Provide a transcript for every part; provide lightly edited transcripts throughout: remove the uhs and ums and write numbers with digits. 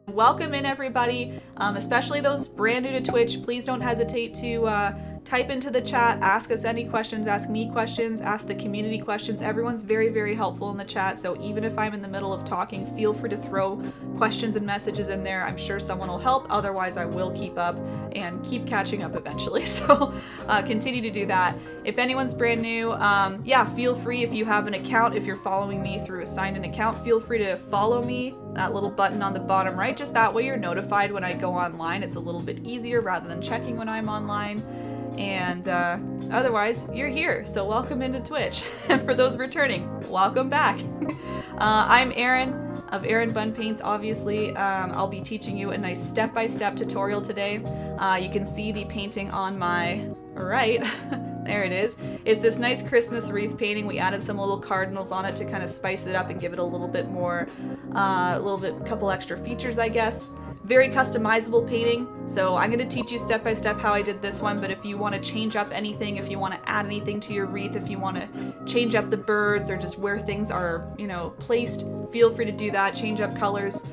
Welcome in, everybody, especially those brand new to Twitch. Please don't hesitate to type into the chat, ask us any questions, ask me questions, ask the community questions. Everyone's very, very helpful in the chat, so even if I'm in the middle of talking, feel free to throw questions and messages in there. I'm sure someone will help, otherwise I will keep up and keep catching up eventually, so continue to do that. If anyone's brand new, yeah, feel free, if you have an account, if you're following me through a signed-in account, feel free to follow me, that little button on the bottom right, just that way you're notified when I go online. It's a little bit easier rather than checking when I'm online. And otherwise, you're here, so welcome into Twitch. And for those returning, welcome back. I'm Erin of erinbunpaints, obviously. I'll be teaching you a nice step-by-step tutorial today. You can see the painting on my right. There it is. It's this nice Christmas wreath painting. We added some little cardinals on it to kind of spice it up and give it a little bit more, couple extra features, I guess. Very customizable painting, so I'm going to teach you step by step how I did this one, but if you want to change up anything, if you want to add anything to your wreath, if you want to change up the birds or just where things are, you know, placed, feel free to do that, change up colors,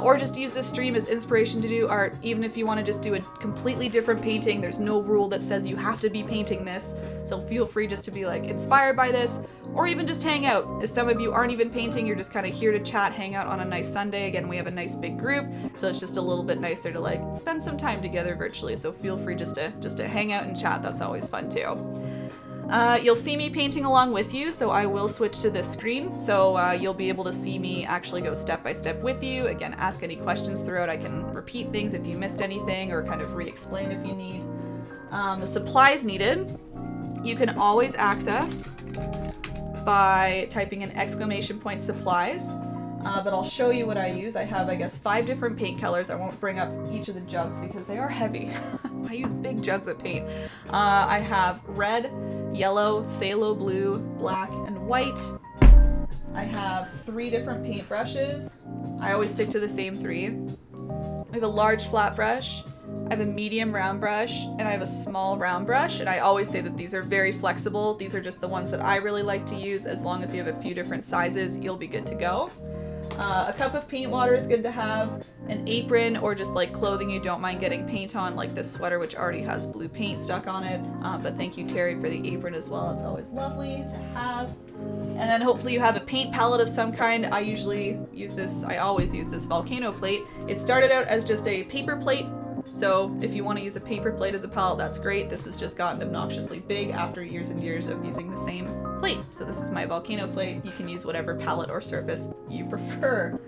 or just use this stream as inspiration to do art. Even if you want to just do a completely different painting, there's no rule that says you have to be painting this, so feel free just to be like inspired by this, or even just hang out. If some of you aren't even painting, you're just kind of here to chat, hang out on a nice Sunday. Again, we have a nice big group, so it's just a little bit nicer to like spend some time together virtually, so feel free just to hang out and chat. That's always fun too. You'll see me painting along with you, so I will switch to this screen, so you'll be able to see me actually go step by step with you. Again, ask any questions throughout. I can repeat things if you missed anything or kind of re-explain if you need. The supplies needed, you can always access by typing in ! supplies. But I'll show you what I use. I have, I guess, 5 different paint colors. I won't bring up each of the jugs because they are heavy. I use big jugs of paint. I have red, yellow, phthalo blue, black, and white. I have 3 different paint brushes. I always stick to the same 3. I have a large flat brush, I have a medium round brush, and I have a small round brush, and I always say that these are very flexible. These are just the ones that I really like to use. As long as you have a few different sizes, you'll be good to go. A cup of paint water is good to have, an apron, or just like clothing you don't mind getting paint on, like this sweater which already has blue paint stuck on it, but thank you Terry for the apron as well, it's always lovely to have. And then hopefully you have a paint palette of some kind. I always use this volcano plate. It started out as just a paper plate, so if you want to use a paper plate as a palette, that's great. This has just gotten obnoxiously big after years and years of using the same plate. So this is my volcano plate. You can use whatever palette or surface you prefer.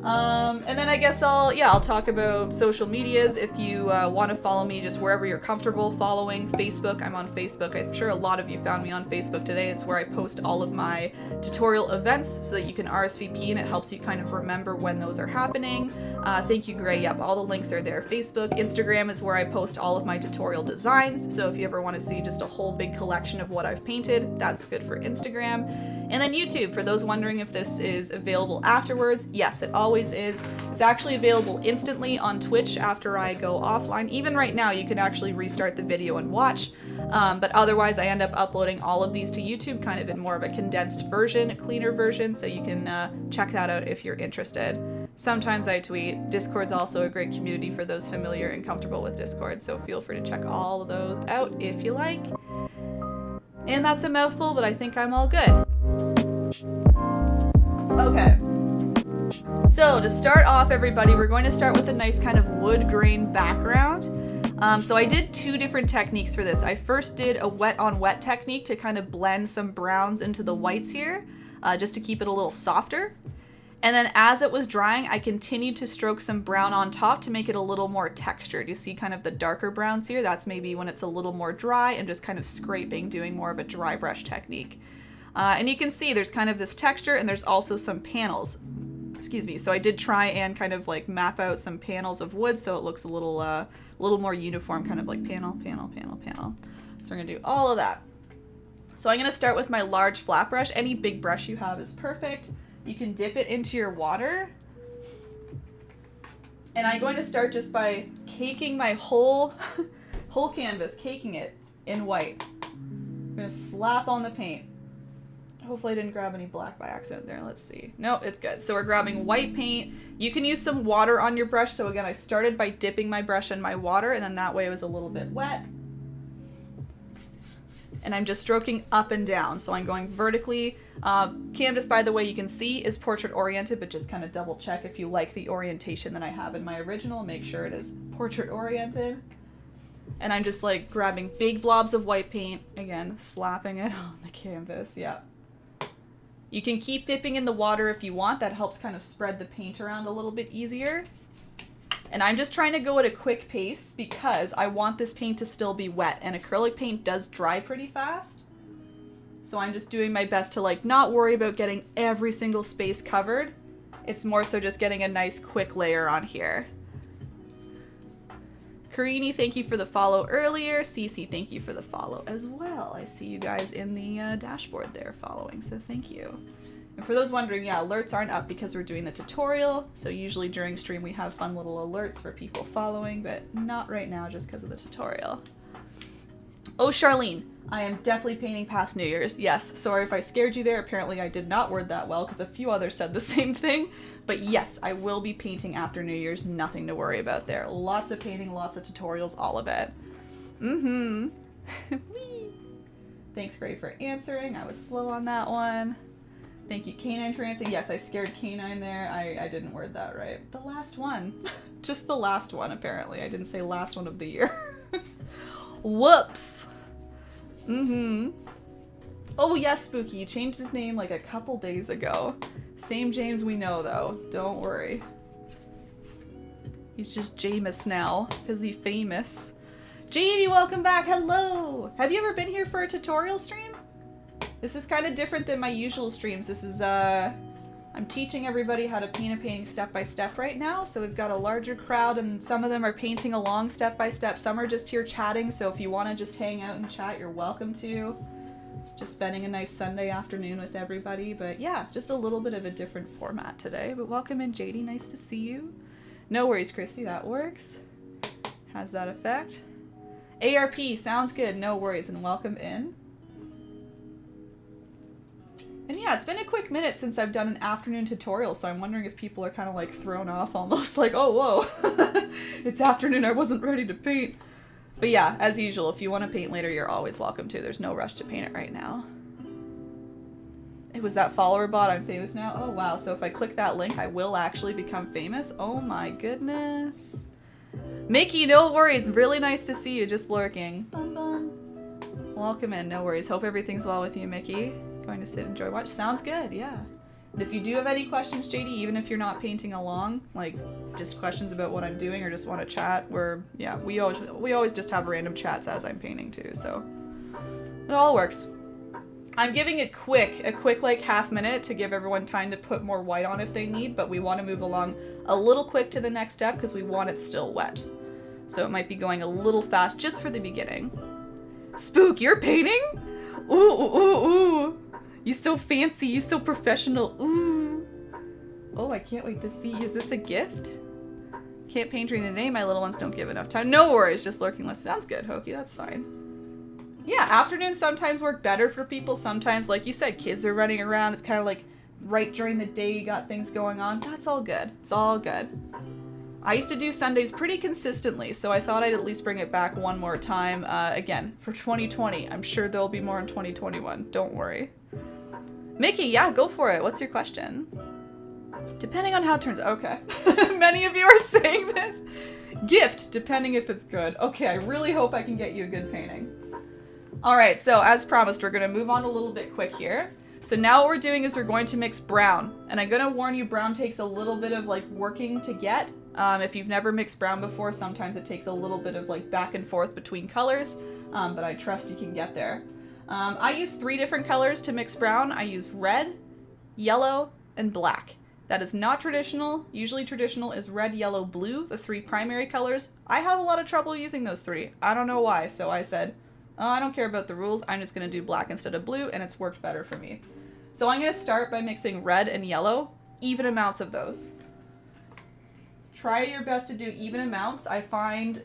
And then I guess I'll talk about social medias. If you want to follow me just wherever you're comfortable following. Facebook, I'm on Facebook. I'm sure a lot of you found me on Facebook today. It's where I post all of my tutorial events so that you can RSVP and it helps you kind of remember when those are happening. Thank you, Gray. Yep, all the links are there. Facebook, Instagram is where I post all of my tutorial designs. So if you ever want to see just a whole big collection of what I've painted, that's good for Instagram. And then YouTube, for those wondering if this is available afterwards, yes, it always is. It's actually available instantly on Twitch after I go offline. Even right now, you can actually restart the video and watch. But otherwise, I end up uploading all of these to YouTube, kind of in more of a condensed version, a cleaner version, so you can check that out if you're interested. Sometimes I tweet. Discord's also a great community for those familiar and comfortable with Discord, so feel free to check all of those out if you like. And that's a mouthful, but I think I'm all good. Okay. So to start off, everybody, we're going to start with a nice kind of wood grain background. So I did 2 different techniques for this. I first did a wet on wet technique to kind of blend some browns into the whites here, just to keep it a little softer. And then as it was drying, I continued to stroke some brown on top to make it a little more textured. You see kind of the darker browns here? That's maybe when it's a little more dry and just kind of scraping, doing more of a dry brush technique. And you can see there's kind of this texture and there's also some panels. Excuse me. So I did try and kind of like map out some panels of wood so it looks a little more uniform, kind of like panel, panel, panel, panel. So we're gonna do all of that. So I'm gonna start with my large flat brush. Any big brush you have is perfect. You can dip it into your water. And I'm going to start just by caking my whole canvas, caking it in white. I'm gonna slap on the paint. Hopefully I didn't grab any black by accident there. Let's see. Nope, it's good. So we're grabbing white paint. You can use some water on your brush. So again, I started by dipping my brush in my water, and then that way it was a little bit wet. And I'm just stroking up and down. So I'm going vertically. Canvas, by the way, you can see is portrait oriented, but just kind of double check if you like the orientation that I have in my original. Make sure it is portrait oriented. And I'm just like grabbing big blobs of white paint, again, slapping it on the canvas. Yeah. You can keep dipping in the water if you want. That helps kind of spread the paint around a little bit easier. And I'm just trying to go at a quick pace because I want this paint to still be wet, and acrylic paint does dry pretty fast. So I'm just doing my best to like not worry about getting every single space covered. It's more so just getting a nice quick layer on here. Karini, thank you for the follow earlier. Cece, thank you for the follow as well. I see you guys in the dashboard there following, so thank you. And for those wondering, yeah, alerts aren't up because we're doing the tutorial, so usually during stream we have fun little alerts for people following, but not right now just because of the tutorial. Oh, Charlene, I am definitely painting past New Year's. Yes, sorry if I scared you there. Apparently I did not word that well because a few others said the same thing. But yes, I will be painting after New Year's. Nothing to worry about there. Lots of painting, lots of tutorials, all of it. Mm-hmm. Thanks, Gray, for answering. I was slow on that one. Thank you, Canine, for answering. Yes, I scared Canine there. I didn't word that right. The last one. Just the last one, apparently. I didn't say last one of the year. Whoops. Mm-hmm. Oh, yes, Spooky. You changed his name like a couple days ago. Same James we know, though. Don't worry. He's just Jameis now, because he's famous. Jamie, welcome back. Hello. Have you ever been here for a tutorial stream? This is kind of different than my usual streams. This is, I'm teaching everybody how to paint a painting step by step right now. So we've got a larger crowd, and some of them are painting along step by step. Some are just here chatting, so if you want to just hang out and chat, you're welcome to. Just spending a nice Sunday afternoon with everybody. But yeah, just a little bit of a different format today. But welcome in, JD. Nice to see you. No worries, Christy. That works. Has that effect. ARP, sounds good. No worries. And welcome in. And yeah, it's been a quick minute since I've done an afternoon tutorial, so I'm wondering if people are kind of like thrown off almost like, oh, whoa, it's afternoon, I wasn't ready to paint. But yeah, as usual, if you want to paint later, you're always welcome to. There's no rush to paint it right now. It was that follower bot, I'm famous now? Oh wow, so if I click that link, I will actually become famous? Oh my goodness. Mickey, no worries, really nice to see you, just lurking. Bun bun. Welcome in, no worries. Hope everything's well with you, Mickey. Going to sit, enjoy, watch. Sounds good, yeah. And if you do have any questions, JD, even if you're not painting along, like just questions about what I'm doing or just want to chat, we always just have random chats as I'm painting too, so it all works. I'm giving it a quick like half minute to give everyone time to put more white on if they need, but we want to move along a little quick to the next step because we want it still wet. So it might be going a little fast just for the beginning. Spook, you're painting? Ooh, ooh, ooh, ooh. You so fancy, you so professional. Ooh. Oh, I can't wait to see. Is this a gift? Can't paint during the day. My little ones don't give enough time. No worries, just lurking list. Sounds good, Hokie. That's fine. Yeah, afternoons sometimes work better for people. Sometimes, like you said, kids are running around. It's kind of like right during the day you got things going on. That's all good. It's all good. I used to do Sundays pretty consistently, so I thought I'd at least bring it back one more time. Again, for 2020. I'm sure there'll be more in 2021. Don't worry. Mickey, yeah, go for it. What's your question? Depending on how it turns out. Okay. Many of you are saying this. Gift, depending if it's good. Okay, I really hope I can get you a good painting. Alright, so as promised, we're going to move on a little bit quick here. So now what we're doing is we're going to mix brown. And I'm going to warn you, brown takes a little bit of like working to get. If you've never mixed brown before, sometimes it takes a little bit of like back and forth between colors. But I trust you can get there. I use 3 different colors to mix brown. I use red, yellow, and black. That is not traditional. Usually traditional is red, yellow, blue, the 3 primary colors. I have a lot of trouble using those 3. I don't know why, so I said, oh, I don't care about the rules. I'm just going to do black instead of blue, and it's worked better for me. So I'm going to start by mixing red and yellow, even amounts of those. Try your best to do even amounts. I find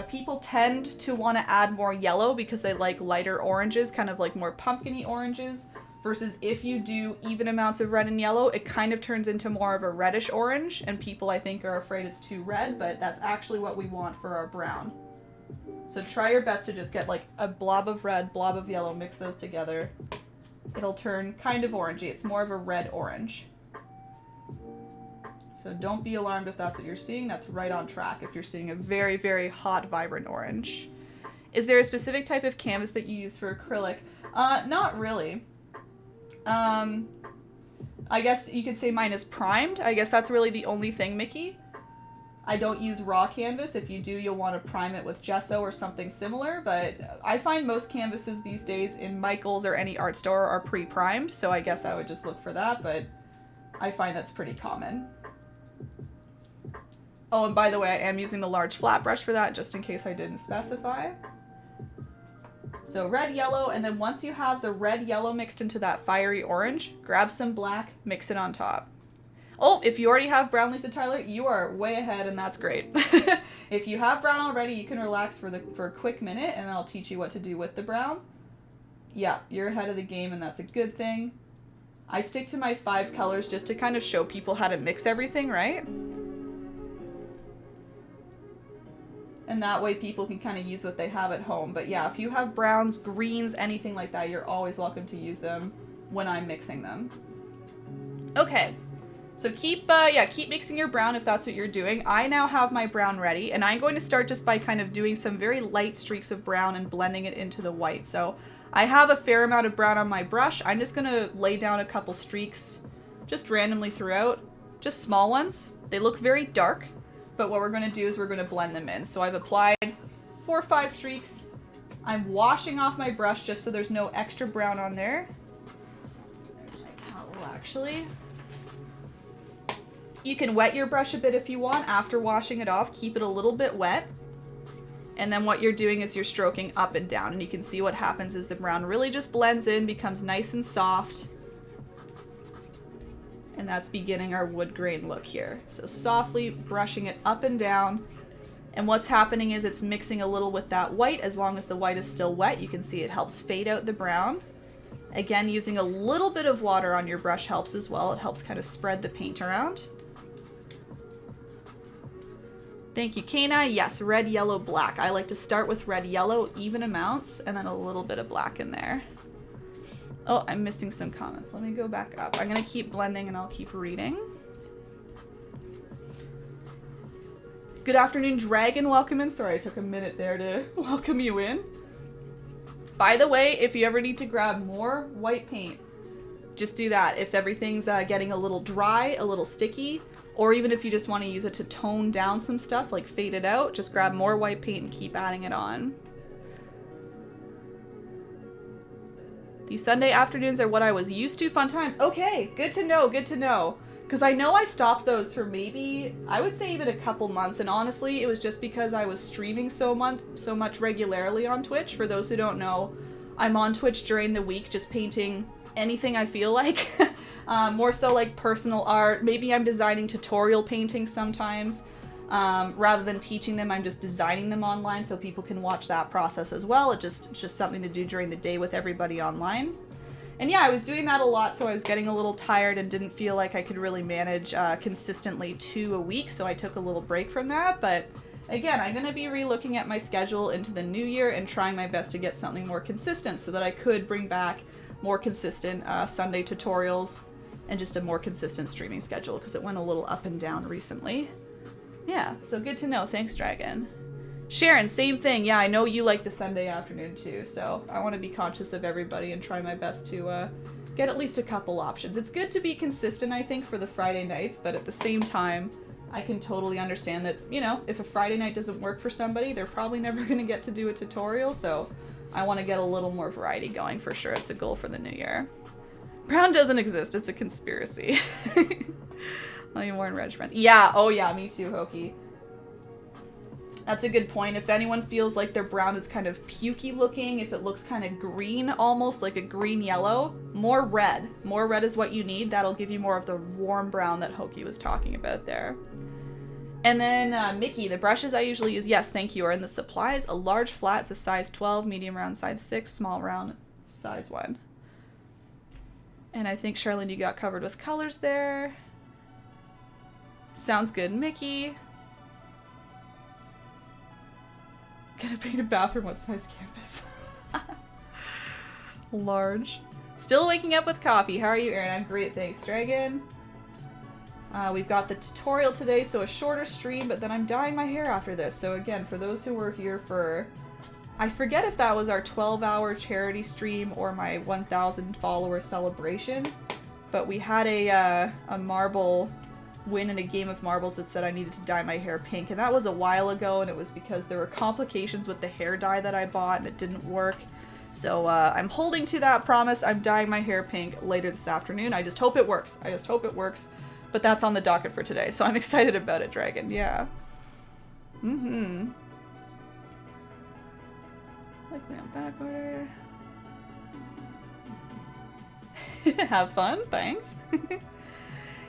people tend to want to add more yellow because they like lighter oranges, kind of like more pumpkin-y oranges, versus if you do even amounts of red and yellow, it kind of turns into more of a reddish orange, and people I think are afraid it's too red, but that's actually what we want for our brown. So try your best to just get like a blob of red, blob of yellow, mix those together. It'll turn kind of orangey. It's more of a red orange. So don't be alarmed if that's what you're seeing. That's right on track if you're seeing a very, very hot, vibrant orange. Is there a specific type of canvas that you use for acrylic? Not really. I guess you could say mine is primed. I guess that's really the only thing, Mickey. I don't use raw canvas. If you do, you'll want to prime it with gesso or something similar, but I find most canvases these days in Michael's or any art store are pre-primed, so I guess I would just look for that, but I find that's pretty common. Oh, and by the way, I am using the large flat brush for that, just in case I didn't specify. So red, yellow, and then once you have the red, yellow mixed into that fiery orange, grab some black, mix it on top. Oh, if you already have brown, Lisa Tyler, you are way ahead, and that's great. If you have brown already, you can relax for a quick minute, and I'll teach you what to do with the brown. Yeah, you're ahead of the game, and that's a good thing. I stick to my 5 colors just to kind of show people how to mix everything, right? And that way people can kind of use what they have at home. But yeah, if you have browns, greens, anything like that, you're always welcome to use them when I'm mixing them. Okay. So keep mixing your brown if that's what you're doing. I now have my brown ready, and I'm going to start just by kind of doing some very light streaks of brown and blending it into the white. So I have a fair amount of brown on my brush. I'm just going to lay down a couple streaks just randomly throughout, just small ones. They look very dark, but what we're going to do is we're going to blend them in. So I've applied 4 or 5 streaks. I'm washing off my brush just so there's no extra brown on there. There's my towel, actually. You can wet your brush a bit if you want after washing it off. Keep it a little bit wet. And then what you're doing is you're stroking up and down. And you can see what happens is the brown really just blends in, becomes nice and soft. And that's beginning our wood grain look here. So softly brushing it up and down. And what's happening is it's mixing a little with that white. As long as the white is still wet, you can see it helps fade out the brown. Again, using a little bit of water on your brush helps as well. It helps kind of spread the paint around. Thank you, Kana. Yes, red, yellow, black. I like to start with red, yellow, even amounts, and then a little bit of black in there. Oh, I'm missing some comments. Let me go back up. I'm going to keep blending and I'll keep reading. Good afternoon, Dragon. Welcome in. Sorry, I took a minute there to welcome you in. By the way, if you ever need to grab more white paint, just do that. If everything's getting a little dry, a little sticky, or even if you just want to use it to tone down some stuff, like fade it out, just grab more white paint and keep adding it on. These Sunday afternoons are what I was used to. Fun times. Okay, good to know, good to know. Because I know I stopped those for maybe, I would say even a couple months, and honestly, it was just because I was streaming so much regularly on Twitch. For those who don't know, I'm on Twitch during the week just painting anything I feel like. More so like personal art. Maybe I'm designing tutorial paintings sometimes. Rather than teaching them, I'm just designing them online so people can watch that process as well. It's just something to do during the day with everybody online. And yeah, I was doing that a lot, so I was getting a little tired and didn't feel like I could really manage consistently 2 a week, so I took a little break from that. But again, I'm going to be re-looking at my schedule into the new year and trying my best to get something more consistent so that I could bring back more consistent Sunday tutorials and just a more consistent streaming schedule, because it went a little up and down recently. Yeah, so good to know. Thanks, Dragon. Sharon, same thing. Yeah, I know you like the Sunday afternoon too, so I want to be conscious of everybody and try my best to get at least a couple options. It's good to be consistent, I think, for the Friday nights, but at the same time, I can totally understand that, you know, if a Friday night doesn't work for somebody, they're probably never going to get to do a tutorial, so I want to get a little more variety going for sure. It's a goal for the new year. Brown doesn't exist. It's a conspiracy. Like more in Reg friends. Yeah, oh yeah, me too, Hokie. That's a good point. If anyone feels like their brown is kind of pukey looking, if it looks kind of green, almost like a green yellow, more red. More red is what you need. That'll give you more of the warm brown that Hokie was talking about there. And then Mickey, the brushes I usually use, yes, thank you, are in the supplies. A large flat's a size 12, medium round size 6, small round size 1. And I think, Charlene, you got covered with colors there. Sounds good, Mickey. Gonna paint a bathroom. What size canvas? Large. Still waking up with coffee. How are you, Erin? I'm great, thanks. Dragon. We've got the tutorial today, so a shorter stream, but then I'm dyeing my hair after this. So again, for those who were here for... I forget if that was our 12-hour charity stream or my 1,000 follower celebration, but we had a marble win in a game of marbles that said I needed to dye my hair pink, and that was a while ago, and it was because there were complications with the hair dye that I bought and it didn't work. So I'm holding to that promise. I'm dyeing my hair pink later this afternoon. I just hope it works. I just hope it works. But that's on the docket for today, so I'm excited about it, Dragon. Yeah. Mm-hmm. Like that back order. Have fun, thanks.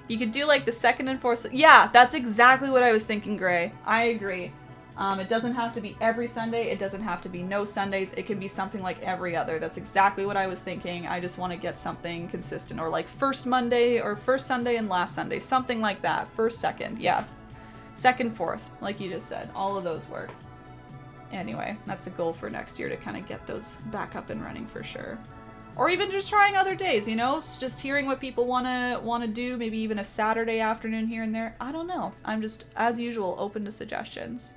You could do like the second and fourth. Yeah, that's exactly what I was thinking, Gray. I agree. It doesn't have to be every Sunday. It doesn't have to be no Sundays. It can be something like every other. That's exactly what I was thinking. I just want to get something consistent, or like first Monday or first Sunday and last Sunday. Something like that. First, second. Yeah. Second, fourth, like you just said. All of those work. Anyway, that's a goal for next year, to kind of get those back up and running for sure. Or even just trying other days, you know? Just hearing what people wanna do, maybe even a Saturday afternoon here and there. I don't know. I'm just, as usual, open to suggestions.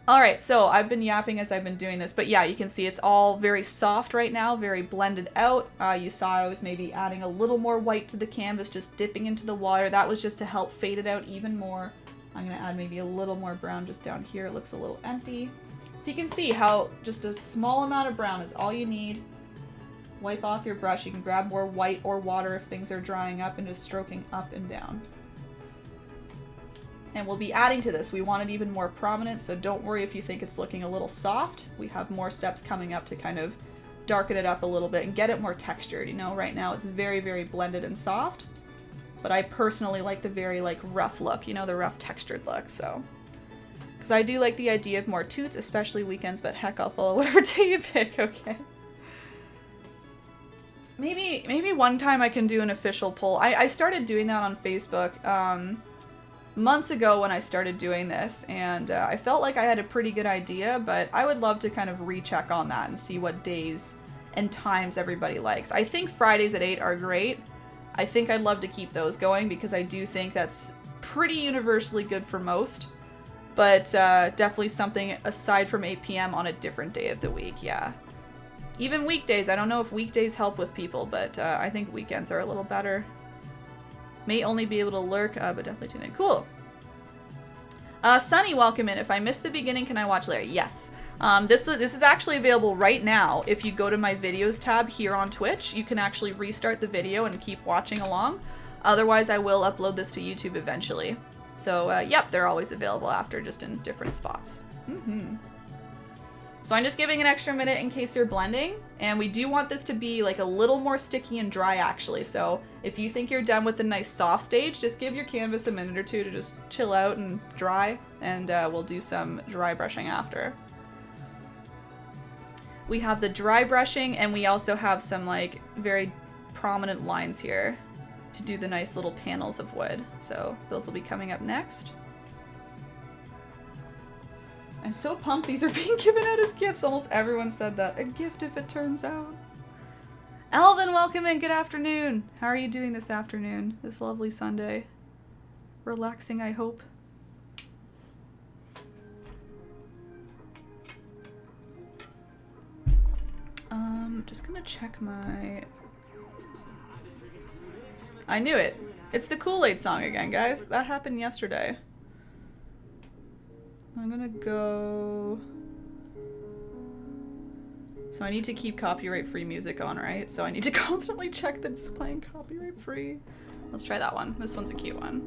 Alright, so I've been yapping as I've been doing this, but yeah, you can see it's all very soft right now, very blended out. You saw I was maybe adding a little more white to the canvas, just dipping into the water. That was just to help fade it out even more. I'm gonna add maybe a little more brown just down here. It looks a little empty. So you can see how just a small amount of brown is all you need. Wipe off your brush. You can grab more white or water if things are drying up, and just stroking up and down. And we'll be adding to this. We want it even more prominent, so don't worry if you think it's looking a little soft. We have more steps coming up to kind of darken it up a little bit and get it more textured. You know, right now it's very, very blended and soft, but I personally like the very like rough look, you know, the rough textured look, so. Because I do like the idea of more toots, especially weekends, but heck, I'll follow whatever day you pick, okay? Maybe one time I can do an official poll. I started doing that on Facebook, months ago when I started doing this, and I felt like I had a pretty good idea, but I would love to kind of recheck on that and see what days and times everybody likes. I think Fridays at 8 are great. I think I'd love to keep those going because I do think that's pretty universally good for most, but definitely something aside from 8 p.m. on a different day of the week, yeah. Even weekdays, I don't know if weekdays help with people, but I think weekends are a little better. May only be able to lurk, but definitely tune in. Cool. Sunny, welcome in. If I missed the beginning, can I watch later? Yes. This is actually available right now. If you go to my videos tab here on Twitch, you can actually restart the video and keep watching along. Otherwise, I will upload this to YouTube eventually. So, yep, they're always available after, just in different spots. Mm-hmm. So I'm just giving an extra minute in case you're blending, and we do want this to be like a little more sticky and dry actually, so if you think you're done with the nice soft stage, just give your canvas a minute or two to just chill out and dry, and we'll do some dry brushing after. We have the dry brushing, and we also have some like very prominent lines here to do the nice little panels of wood, so those will be coming up next. I'm so pumped these are being given out as gifts. Almost everyone said that. A gift if it turns out. Alvin, welcome in. Good afternoon. How are you doing this afternoon? This lovely Sunday. Relaxing, I hope. Just gonna check my... I knew it. It's the Kool-Aid song again, guys. That happened yesterday. I'm gonna go... So I need to keep copyright-free music on, right? So I need to constantly check that it's playing copyright-free. Let's try that one. This one's a cute one.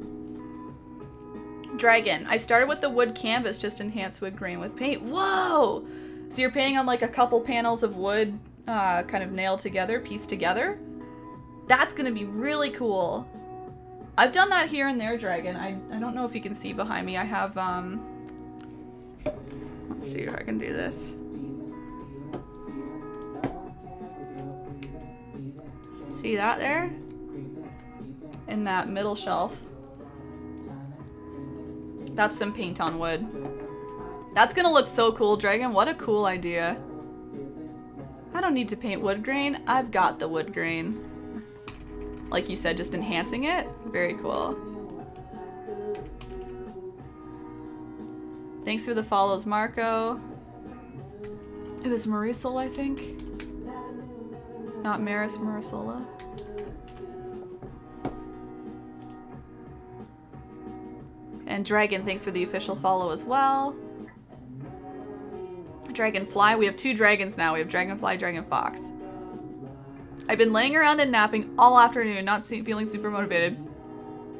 Dragon. I started with the wood canvas, just enhance wood grain with paint. Whoa! So you're painting on like a couple panels of wood kind of nailed together, pieced together? That's gonna be really cool. I've done that here and there, Dragon. I don't know if you can see behind me. I have, let's see if I can do this. See that there? In that middle shelf. That's some paint on wood. That's gonna look so cool, Dragon. What a cool idea. I don't need to paint wood grain. I've got the wood grain. Like you said, just enhancing it. Very cool. Thanks for the follows, Marco. It was Marisol, I think. Not Maris, Marisola. And Dragon, thanks for the official follow as well. Dragonfly, we have 2 dragons now. We have Dragonfly, Dragonfox. I've been laying around and napping all afternoon, not feeling super motivated.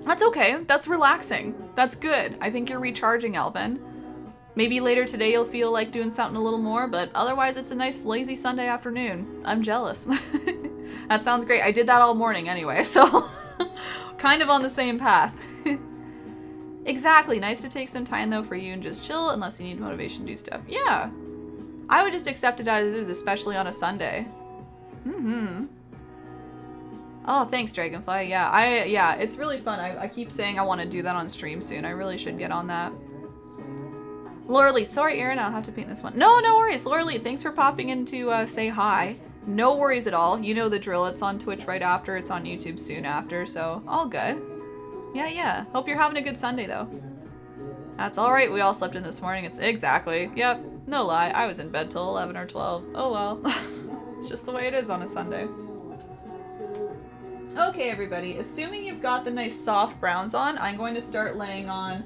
That's okay. That's relaxing. That's good. I think you're recharging, Alvin. Maybe later today you'll feel like doing something a little more, but otherwise it's a nice lazy Sunday afternoon. I'm jealous. That sounds great. I did that all morning anyway, so kind of on the same path. Exactly. Nice to take some time though for you and just chill unless you need motivation to do stuff. Yeah. I would just accept it as is, especially on a Sunday. Oh, thanks, Dragonfly. Yeah, it's really fun. I keep saying I want to do that on stream soon. I really should get on that. Laura Lee, sorry, Erin, I'll have to paint this one. No worries. Laura Lee, thanks for popping in to say hi. No worries at all. You know the drill. It's on Twitch right after. It's on YouTube soon after, so all good. Yeah. Hope you're having a good Sunday, though. That's all right. We all slept in this morning. It's exactly. Yep. No lie. I was in bed till 11 or 12. Oh, well. It's just the way it is on a Sunday. Okay, everybody. Assuming you've got the nice soft browns on, I'm going to start laying on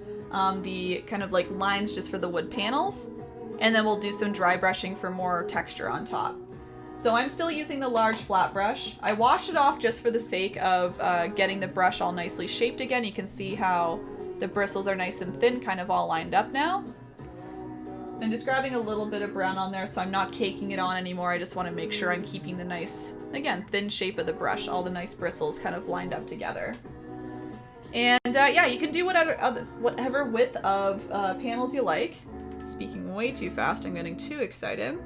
the kind of like lines just for the wood panels, and then we'll do some dry brushing for more texture on top. So I'm still using the large flat brush. I washed it off just for the sake of getting the brush all nicely shaped again. You can see how the bristles are nice and thin, kind of all lined up now. I'm just grabbing a little bit of brown on there so I'm not caking it on anymore. I just want to make sure I'm keeping the nice, again, thin shape of the brush, all the nice bristles kind of lined up together. And yeah, you can do whatever width of panels you like. Speaking way too fast, I'm getting too excited.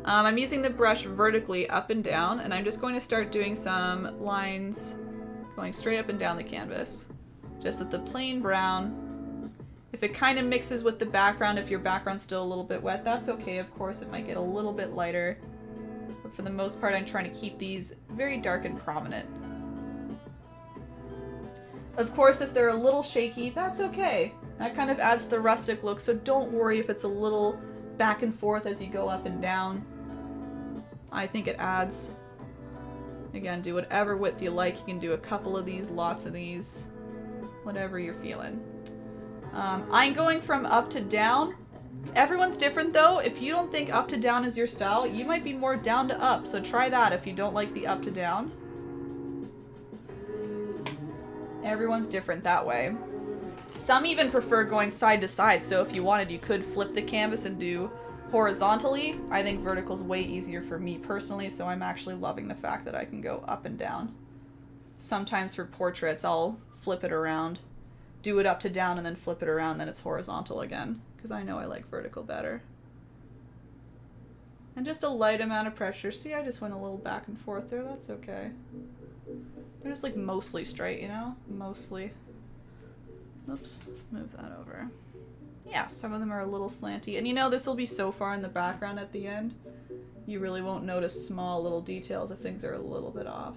I'm using the brush vertically up and down, and I'm just going to start doing some lines going straight up and down the canvas. Just with the plain brown. If it kind of mixes with the background, if your background's still a little bit wet, that's okay. Of course, it might get a little bit lighter. But for the most part, I'm trying to keep these very dark and prominent. Of course, if they're a little shaky, that's okay. That kind of adds to the rustic look, so don't worry if it's a little back and forth as you go up and down. I think it adds. Again, do whatever width you like. You can do a couple of these, lots of these, whatever you're feeling. I'm going from up to down. Everyone's different though. If you don't think up to down is your style, you might be more down to up, so try that if you don't like the up to down. Everyone's different that way. Some even prefer going side to side, so if you wanted, you could flip the canvas and do horizontally. I think vertical's way easier for me personally, so I'm actually loving the fact that I can go up and down. Sometimes for portraits, I'll flip it around, do it up to down, and then flip it around, then it's horizontal again, because I know I like vertical better. And just a light amount of pressure. See, I just went a little back and forth there. That's okay. They're just like mostly straight, you know? Mostly. Oops, move that over. Yeah, some of them are a little slanty. And you know, this will be so far in the background at the end, you really won't notice small little details if things are a little bit off.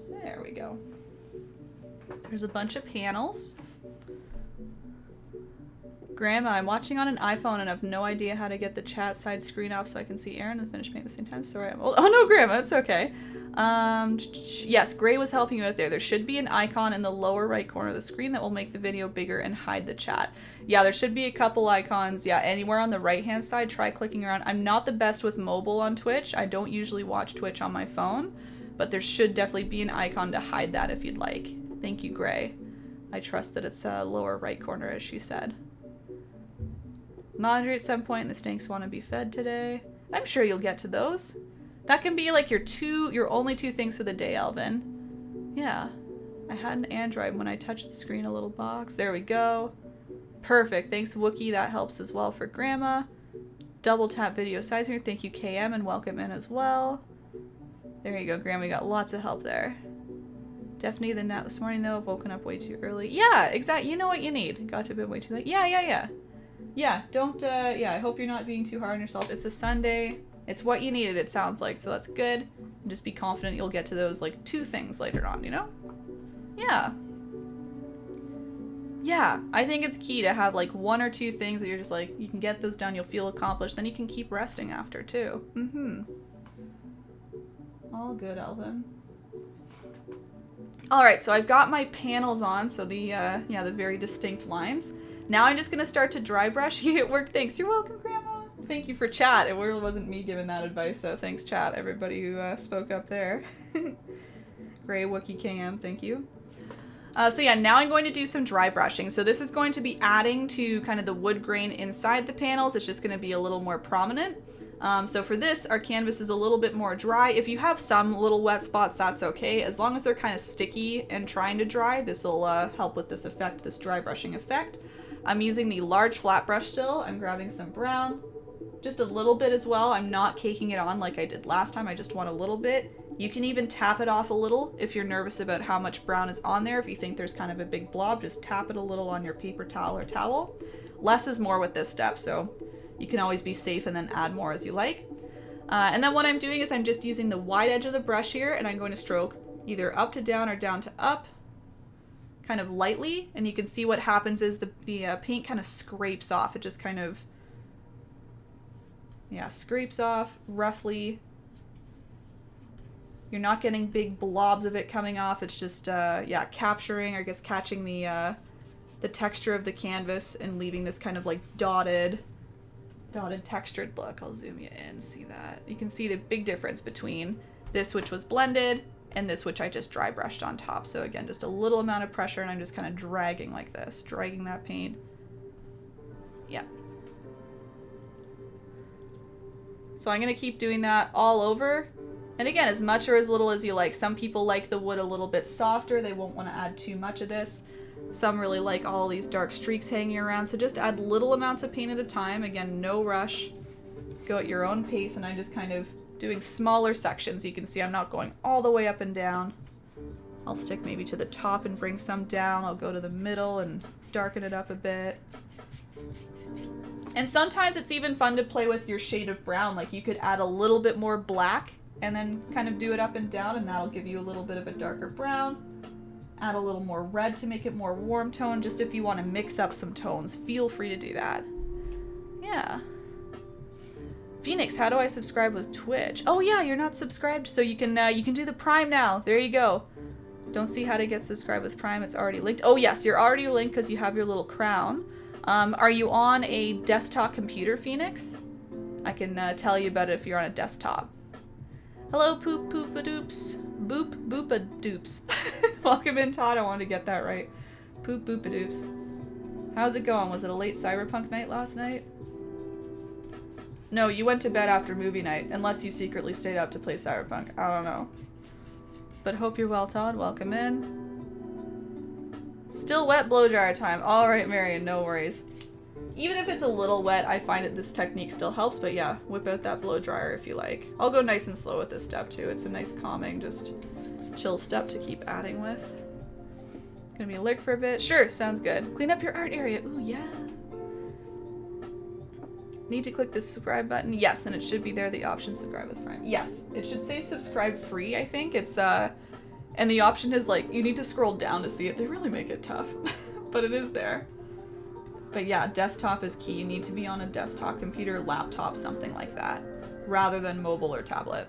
There we go. There's a bunch of panels. Grandma, I'm watching on an iPhone and I have no idea how to get the chat side screen off so I can see Erin and finish painting at the same time. Sorry, I'm old. Oh no, Grandma, it's okay. Yes, Gray was helping you out there. There should be an icon in the lower right corner of the screen that will make the video bigger and hide the chat. Yeah, there should be a couple icons. Yeah, anywhere on the right-hand side, try clicking around. I'm not the best with mobile on Twitch. I don't usually watch Twitch on my phone, but there should definitely be an icon to hide that if you'd like. Thank you, Gray. I trust that it's lower right corner, as she said. Laundry at some point, and the stinks want to be fed today. I'm sure you'll get to those. That can be like your only two things for the day, Elvin. Yeah. I had an Android when I touched the screen, a little box. There we go. Perfect. Thanks, Wookie. That helps as well for Grandma. double tap video size here. Thank you, KM, and welcome in as well. There you go, Graham. We got lots of help there. Definitely the nap this morning, though. I've woken up way too early. Yeah, exactly. You know what you need. Got to bed way too late. Yeah. Yeah, don't, yeah, I hope you're not being too hard on yourself. It's a Sunday. It's what you needed, it sounds like, so that's good. And just be confident you'll get to those, like, 2 things later on, you know? Yeah. Yeah, I think it's key to have, like, 1 or 2 things that you're just like, you can get those done, you'll feel accomplished, then you can keep resting after, too. Mm-hmm. All good, Alvin. Alright, so I've got my panels on, so the, yeah, the very distinct lines. Now I'm just gonna start to dry brush. It worked, thanks. You're welcome, Grandma. Thank you for chat. It really wasn't me giving that advice, so thanks, chat, everybody who spoke up there. Gray Wookie KM, thank you. So yeah, now I'm going to do some dry brushing. So this is going to be adding to kind of the wood grain inside the panels. It's just gonna be a little more prominent. So for this, our canvas is a little bit more dry. If you have some little wet spots, that's okay. As long as they're kind of sticky and trying to dry, this will help with this effect, this dry brushing effect. I'm using the large flat brush still. I'm grabbing some brown, just a little bit as well. I'm not caking it on like I did last time. I just want a little bit. You can even tap it off a little if you're nervous about how much brown is on there. If you think there's kind of a big blob, just tap it a little on your paper towel or towel. Less is more with this step, so you can always be safe and then add more as you like. And then what I'm doing is I'm just using the wide edge of the brush here, and I'm going to stroke either up to down or down to up, kind of lightly, and you can see what happens is the paint kind of scrapes off. It just kind of, yeah, scrapes off roughly. You're not getting big blobs of it coming off. It's just, yeah, capturing, I guess catching the texture of the canvas and leaving this kind of like dotted textured look. I'll zoom you in, see that. You can see the big difference between this, which was blended, and this, which I just dry brushed on top. So again, just a little amount of pressure, and I'm just kind of dragging like this, dragging that paint. Yeah. So I'm gonna keep doing that all over. And again, as much or as little as you like. Some people like the wood a little bit softer. They won't want to add too much of this. Some really like all these dark streaks hanging around. So just add little amounts of paint at a time. Again, no rush. Go at your own pace, and I'm just kind of doing smaller sections. You can see I'm not going all the way up and down. I'll stick maybe to the top and bring some down. I'll go to the middle and darken it up a bit. And sometimes it's even fun to play with your shade of brown. Like you could add a little bit more black and then kind of do it up and down, and that'll give you a little bit of a darker brown. Add a little more red to make it more warm tone. Just if you want to mix up some tones, feel free to do that. Yeah. Phoenix, how do I subscribe with Twitch? Oh yeah, you're not subscribed, so you can do the Prime now. There you go. Don't see how to get subscribed with Prime. It's already linked. Oh yes, you're already linked because you have your little crown. Are you on a desktop computer, Phoenix? I can tell you about it if you're on a desktop. Hello, poop poopa-doops. Boop boopa-doops. Welcome in, Todd. I wanted to get that right. Poop boopa-doops. How's it going? Was it a late Cyberpunk night last night? No, you went to bed after movie night, unless you secretly stayed up to play Cyberpunk. I don't know. But hope you're well, Todd. Welcome in. Still wet blow dryer time. Alright, Marion, no worries. Even if it's a little wet, I find that this technique still helps, but yeah, whip out that blow dryer if you like. I'll go nice and slow with this step too. It's a nice calming, just chill step to keep adding with. Gonna be a lick for a bit. Sure, sounds good. Clean up your art area. Ooh, yeah. Need to click the subscribe button? Yes, and it should be there, the option subscribe with Prime. Yes, it should say subscribe free, I think. It's, and the option is like, you need to scroll down to see it. They really make it tough, but it is there. But yeah, desktop is key. You need to be on a desktop computer, laptop, something like that, rather than mobile or tablet.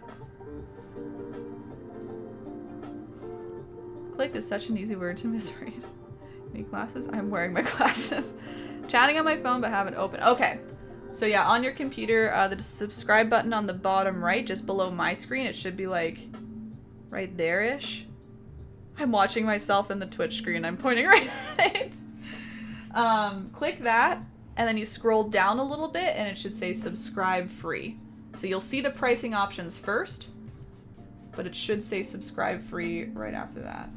Click is such an easy word to misread. Need glasses? I'm wearing my glasses. Chatting on my phone but haven't opened. Okay. So yeah, on your computer, the subscribe button on the bottom right, just below my screen, it should be like right there-ish. I'm watching myself in the Twitch screen. I'm pointing right at it. Click that, and then you scroll down a little bit, and it should say subscribe free. So you'll see the pricing options first, but it should say subscribe free right after that.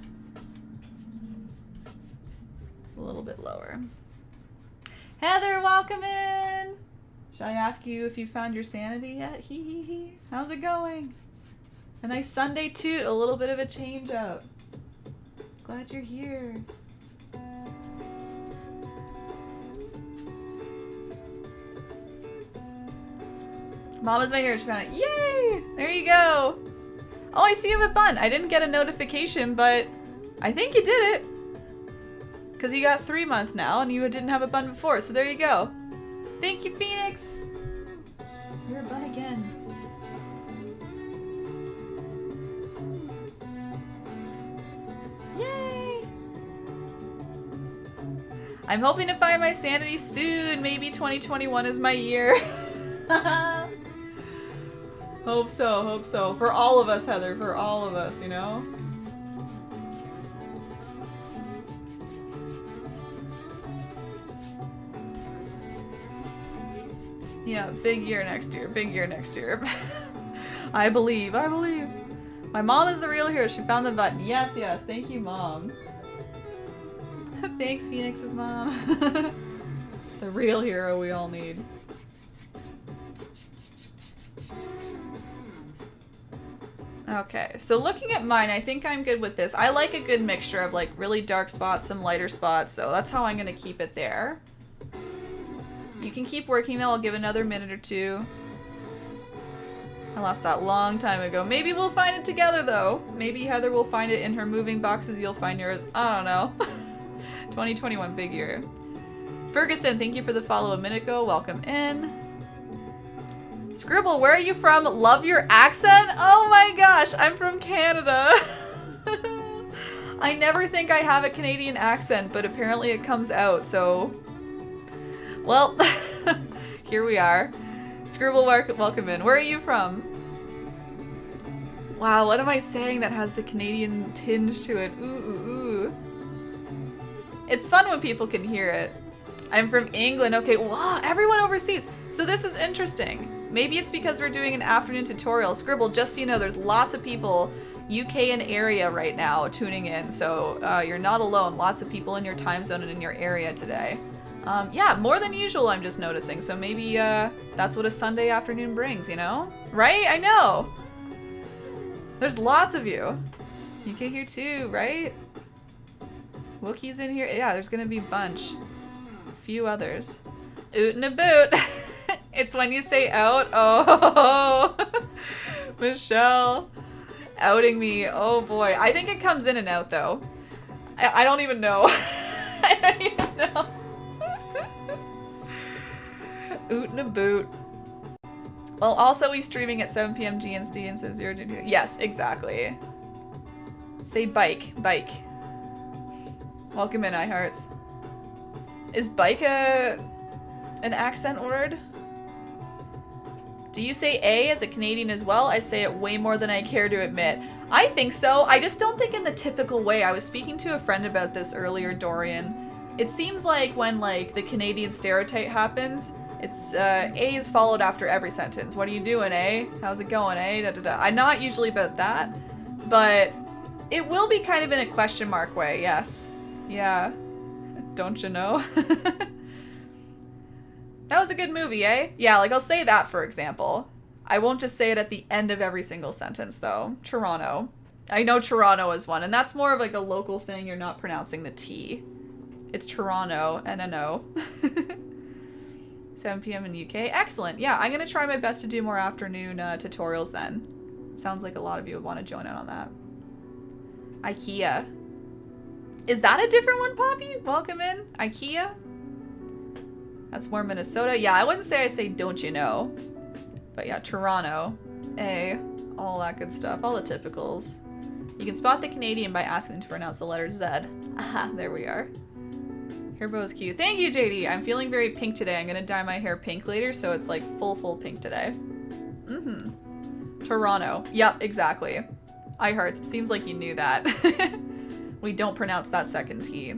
A little bit lower. Heather, welcome in! Should I ask you if you found your sanity yet? Hee hee hee. How's it going? A nice Sunday toot, a little bit of a change up. Glad you're here. Mama's my hero, she found it. Yay! There you go. Oh, I see you have a bun. I didn't get a notification, but I think you did it. Because you got 3 months now, and you didn't have a bun before, so there you go. Thank you, Phoenix. You're a bun again. Yay! I'm hoping to find my sanity soon. Maybe 2021 is my year. Hope so, hope so. For all of us, Heather, for all of us, you know? Yeah, big year next year, big year next year. I believe, I believe. My mom is the real hero. She found the button. Yes, yes. Thank you, Mom. Thanks, Phoenix's mom. The real hero we all need. Okay, so looking at mine, I think I'm good with this. I like a good mixture of like really dark spots, some lighter spots, so that's how I'm gonna keep it there. You can keep working though, I'll give another minute or two. I lost that long time ago. Maybe we'll find it together though. Maybe Heather will find it in her moving boxes, you'll find yours. I don't know. 2021, big year. Ferguson, thank you for the follow a minute ago. Welcome in. Scribble, where are you from? Love your accent? Oh my gosh, I'm from Canada. I never think I have a Canadian accent, but apparently it comes out, so... Well, here we are. Scribble, welcome in. Where are you from? Wow, what am I saying that has the Canadian tinge to it? Ooh, ooh, ooh. It's fun when people can hear it. I'm from England. Okay, wow, everyone overseas. So this is interesting. Maybe it's because we're doing an afternoon tutorial. Scribble, just so you know, there's lots of people, UK and area right now, tuning in. So you're not alone. Lots of people in your time zone and in your area today. Yeah, more than usual, I'm just noticing. So maybe that's what a Sunday afternoon brings, you know? Right? I know. There's lots of you. UK here too, right? Wookiees in here. Yeah, there's gonna be a bunch. A few others. Oot and a boot. It's when you say out. Oh, Michelle. Outing me. Oh boy. I think it comes in and out though. I don't even know. I don't even know. Oot and a boot. Well, also he's streaming at 7 p.m. GMT and says 0 to... Yes, exactly. Say bike. Bike. Welcome in, iHearts. Is bike an accent word? Do you say A as a Canadian as well? I say it way more than I care to admit. I think so. I just don't think in the typical way. I was speaking to a friend about this earlier, Dorian. It seems like when like the Canadian stereotype happens, it's A is followed after every sentence. What are you doing, eh? How's it going, eh? Da, da, da. I'm not usually about that, but it will be kind of in a question mark way, yes. Yeah. Don't you know? That was a good movie, eh? Yeah, like I'll say that, for example. I won't just say it at the end of every single sentence, though. Toronto. I know Toronto is one, and that's more of like a local thing. You're not pronouncing the T. It's Toronto, N-N-O. 7 p.m. in UK. Excellent. Yeah, I'm going to try my best to do more afternoon tutorials then. Sounds like a lot of you would want to join in on that. IKEA. Is that a different one, Poppy? Welcome in. IKEA? That's more Minnesota. Yeah, I wouldn't say I say don't you know. But yeah, Toronto. A. All that good stuff. All the typicals. You can spot the Canadian by asking to pronounce the letter Z. Aha, there we are. Hair bow is cute. Thank you, JD. I'm feeling very pink today. I'm gonna dye my hair pink later, so it's like full pink today. Toronto. Yep, exactly. iHearts, it seems like you knew that. We don't pronounce that second T.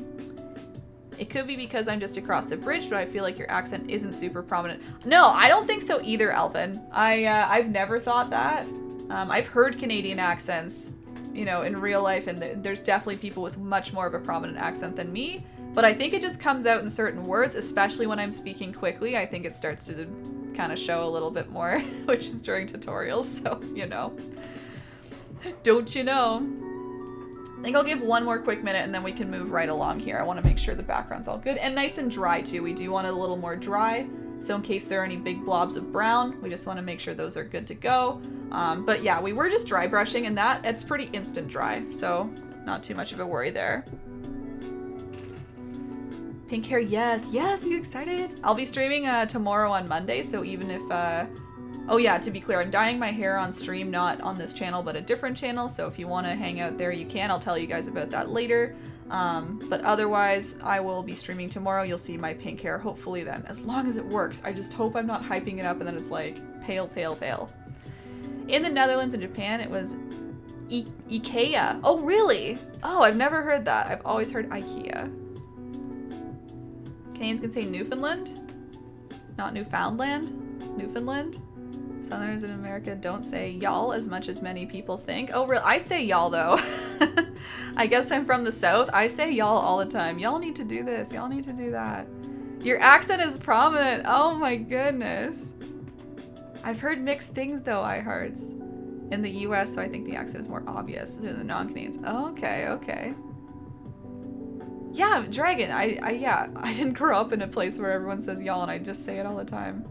It could be because I'm just across the bridge, but I feel like your accent isn't super prominent. No, I don't think so either, Alvin. I've never thought that. I've heard Canadian accents, you know, in real life, and there's definitely people with much more of a prominent accent than me. But I think it just comes out in certain words, especially when I'm speaking quickly. I think it starts to kind of show a little bit more, which is during tutorials, so, you know. Don't you know? I think I'll give one more quick minute and then we can move right along here. I want to make sure the background's all good and nice and dry too. We do want it a little more dry, so in case there are any big blobs of brown, we just want to make sure those are good to go. But yeah, we were just dry brushing and it's pretty instant dry, so not too much of a worry there. Pink hair, yes, yes, you excited? I'll be streaming tomorrow on Monday, so even if, oh yeah, to be clear, I'm dyeing my hair on stream, not on this channel, but a different channel, so if you want to hang out there, you can. I'll tell you guys about that later. But otherwise, I will be streaming tomorrow. You'll see my pink hair, hopefully then, as long as it works. I just hope I'm not hyping it up and then it's like pale, pale, pale. In the Netherlands and Japan, it was IKEA. Oh, really? Oh, I've never heard that. I've always heard IKEA. Canadians can say Newfoundland, not Newfoundland. Newfoundland. Southerners in America don't say y'all as much as many people think. Oh, really? I say y'all, though. I guess I'm from the South. I say y'all all the time. Y'all need to do this. Y'all need to do that. Your accent is prominent. Oh, my goodness. I've heard mixed things, though, iHearts. In the US, so I think the accent is more obvious than the non-Canadians. Oh, okay, okay. Yeah, Dragon. Yeah, I didn't grow up in a place where everyone says y'all, and I just say it all the time.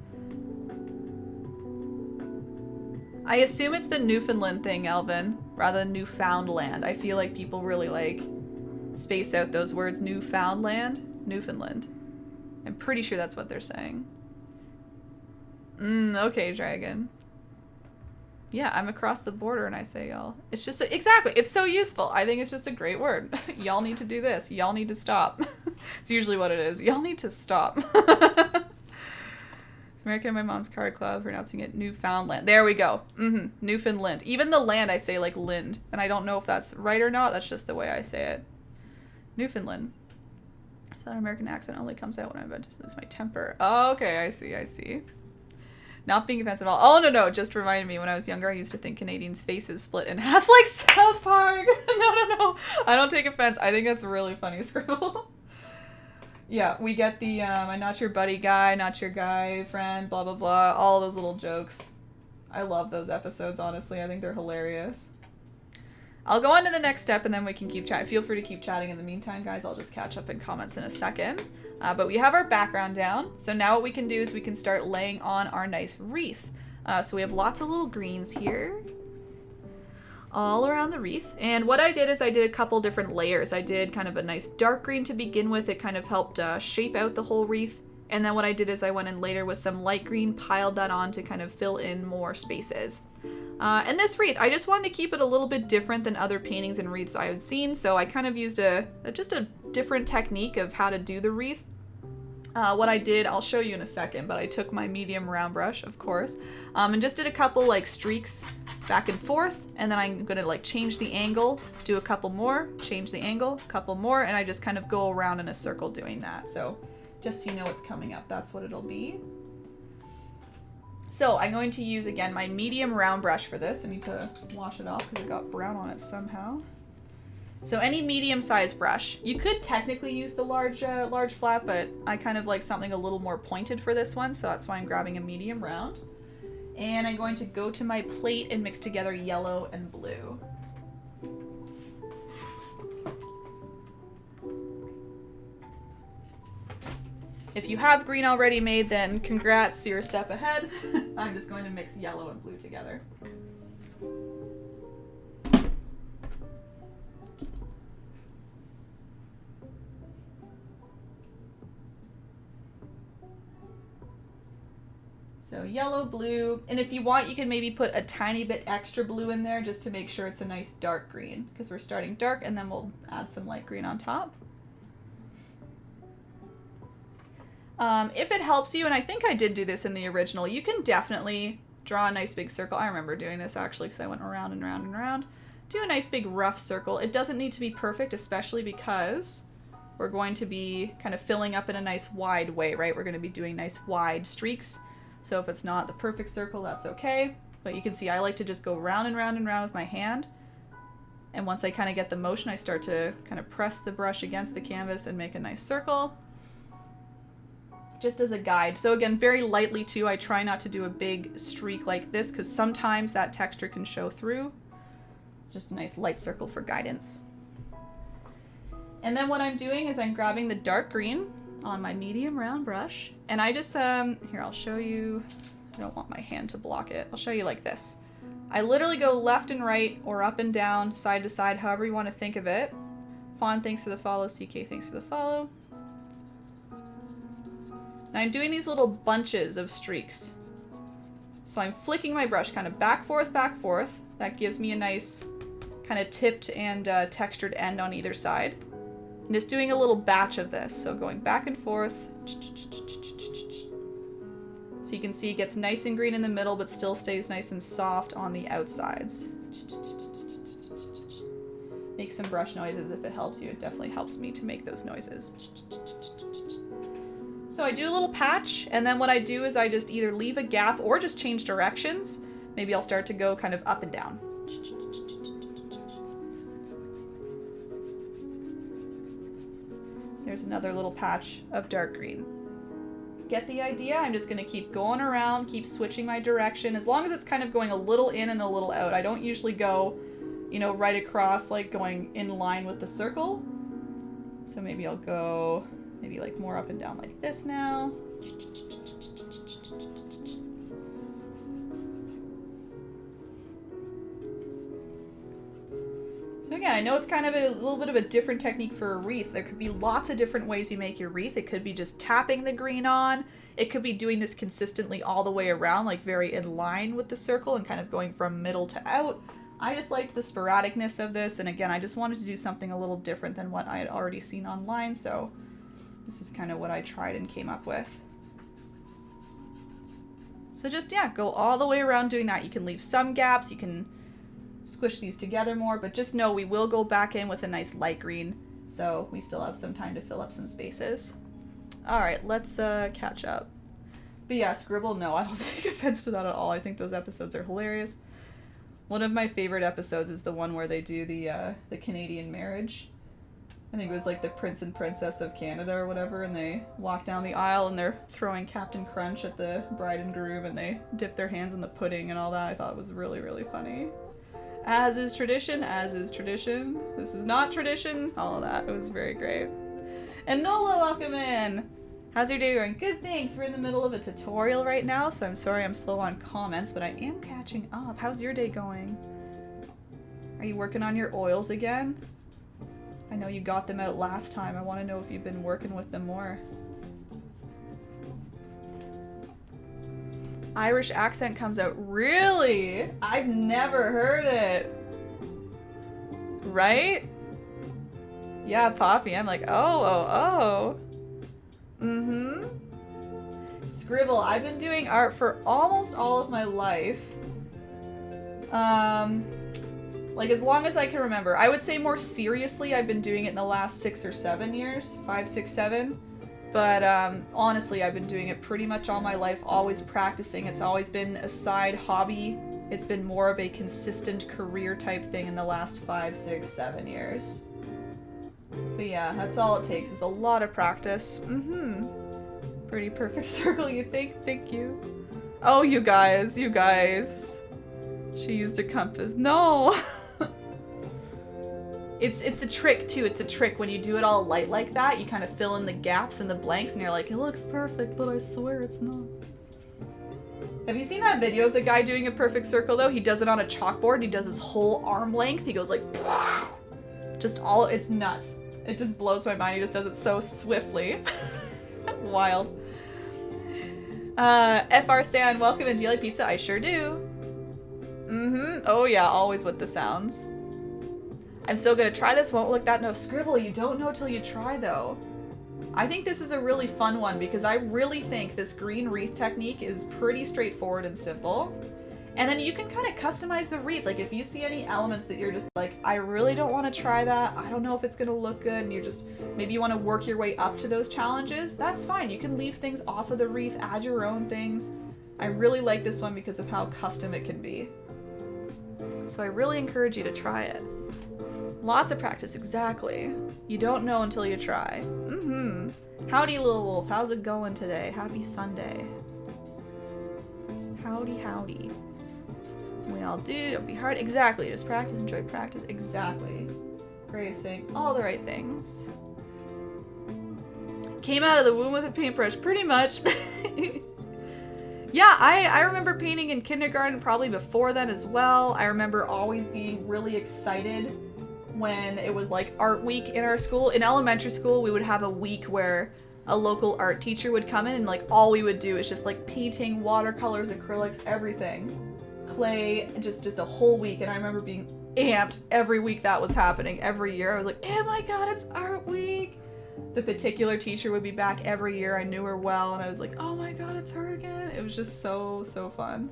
I assume it's the Newfoundland thing, Elvin, rather than Newfoundland. I feel like people really, like, space out those words. Newfoundland? Newfoundland. I'm pretty sure that's what they're saying. Okay, Dragon. Yeah, I'm across the border and I say y'all. It's just, exactly, it's so useful. I think it's just a great word. Y'all need to do this. Y'all need to stop. It's usually what it is. Y'all need to stop. It's American in my mom's card club, pronouncing it Newfoundland. There we go. Newfoundland. Even the land I say like Lind, and I don't know if that's right or not. That's just the way I say it. Newfoundland. Southern American accent only comes out when I'm about to lose my temper. Oh, okay, I see, I see. Not being offensive at all. Oh, no, no, just reminded me when I was younger, I used to think Canadians' faces split in half like South Park. No. I don't take offense. I think that's a really funny scribble. Yeah, we get the, I'm not your buddy guy, not your guy friend, blah, blah, blah. All those little jokes. I love those episodes, honestly. I think they're hilarious. I'll go on to the next step and then we can keep chatting. Feel free to keep chatting in the meantime, guys. I'll just catch up in comments in a second. But we have our background down. So now what we can do is we can start laying on our nice wreath. So we have lots of little greens here all around the wreath. And what I did is I did a couple different layers. I did kind of a nice dark green to begin with. It kind of helped shape out the whole wreath. And then what I did is I went in later with some light green, piled that on to kind of fill in more spaces. And this wreath, I just wanted to keep it a little bit different than other paintings and wreaths I had seen, so I kind of used just a different technique of how to do the wreath. What I did, I'll show you in a second, but I took my medium round brush, of course, and just did a couple like streaks back and forth, and then I'm gonna like change the angle, do a couple more, change the angle, couple more, and I just kind of go around in a circle doing that. So just so you know what's coming up, that's what it'll be. So I'm going to use, again, my medium round brush for this. I need to wash it off because it got brown on it somehow. So any medium-sized brush. You could technically use the large flat, but I kind of like something a little more pointed for this one, so that's why I'm grabbing a medium round. And I'm going to go to my plate and mix together yellow and blue. If you have green already made, then congrats, you're a step ahead. I'm just going to mix yellow and blue together. So yellow, blue, and if you want, you can maybe put a tiny bit extra blue in there just to make sure it's a nice dark green, because we're starting dark and then we'll add some light green on top. If it helps you, and I think I did do this in the original, you can definitely draw a nice big circle. I remember doing this actually because I went around and around and around. Do a nice big rough circle. It doesn't need to be perfect, especially because we're going to be kind of filling up in a nice wide way, right? We're going to be doing nice wide streaks. So if it's not the perfect circle, that's okay. But you can see I like to just go round and round and round with my hand. And once I kind of get the motion, I start to kind of press the brush against the canvas and make a nice circle. just as a guide. So again, very lightly too. I try not to do a big streak like this because sometimes that texture can show through. It's just a nice light circle for guidance. And then what I'm doing is I'm grabbing the dark green on my medium round brush, and I just, here, I'll show you. I don't want my hand to block it. I'll show you like this. I literally go left and right, or up and down, side to side, however you want to think of it. Fawn, thanks for the follow. CK, thanks for the follow. Now I'm doing these little bunches of streaks. So I'm flicking my brush kind of back, forth, back, forth. That gives me a nice kind of tipped and textured end on either side. And just doing a little batch of this. So going back and forth. So you can see it gets nice and green in the middle, but still stays nice and soft on the outsides. Make some brush noises if it helps you. It definitely helps me to make those noises. So I do a little patch, and then what I do is I just either leave a gap or just change directions. Maybe I'll start to go kind of up and down. There's another little patch of dark green. Get the idea? I'm just going to keep going around, keep switching my direction, as long as it's kind of going a little in and a little out. I don't usually go, you know, right across, like going in line with the circle. So maybe I'll go maybe like more up and down like this now. So again, I know it's kind of a little bit of a different technique for a wreath. There could be lots of different ways you make your wreath. It could be just tapping the green on. It could be doing this consistently all the way around, like very in line with the circle and kind of going from middle to out. I just liked the sporadicness of this, and again, I just wanted to do something a little different than what I had already seen online, so this is kind of what I tried and came up with. So just, yeah, go all the way around doing that. You can leave some gaps, you can squish these together more, but just know we will go back in with a nice light green, so we still have some time to fill up some spaces. All right, let's catch up. But yeah, scribble, no, I don't take offense to that at all. I think those episodes are hilarious. One of my favorite episodes is the one where they do the Canadian marriage. I think it was like the Prince and Princess of Canada or whatever, and they walk down the aisle and they're throwing Captain Crunch at the bride and groom, and they dip their hands in the pudding and all that. I thought it was really, really funny. As is tradition, as is tradition. This is not tradition. All of that. It was very great. And Nola, welcome in. How's your day going? Good, thanks. We're in the middle of a tutorial right now, so I'm sorry I'm slow on comments, but I am catching up. How's your day going? Are you working on your oils again? I know you got them out last time. I want to know if you've been working with them more. Irish accent comes out. Really? I've never heard it. Right? Yeah, Poppy. I'm like, oh. Mm-hmm. Scribble. I've been doing art for almost all of my life. Like as long as I can remember. I would say more seriously, I've been doing it in the last 6 or 7 years. 5, 6, 7. But honestly, I've been doing it pretty much all my life, always practicing. It's always been a side hobby. It's been more of a consistent career type thing in the last 5, 6, 7 years. But yeah, that's all it takes is a lot of practice. Mm-hmm. Pretty perfect circle, you think? Thank you. Oh, you guys. She used a compass. No! It's a trick too. It's a trick when you do it all light like that. You kind of fill in the gaps and the blanks and you're like, it looks perfect, but I swear it's not. Have you seen that video of the guy doing a perfect circle though? He does it on a chalkboard and he does his whole arm length. He goes like, just all, it's nuts. It just blows my mind. He just does it so swiftly. Wild. FR San, welcome in. Do you like pizza? I sure do. Mm-hmm. Oh yeah, always with the sounds. I'm so gonna try this, won't look that. No, Scribble, you don't know till you try though. I think this is a really fun one because I really think this green wreath technique is pretty straightforward and simple. And then you can kind of customize the wreath. Like if you see any elements that you're just like, I really don't want to try that. I don't know if it's gonna look good. And you're just, maybe you want to work your way up to those challenges. That's fine. You can leave things off of the wreath, add your own things. I really like this one because of how custom it can be. So I really encourage you to try it. Lots of practice, exactly. You don't know until you try. Mm-hmm. Howdy, little wolf. How's it going today? Happy Sunday. Howdy, howdy. We all do. Don't be hard. Exactly. Just practice. Enjoy practice. Exactly. Gray is saying all the right things. Came out of the womb with a paintbrush. Pretty much. Yeah, I remember painting in kindergarten, probably before then as well. I remember always being really excited when it was like art week in our school. In elementary school, we would have a week where a local art teacher would come in and like all we would do is just like painting, watercolors, acrylics, everything. Clay, just a whole week. And I remember being amped every week that was happening. Every year I was like, oh my god, it's art week. The particular teacher would be back every year. I knew her well and I was like, oh my god, it's her again. It was just so fun.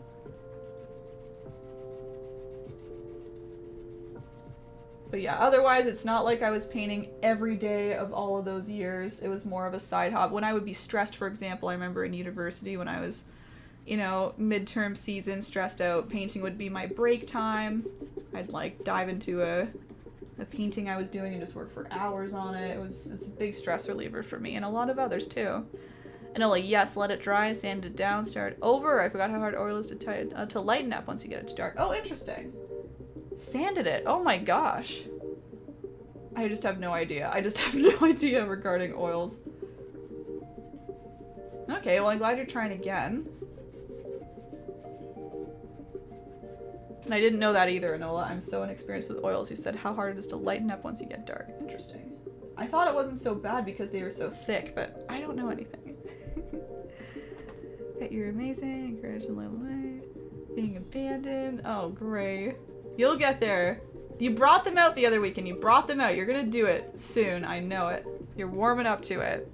But yeah, otherwise it's not like I was painting every day of all of those years. It was more of a side hobby. When I would be stressed, for example, I remember in university when I was, you know, midterm season, stressed out, painting would be my break time. I'd like dive into a painting I was doing and just work for hours on it. It's a big stress reliever for me and a lot of others too. And like, yes, let it dry, sand it down, start over. I forgot how hard oil is to lighten up once you get it to dark. Oh, interesting. Sanded it. Oh my gosh. I just have no idea. I just have no idea regarding oils. Okay, well I'm glad you're trying again. And I didn't know that either, Enola. I'm so inexperienced with oils. You said how hard it is to lighten up once you get dark. Interesting. I thought it wasn't so bad because they were so thick, but I don't know anything. That you're amazing, encouraged and led away. Being abandoned. Oh, great. You'll get there. You brought them out the other week and you brought them out. You're gonna do it soon. I know it. You're warming up to it.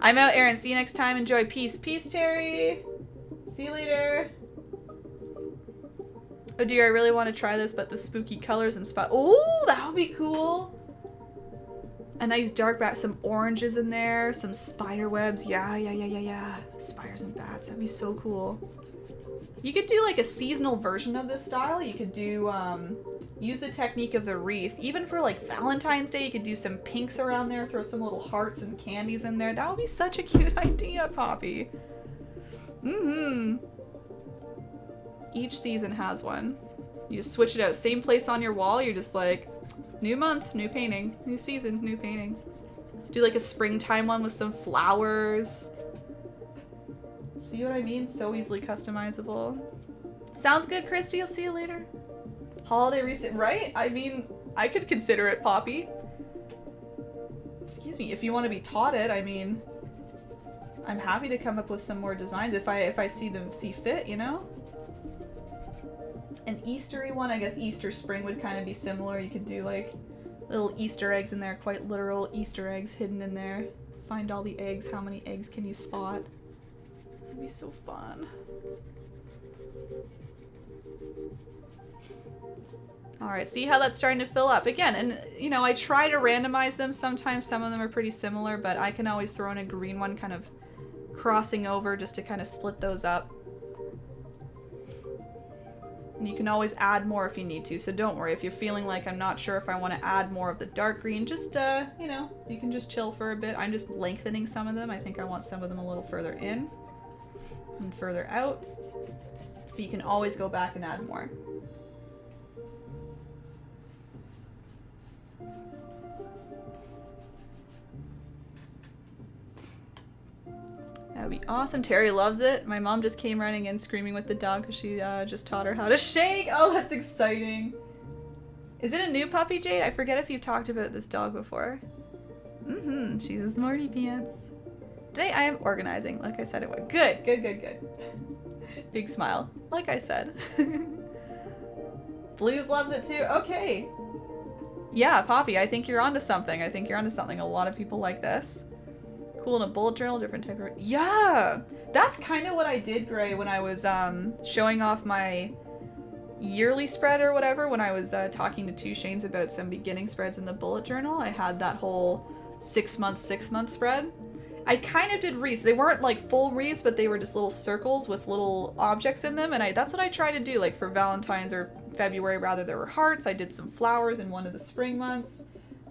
I'm out, Erin. See you next time. Enjoy. Peace. Peace, Terry. See you later. Oh dear, I really want to try this, but the spooky colors and spot. Oh, that would be cool. A nice dark back, some oranges in there, some spider webs. Yeah. Spiders and bats. That'd be so cool. You could do like a seasonal version of this style. You could do, use the technique of the wreath. Even for like Valentine's Day, you could do some pinks around there, throw some little hearts and candies in there. That would be such a cute idea, Poppy. Mm-hmm. Each season has one. You just switch it out. Same place on your wall. You're just like, new month, new painting. New season, new painting. Do like a springtime one with some flowers. See what I mean? So easily customizable. Sounds good, Christy. I'll see you later. Holiday reset, right? I mean, I could consider it, Poppy. Excuse me, if you want to be taught it, I mean, I'm happy to come up with some more designs if I see fit, you know? An Eastery one, I guess Easter spring would kind of be similar. You could do like little Easter eggs in there, quite literal Easter eggs hidden in there. Find all the eggs. How many eggs can you spot? That'd be so fun. Alright, see how that's starting to fill up? Again, and you know, I try to randomize them sometimes. Some of them are pretty similar, but I can always throw in a green one kind of crossing over just to kind of split those up. And you can always add more if you need to, so don't worry. If you're feeling like I'm not sure if I want to add more of the dark green, just, you know, you can just chill for a bit. I'm just lengthening some of them. I think I want some of them a little further in and further out. But you can always go back and add more. That would be awesome. Terry loves it. My mom just came running in screaming with the dog because she just taught her how to shake. Oh, that's exciting. Is it a new puppy, Jade? I forget if you've talked about this dog before. Mm-hmm. She's a smarty pants. Today I am organizing, like I said it would. Good. Big smile, like I said. Blues loves it too. Okay. Yeah, Poppy, I think you're onto something. A lot of people like this. Cool in a bullet journal, different type of... Yeah! That's kind of what I did, Gray, when I was showing off my yearly spread or whatever, when I was talking to Two Shanes about some beginning spreads in the bullet journal. I had that whole 6 month spread. I kind of did wreaths. They weren't like full wreaths, but they were just little circles with little objects in them. And that's what I try to do. Like for Valentine's or February, rather, there were hearts. I did some flowers in one of the spring months.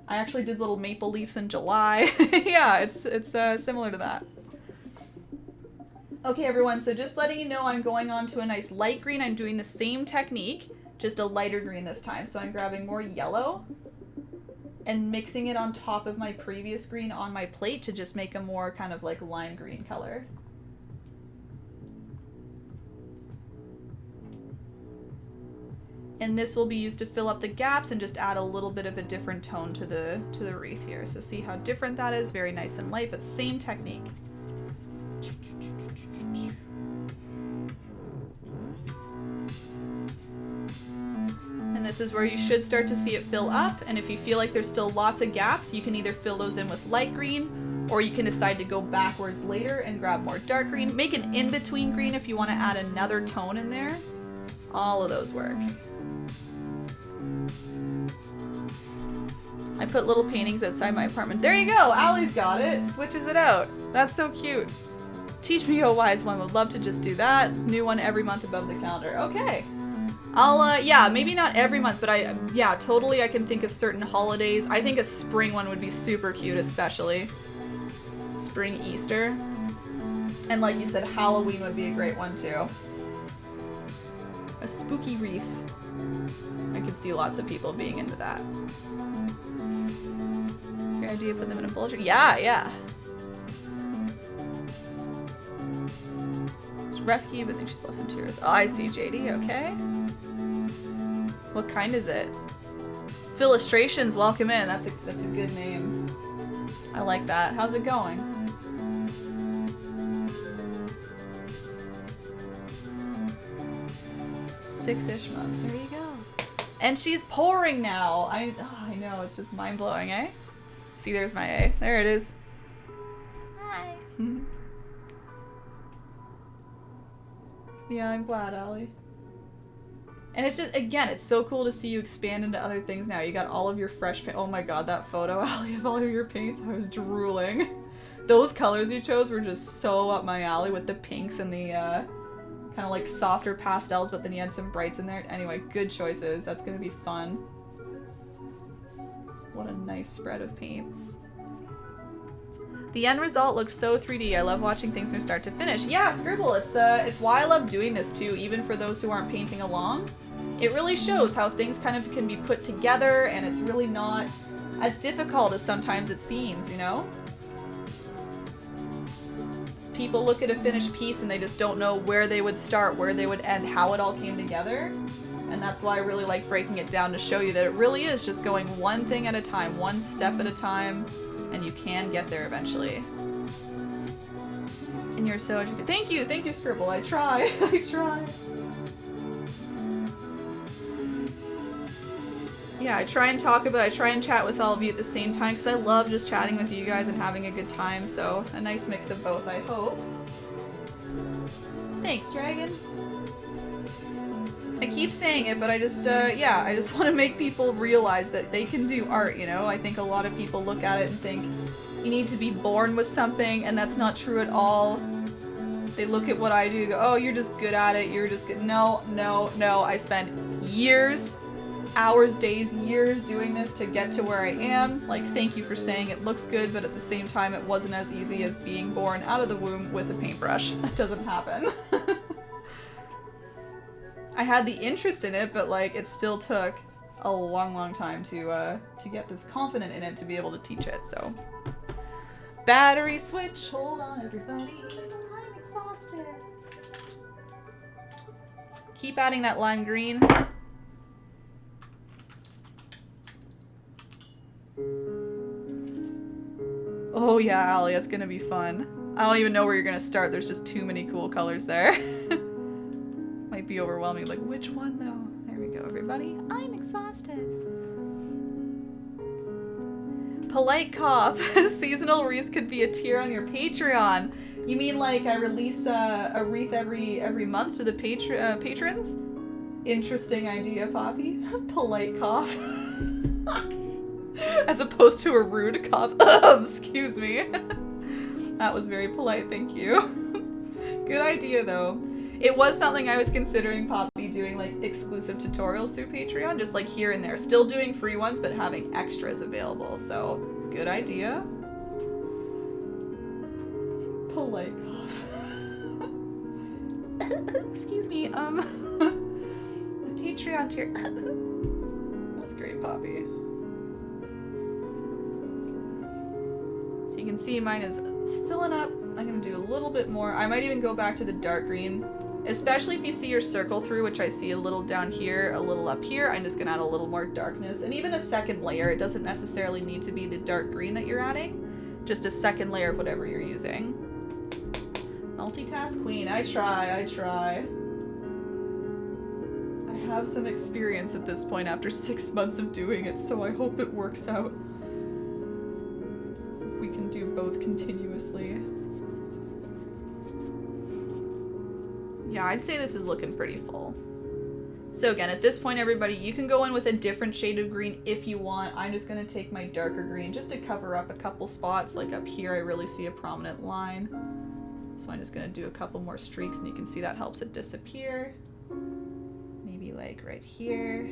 I actually did little maple leaves in July. Yeah, it's similar to that. Okay, everyone, so just letting you know I'm going on to a nice light green. I'm doing the same technique, just a lighter green this time. So I'm grabbing more yellow and mixing it on top of my previous green on my plate to just make a more kind of like lime green color. And this will be used to fill up the gaps and just add a little bit of a different tone to the wreath here. So see how different that is? Very nice and light, but same technique. And this is where you should start to see it fill up. And if you feel like there's still lots of gaps, you can either fill those in with light green, or you can decide to go backwards later and grab more dark green. Make an in-between green if you want to add another tone in there. All of those work. I put little paintings outside my apartment. There you go! Allie's got it! Switches it out. That's so cute. Teach me, oh wise one. Would love to just do that. New one every month above the calendar. Okay. I'll, yeah, maybe not every month, but yeah, totally I can think of certain holidays. I think a spring one would be super cute, especially. Spring Easter. And like you said, Halloween would be a great one too. A spooky wreath. I could see lots of people being into that. Your idea, put them in a bullet journal? Yeah, yeah. Rescue, but I think she's less than 2 years. Oh, I see, JD, okay. What kind is it? Philistrations, welcome in. That's a good name. I like that. How's it going? Six-ish months. There you go. And she's pouring now. I know, it's just mind-blowing, eh? See, there's my A. There it is. Hi. Yeah, I'm glad, Allie. And it's just, again, it's so cool to see you expand into other things now. You got all of your fresh paint. Oh my god, that photo, Allie, of all of your paints. I was drooling. Those colors you chose were just so up my alley with the pinks and the kind of like softer pastels, but then you had some brights in there. Anyway, good choices. That's gonna be fun. What a nice spread of paints. The end result looks so 3D. I love watching things from start to finish. Yeah, Scribble, it's why I love doing this too, even for those who aren't painting along. It really shows how things kind of can be put together, and it's really not as difficult as sometimes it seems, you know? People look at a finished piece and they just don't know where they would start, where they would end, how it all came together. And that's why I really like breaking it down to show you that it really is just going one thing at a time, one step at a time, and you can get there eventually. And you're so educated. Thank you, Scribble. I try. I try. Yeah, I try and chat with all of you at the same time because I love just chatting with you guys and having a good time, so a nice mix of both, I hope. Thanks, Dragon. I keep saying it, but I just, yeah, I just want to make people realize that they can do art, you know? I think a lot of people look at it and think you need to be born with something, and that's not true at all. They look at what I do and go, oh, you're just good at it, you're just good. No, no, no. I spent years, hours, days, years doing this to get to where I am. Like, thank you for saying it looks good, but at the same time, it wasn't as easy as being born out of the womb with a paintbrush. That doesn't happen. I had the interest in it, but like it still took a long, long time to get this confident in it to be able to teach it. So, battery switch. Hold on, everybody. I'm exhausted. Keep adding that lime green. Oh yeah, Allie, that's gonna be fun. I don't even know where you're gonna start. There's just too many cool colors there. Might be overwhelming, like, which one though? There we go, everybody. I'm exhausted. Polite cough. Seasonal wreaths could be a tier on your Patreon. You mean like I release a wreath every month to the patrons? Interesting idea, Poppy. Polite cough. As opposed to a rude cough. Excuse me. That was very polite, thank you. Good idea, though. It was something I was considering, Poppy, doing like exclusive tutorials through Patreon, just like here and there. Still doing free ones, but having extras available. So, good idea. Polite cough. Excuse me, the Patreon tier. That's great, Poppy. So you can see mine is filling up. I'm gonna do a little bit more. I might even go back to the dark green, especially if you see your circle through, which I see a little down here, a little up here. I'm just gonna add a little more darkness and even a second layer. It doesn't necessarily need to be the dark green that you're adding, just a second layer of whatever you're using. Multitask queen, I try. I have some experience at this point after 6 months of doing it, so I hope it works out. We can do both continuously. Yeah, I'd say this is looking pretty full. So again, at this point, everybody, you can go in with a different shade of green if you want. I'm just gonna take my darker green just to cover up a couple spots. Like up here, I really see a prominent line. So I'm just gonna do a couple more streaks and you can see that helps it disappear. Maybe like right here.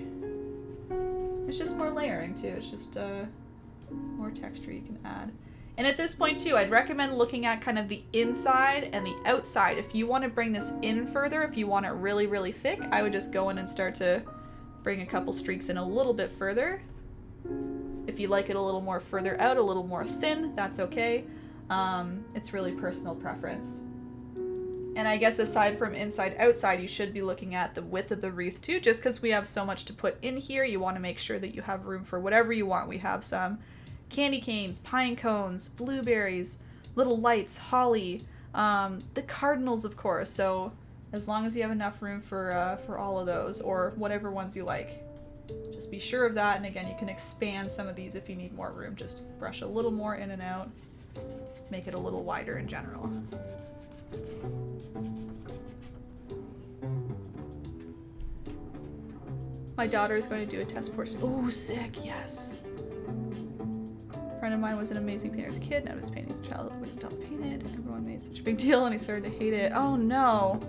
It's just more layering too. It's just more texture you can add. And at this point too, I'd recommend looking at kind of the inside and the outside. If you want to bring this in further, if you want it really, really thick, I would just go in and start to bring a couple streaks in a little bit further. If you like it a little more further out, a little more thin, that's okay. It's really personal preference. And I guess aside from inside, outside, you should be looking at the width of the wreath too, just because we have so much to put in here. You want to make sure that you have room for whatever you want. We have some candy canes, pine cones, blueberries, little lights, holly, the cardinals, of course. So as long as you have enough room for all of those, or whatever ones you like, just be sure of that. And again, you can expand some of these if you need more room. Just brush a little more in and out, make it a little wider in general. My daughter is going to do a test portrait. Oh, sick, yes. A friend of mine was an amazing painter as a kid, now his painting as a child wouldn't tell painted. Everyone made such a big deal and he started to hate it. Oh no.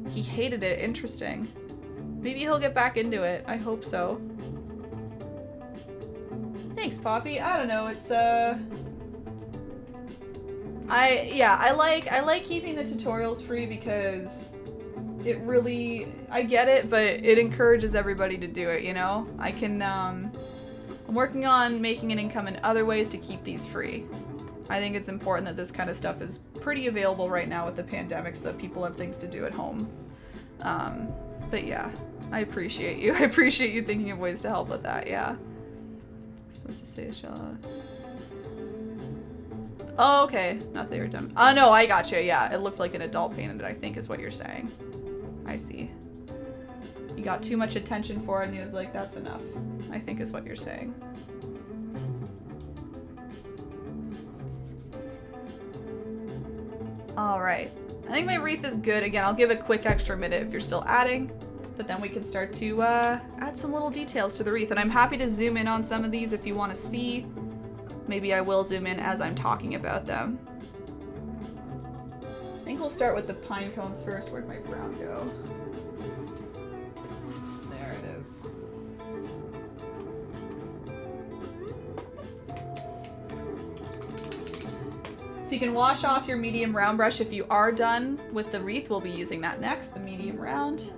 He hated it, interesting. Maybe he'll get back into it, I hope so. Thanks, Poppy. I don't know, it's I like keeping the tutorials free because it really, I get it, but it encourages everybody to do it, you know? I'm working on making an income in other ways to keep these free. I think it's important that this kind of stuff is pretty available right now with the pandemic so that people have things to do at home. But yeah, I appreciate you. I appreciate you thinking of ways to help with that, yeah. I'm supposed to say a shot. Oh, okay. Not they were done. Oh, no, I gotcha. Yeah, it looked like an adult painted it, I think is what you're saying. I see. He got too much attention for it and he was like, that's enough, I think is what you're saying. All right. I think my wreath is good. Again, I'll give a quick extra minute if you're still adding, but then we can start to add some little details to the wreath. And I'm happy to zoom in on some of these if you want to see. Maybe I will zoom in as I'm talking about them. I think we'll start with the pine cones first. Where'd my brown go? There it is. So you can wash off your medium round brush if you are done with the wreath. We'll be using that next, the medium round.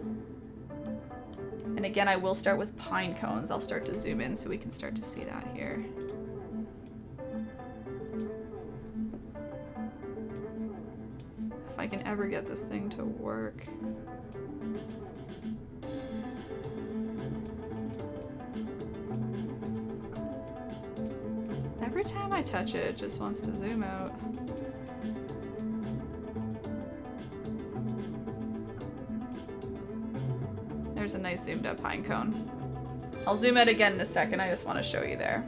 And again, I will start with pine cones. I'll start to zoom in so we can start to see that here. If I can ever get this thing to work. Every time I touch it, it just wants to zoom out. There's a nice zoomed up pine cone. I'll zoom out again in a second, I just want to show you there.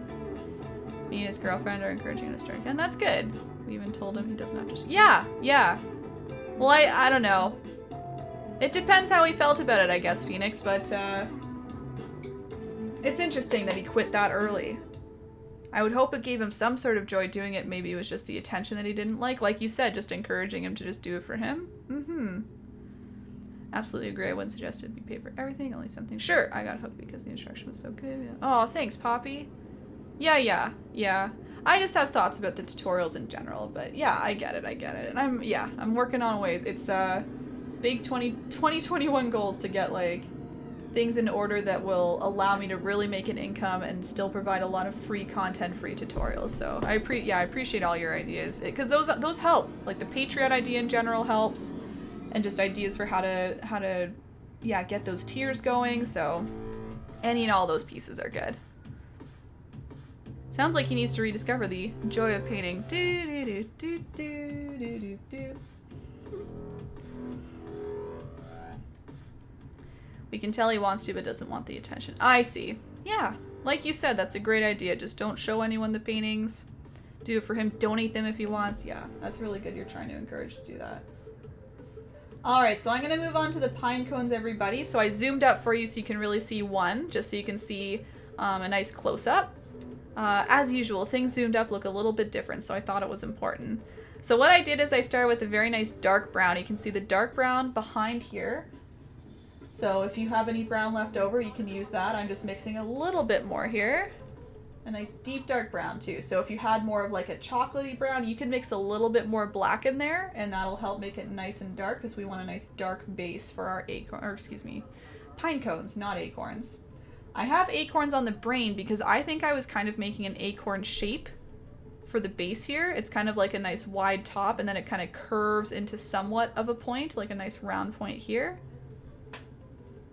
Me and his girlfriend are encouraging him to start again. That's good. We even told him he doesn't have to. Yeah. Well, I don't know. It depends how he felt about it, I guess, Phoenix, but it's interesting that he quit that early. I would hope it gave him some sort of joy doing it. Maybe it was just the attention that he didn't like you said, just encouraging him to just do it for him. Absolutely agree. I wouldn't suggest it be paid for everything, only something. Sure, I got hooked because the instruction was so good. Yeah. Oh, thanks, Poppy. Yeah. I just have thoughts about the tutorials in general, but yeah, I get it. And I'm working on ways. It's big 2021 goals to get like things in order that will allow me to really make an income and still provide a lot of free content, free tutorials. So I appreciate all your ideas, because those help. Like the Patreon idea in general helps, and just ideas for how to get those tiers going. So any and all those pieces are good. Sounds like he needs to rediscover the joy of painting. We can tell he wants to, but doesn't want the attention. I see. Yeah, like you said, that's a great idea. Just don't show anyone the paintings. Do it for him. Donate them if he wants. Yeah, that's really good. You're trying to encourage to do that. Alright, so I'm going to move on to the pine cones, everybody. So I zoomed up for you so you can really see one, just so you can see a nice close-up. As usual, things zoomed up look a little bit different, so I thought it was important. So what I did is I started with a very nice dark brown. You can see the dark brown behind here. So if you have any brown left over, you can use that. I'm just mixing a little bit more here. A nice deep dark brown too. So if you had more of like a chocolatey brown, you can mix a little bit more black in there, and that'll help make it nice and dark, because we want a nice dark base for our pine cones, not acorns. I have acorns on the brain because I think I was kind of making an acorn shape for the base here. It's kind of like a nice wide top, and then it kind of curves into somewhat of a point, like a nice round point here.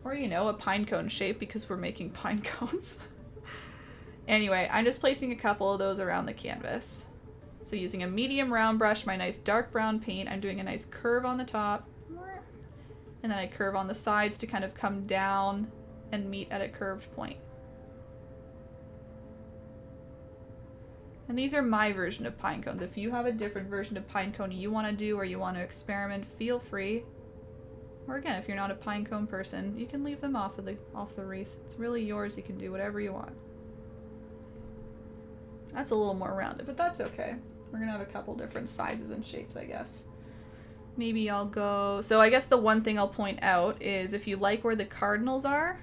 Or, you know, a pine cone shape, because we're making pine cones. Anyway, I'm just placing a couple of those around the canvas. So using a medium round brush, my nice dark brown paint, I'm doing a nice curve on the top. And then I curve on the sides to kind of come down and meet at a curved point. And these are my version of pine cones. If you have a different version of pine cone you want to do, or you want to experiment, feel free. Or again, if you're not a pine cone person, you can leave them off the wreath. It's really yours. You can do whatever you want. That's a little more rounded, but that's okay. We're gonna have a couple different sizes and shapes, I guess. Maybe I'll go... So I guess the one thing I'll point out is, if you like where the cardinals are,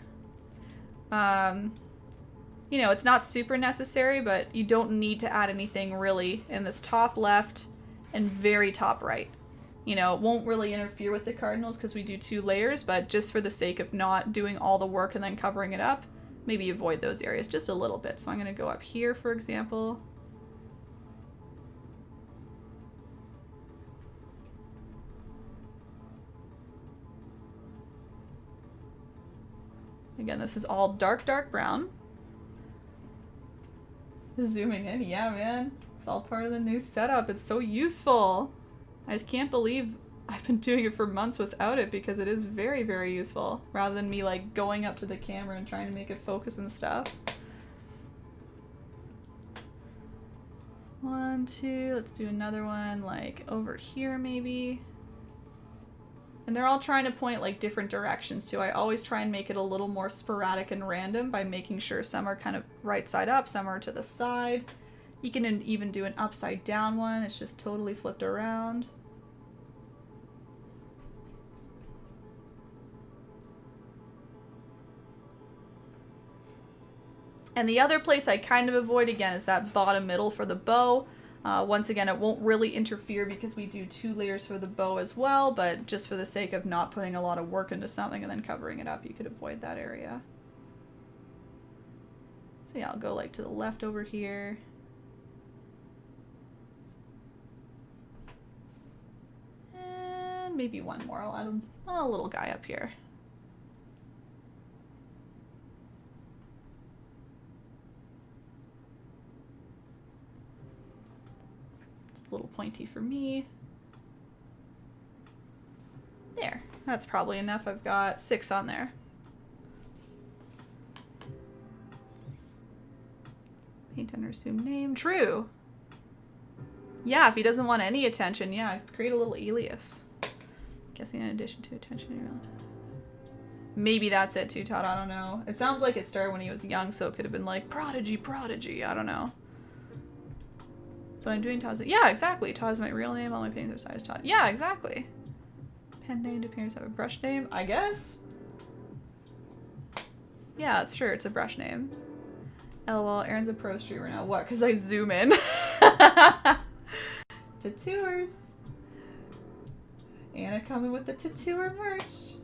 you know, it's not super necessary, but you don't need to add anything really in this top left and very top right. You know, it won't really interfere with the cardinals because we do 2 layers, but just for the sake of not doing all the work and then covering it up, maybe avoid those areas just a little bit. So I'm going to go up here, for example. Again, this is all dark, dark brown. Zooming in, yeah, man. It's all part of the new setup. It's so useful. I just can't believe I've been doing it for months without it, because it is very, very useful, rather than me like going up to the camera and trying to make it focus and stuff. 1, 2, let's do another one like over here maybe. And they're all trying to point like different directions too. I always try and make it a little more sporadic and random by making sure some are kind of right side up, some are to the side. You can even do an upside down one. It's just totally flipped around. And the other place I kind of avoid, again, is that bottom middle for the bow. Once again, it won't really interfere because we do 2 layers for the bow as well, but just for the sake of not putting a lot of work into something and then covering it up, you could avoid that area. So yeah, I'll go like to the left over here. And maybe one more. I'll add a little guy up here. A little pointy for me. There, that's probably enough. I've got 6 on there. Paint under assumed name. True. Yeah, if he doesn't want any attention, yeah, create a little alias. Guessing in addition to attention. Maybe that's it too, Todd. I don't know. It sounds like it started when he was young, so it could have been like Prodigy, Prodigy. I don't know. So what I'm doing, Todd, is, yeah, exactly. Todd is my real name. All my paintings are sized Todd. Yeah, exactly. Pen name, do paintings have a brush name? I guess. Yeah, it's sure, it's a brush name. LOL, Erin's a pro streamer now. What? Because I zoom in. Tattooers. Anna coming with the tattooer merch.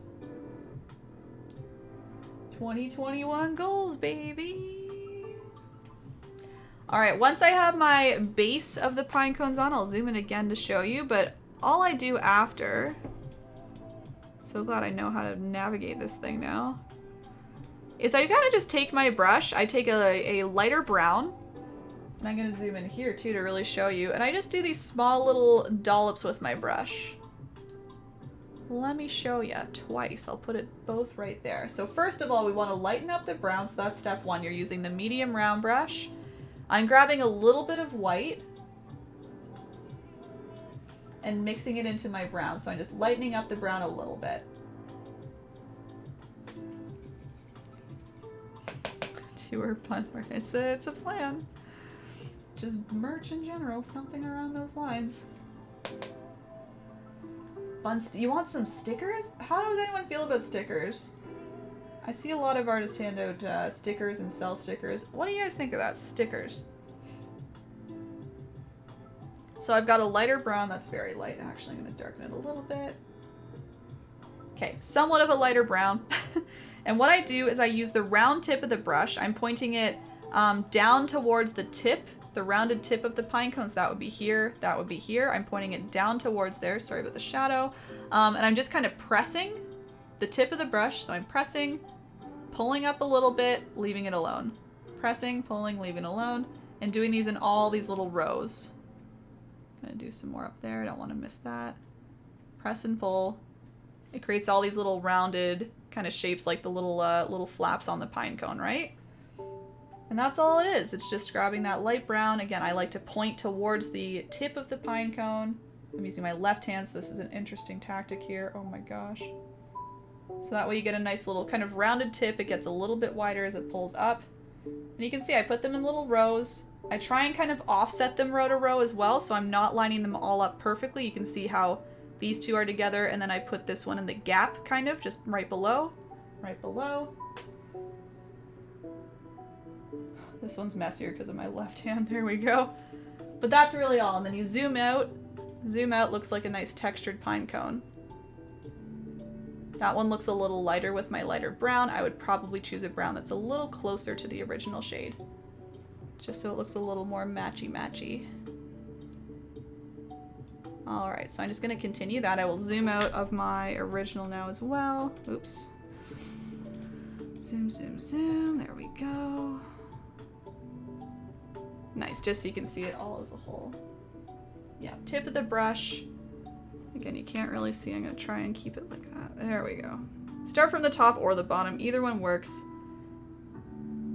2021 goals, baby. Alright, once I have my base of the pine cones on, I'll zoom in again to show you, but all I do after... So glad I know how to navigate this thing now. Is I kind of just take my brush, I take a lighter brown, and I'm going to zoom in here too to really show you, and I just do these small little dollops with my brush. Let me show you twice. I'll put it both right there. So first of all, we want to lighten up the brown, so that's step one. You're using the medium round brush. I'm grabbing a little bit of white and mixing it into my brown, so I'm just lightening up the brown a little bit. Tour pun, it's a plan. Just merch in general, something around those lines. You want some stickers? How does anyone feel about stickers? I see a lot of artists hand out stickers and sell stickers. What do you guys think of that? Stickers. So I've got a lighter brown that's very light. Actually, I'm going to darken it a little bit. Okay, somewhat of a lighter brown. And what I do is I use the round tip of the brush. I'm pointing it down towards the tip, the rounded tip of the pine cones. That would be here, that would be here. I'm pointing it down towards there. Sorry about the shadow. And I'm just kind of pressing the tip of the brush. So I'm pressing, pulling up a little bit, leaving it alone. Pressing, pulling, leaving it alone. And doing these in all these little rows. I'm going to do some more up there. I don't want to miss that. Press and pull. It creates all these little rounded kind of shapes like the little flaps on the pine cone, right? And that's all it is. It's just grabbing that light brown. Again, I like to point towards the tip of the pine cone. I'm using my left hand, so this is an interesting tactic here. Oh my gosh. So that way you get a nice little kind of rounded tip. It gets a little bit wider as it pulls up. And you can see I put them in little rows. I try and kind of offset them row to row as well, so I'm not lining them all up perfectly. You can see how these two are together, and then I put this one in the gap, kind of, just right below. Right below. This one's messier because of my left hand. There we go. But that's really all. And then you zoom out. Zoom out, looks like a nice textured pine cone. That one looks a little lighter with my lighter brown. I would probably choose a brown that's a little closer to the original shade. Just so it looks a little more matchy-matchy. Alright, so I'm just going to continue that. I will zoom out of my original now as well. Oops. Zoom, zoom, zoom. There we go. Nice, just so you can see it all as a whole. Yeah, tip of the brush. Again, you can't really see. I'm going to try and keep it like that. There we go. Start from the top or the bottom. Either one works.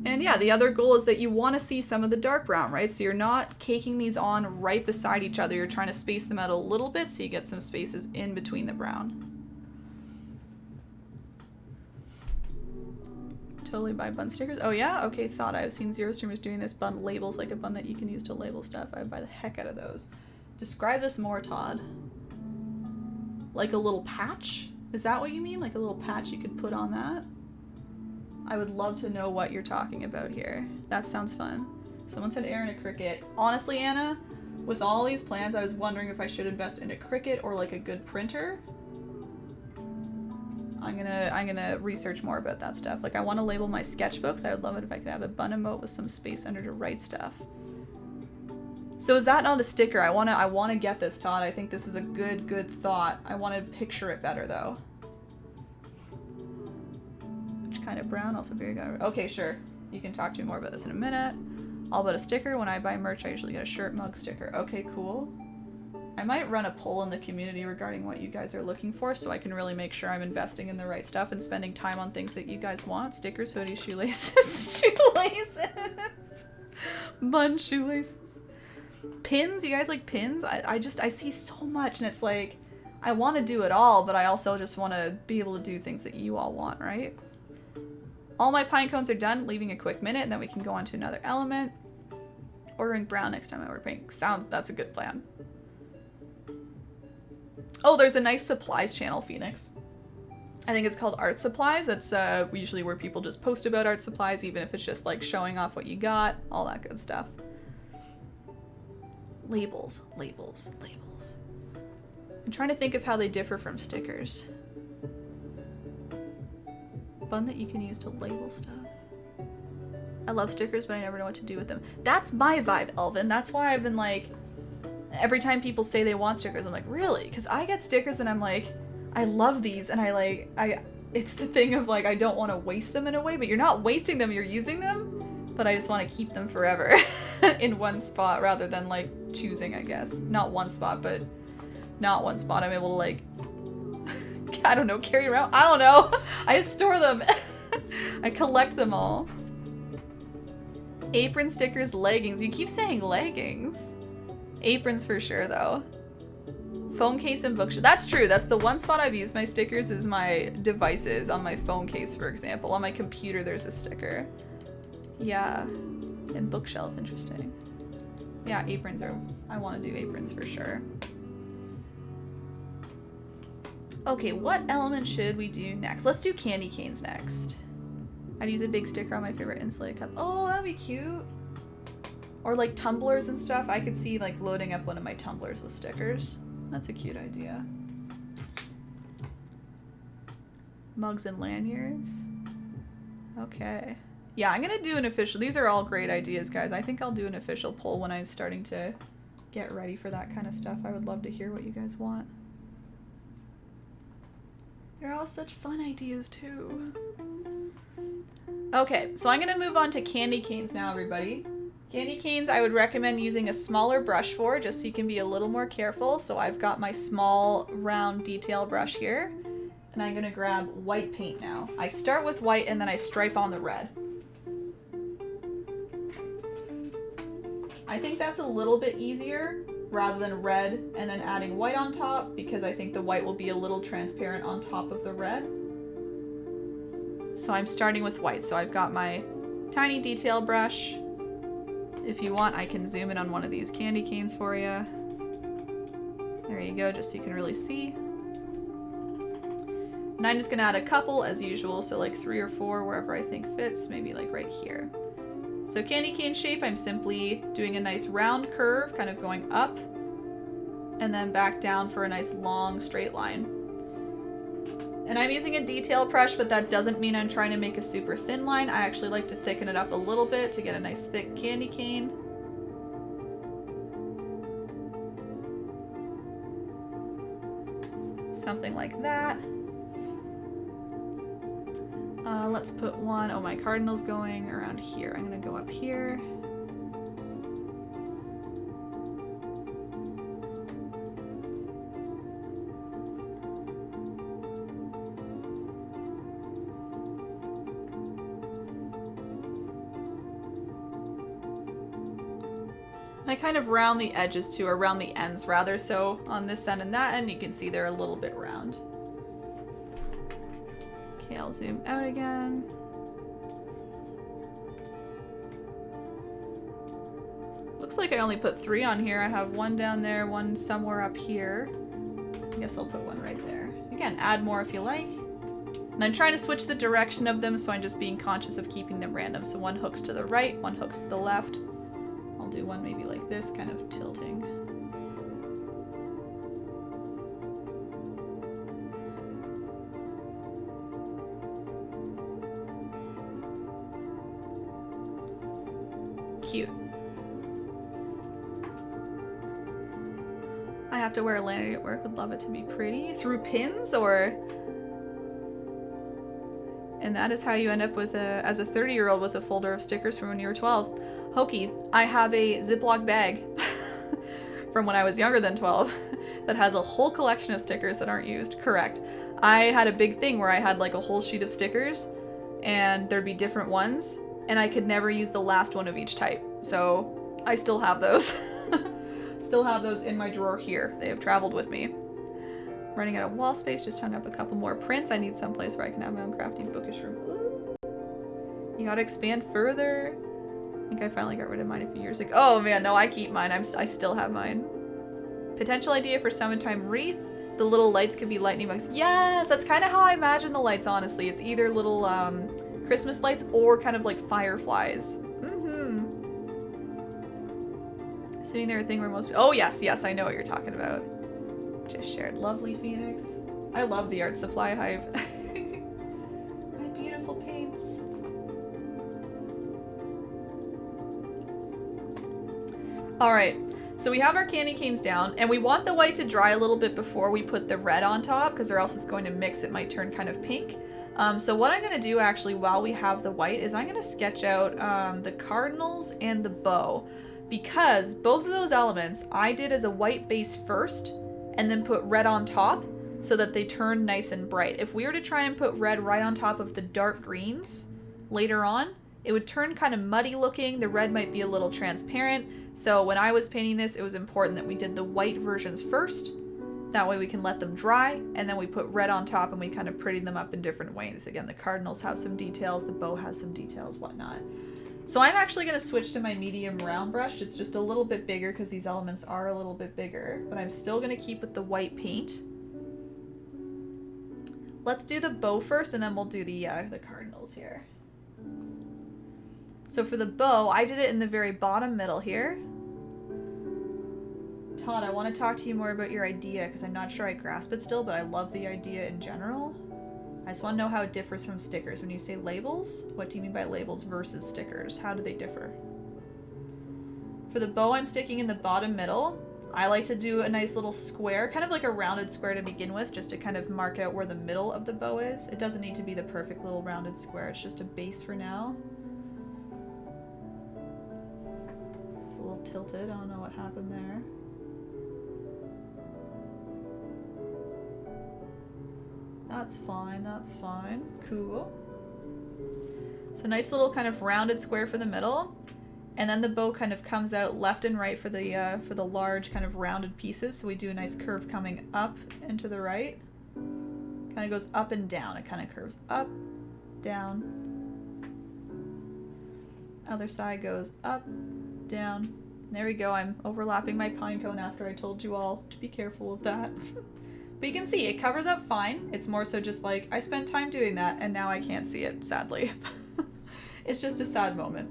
And yeah, the other goal is that you want to see some of the dark brown, right? So you're not caking these on right beside each other. You're trying to space them out a little bit so you get some spaces in between the brown. Totally buy bun stickers. Oh yeah? Okay, thought I've seen Zero streamers doing this. Bun labels, like a bun that you can use to label stuff. I would buy the heck out of those. Describe this more, Todd. Like a little patch? Is that what you mean? Like a little patch you could put on that? I would love to know what you're talking about here. That sounds fun. Someone said Erin a Cricut. Honestly, Anna, with all these plans, I was wondering if I should invest in a Cricut or like a good printer. I'm gonna research more about that stuff. Like I want to label my sketchbooks. I would love it if I could have a bun emote with some space under to write stuff. So is that not a sticker? I wanna get this, Todd. I think this is a good thought. I want to picture it better though. Which kind of brown? Also very good. Okay, sure. You can talk to me more about this in a minute. All about a sticker. When I buy merch, I usually get a shirt, mug, sticker. Okay, cool. I might run a poll in the community regarding what you guys are looking for so I can really make sure I'm investing in the right stuff and spending time on things that you guys want. Stickers, hoodies, shoelaces. Shoelaces. Bun shoelaces. Pins? You guys like pins? I see so much and it's like, I want to do it all, but I also just want to be able to do things that you all want, right? All my pine cones are done, leaving a quick minute, and then we can go on to another element. Ordering brown next time I order paint. That's a good plan. Oh, there's a nice supplies channel, Phoenix. I think it's called Art Supplies. That's usually where people just post about art supplies, even if it's just like showing off what you got, all that good stuff. Labels, labels, labels. I'm trying to think of how they differ from stickers. Fun that you can use to label stuff. I love stickers, but I never know what to do with them. That's my vibe, Elvin. That's why I've been like, every time people say they want stickers, I'm like, really? Because I get stickers and I'm like, I love these, and it's the thing of like, I don't want to waste them in a way, but you're not wasting them, you're using them, but I just want to keep them forever in one spot rather than like choosing, I guess. Not one spot, but not one spot. I'm able to like, I don't know, carry around. I don't know. I just store them. I collect them all. Apron, stickers, leggings. You keep saying leggings. Aprons for sure, though. Phone case and bookshelf. That's true. That's the one spot I've used my stickers is my devices. On my phone case, for example. On my computer, there's a sticker. Yeah. And bookshelf. Interesting. Yeah, aprons are... I want to do aprons for sure. Okay, what element should we do next? Let's do candy canes next. I'd use a big sticker on my favorite insulated cup. Oh, that'd be cute. Or like tumblers and stuff. I could see like loading up one of my tumblers with stickers. That's a cute idea. Mugs and lanyards. Okay. Yeah, I'm gonna do an official. These are all great ideas, guys. I think I'll do an official poll when I'm starting to get ready for that kind of stuff. I would love to hear what you guys want. They're all such fun ideas too. Okay, so I'm gonna move on to candy canes now, everybody. Candy canes I would recommend using a smaller brush for, just so you can be a little more careful. So I've got my small round detail brush here, and I'm gonna grab white paint now. I start with white and then I stripe on the red. I think that's a little bit easier rather than red and then adding white on top, because I think the white will be a little transparent on top of the red. So I'm starting with white. So I've got my tiny detail brush. If you want, I can zoom in on one of these candy canes for you. There you go, just so you can really see. And I'm just gonna add a couple as usual, so like 3 or 4 wherever I think fits, maybe like right here. So candy cane shape, I'm simply doing a nice round curve, kind of going up, and then back down for a nice long straight line. And I'm using a detail brush, but that doesn't mean I'm trying to make a super thin line. I actually like to thicken it up a little bit to get a nice thick candy cane. Something like that. Let's put one. Oh, my cardinal's going around here. I'm gonna go up here. I kind of round the edges too, or round the ends rather, so on this end and that end you can see they're a little bit round. Okay, I'll zoom out again. Looks like I only put 3 on here. I have one down there, one somewhere up here. I guess I'll put one right there. Again, add more if you like. And I'm trying to switch the direction of them, so I'm just being conscious of keeping them random. So one hooks to the right, one hooks to the left. I'll do one maybe like this, kind of tilting. Cute. I have to wear a lanyard at work, would love it to be pretty. Through pins, or... And that is how you end up with as a 30-year-old with a folder of stickers from when you were 12. Hokey, I have a Ziploc bag from when I was younger than 12 that has a whole collection of stickers that aren't used. Correct. I had a big thing where I had like a whole sheet of stickers and there'd be different ones and I could never use the last one of each type. So I still have those. Still have those in my drawer here. They have traveled with me. Running out of wall space, just hung up a couple more prints. I need someplace where I can have my own crafty bookish room. Ooh. You gotta expand further. I think I finally got rid of mine a few years ago. Oh man, no, I keep mine. I still have mine. Potential idea for summertime wreath. The little lights could be lightning bugs. Yes, that's kind of how I imagine the lights, honestly. It's either little Christmas lights or kind of like fireflies. Mm-hmm. Sitting there, a thing where most... Oh yes, yes, I know what you're talking about. Just shared. Lovely Phoenix. I love the art supply hive. My beautiful paints. Alright, so we have our candy canes down, and we want the white to dry a little bit before we put the red on top, because or else it's going to mix, it might turn kind of pink. So what I'm going to do actually while we have the white is I'm going to sketch out the cardinals and the bow, because both of those elements I did as a white base first, and then put red on top, so that they turn nice and bright. If we were to try and put red right on top of the dark greens later on, it would turn kind of muddy looking. The red might be a little transparent. So when I was painting this, it was important that we did the white versions first. That way we can let them dry, and then we put red on top and we kind of pretty them up in different ways. Again, the cardinals have some details, the bow has some details, whatnot. So I'm actually going to switch to my medium round brush. It's just a little bit bigger because these elements are a little bit bigger, but I'm still going to keep with the white paint. Let's do the bow first, and then we'll do the cardinals here. So for the bow, I did it in the very bottom middle here. Todd, I want to talk to you more about your idea, because I'm not sure I grasp it still, but I love the idea in general. I just want to know how it differs from stickers. When you say labels, what do you mean by labels versus stickers? How do they differ? For the bow, I'm sticking in the bottom middle. I like to do a nice little square, kind of like a rounded square to begin with, just to kind of mark out where the middle of the bow is. It doesn't need to be the perfect little rounded square. It's just a base for now. It's a little tilted. I don't know what happened there. That's fine, that's fine. Cool. So nice little kind of rounded square for the middle. And then the bow kind of comes out left and right for the large kind of rounded pieces. So we do a nice curve coming up and to the right. Kind of goes up and down. It kind of curves up, down. Other side goes up, down. There we go. I'm overlapping my pine cone after I told you all to be careful of that. But you can see it covers up fine. It's more so just like I spent time doing that and now I can't see it, sadly. It's just a sad moment.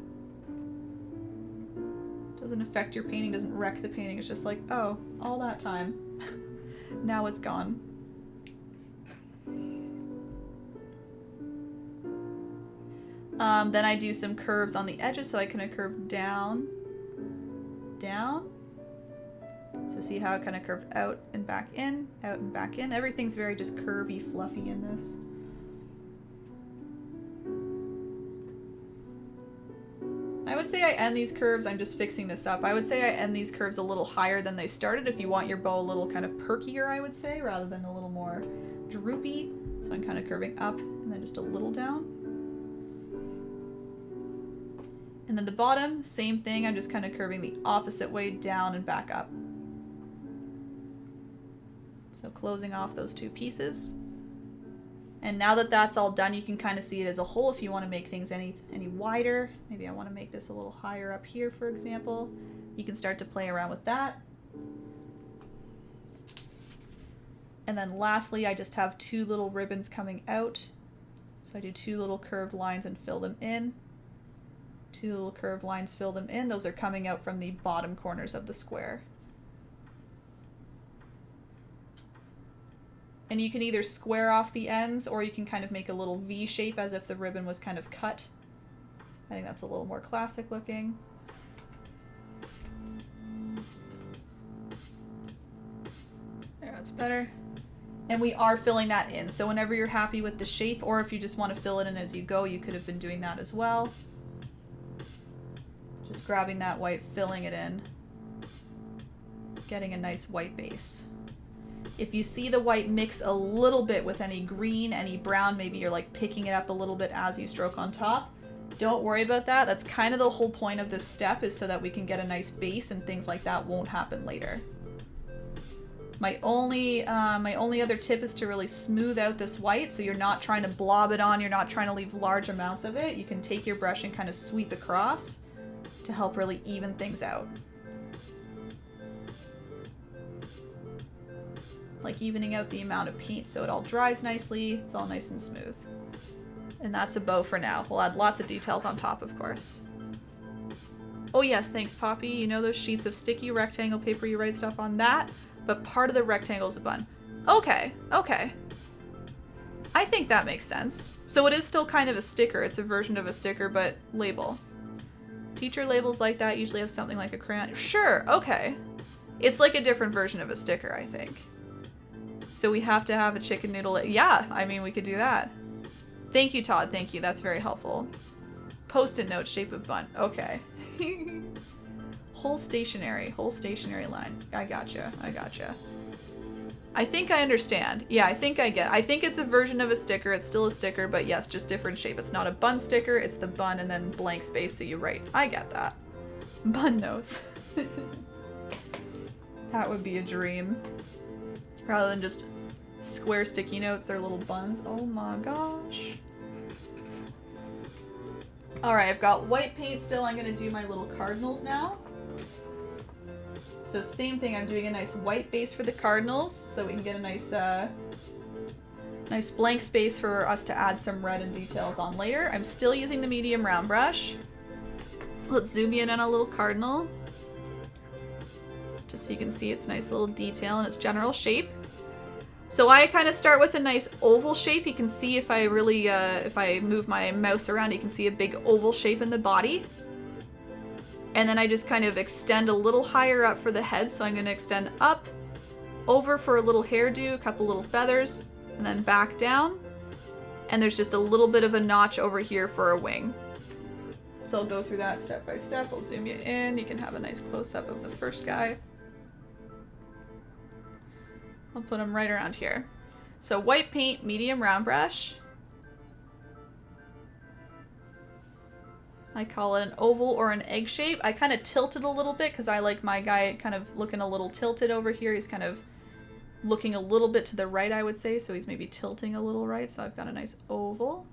Doesn't affect your painting, doesn't wreck the painting. It's just like, oh, all that time. Now it's gone. Then I do some curves on the edges, so I kind of curve down, down. So see how it kind of curved out and back in, out and back in. Everything's very just curvy, fluffy in this. I would say I end these curves, I'm just fixing this up. I would say I end these curves a little higher than they started if you want your bow a little kind of perkier, I would say, rather than a little more droopy. So I'm kind of curving up and then just a little down. And then the bottom, same thing, I'm just kind of curving the opposite way down and back up. So closing off those two pieces. And now that that's all done, you can kind of see it as a whole if you want to make things any wider. Maybe I want to make this a little higher up here, for example. You can start to play around with that. And then lastly, I just have two little ribbons coming out. So I do two little curved lines and fill them in. Two little curved lines, fill them in. Those are coming out from the bottom corners of the square. And you can either square off the ends or you can kind of make a little V shape as if the ribbon was kind of cut. I think that's a little more classic looking. There, that's better. And we are filling that in. So whenever you're happy with the shape, or if you just want to fill it in as you go, you could have been doing that as well. Just grabbing that white, filling it in. Getting a nice white base. If you see the white mix a little bit with any green, any brown, maybe you're like picking it up a little bit as you stroke on top, don't worry about that. That's kind of the whole point of this step, is so that we can get a nice base and things like that won't happen later. My only other tip is to really smooth out this white, so you're not trying to blob it on, you're not trying to leave large amounts of it. You can take your brush and kind of sweep across. to help really even things out. Like evening out the amount of paint so it all dries nicely, it's all nice and smooth. And that's a bow for now. We'll add lots of details on top, of course. Oh yes, thanks Poppy. You know those sheets of sticky rectangle paper you write stuff on? That, but part of the rectangle is a bun. Okay, okay. I think that makes sense. So it is still kind of a sticker. It's a version of a sticker, but label. Teacher labels like that usually have something like a crayon. Sure, okay. It's like a different version of a sticker, I think. So we have to have a chicken noodle. Yeah, I mean, we could do that. Thank you, Todd. Thank you. That's very helpful. Post-it note, shape of bun. Okay. Whole stationary line. I gotcha. I gotcha. I think I understand. Yeah, I think I get. I think it's a version of a sticker. It's still a sticker, but yes, just different shape. It's not a bun sticker. It's the bun and then blank space so you write. I get that. Bun notes. That would be a dream. Rather than just square sticky notes, they're little buns. Oh my gosh. Alright, I've got white paint still. I'm going to do my little cardinals now. So same thing, I'm doing a nice white base for the cardinals so we can get a nice nice blank space for us to add some red and details on later. I'm still using the medium round brush. Let's zoom in on a little cardinal. Just so you can see its nice little detail and its general shape. So I kind of start with a nice oval shape. You can see if I really, if I move my mouse around, you can see a big oval shape in the body. And then I just kind of extend a little higher up for the head. So I'm going to extend up, over for a little hairdo, a couple little feathers, and then back down. And there's just a little bit of a notch over here for a wing. So I'll go through that step by step. I'll zoom you in. You can have a nice close-up of the first guy. I'll put them right around here. So white paint, medium round brush. I call it an oval or an egg shape. I kind of tilt it a little bit because I like my guy kind of looking a little tilted over here. He's kind of looking a little bit to the right, I would say. So he's maybe tilting a little right. So I've got a nice oval.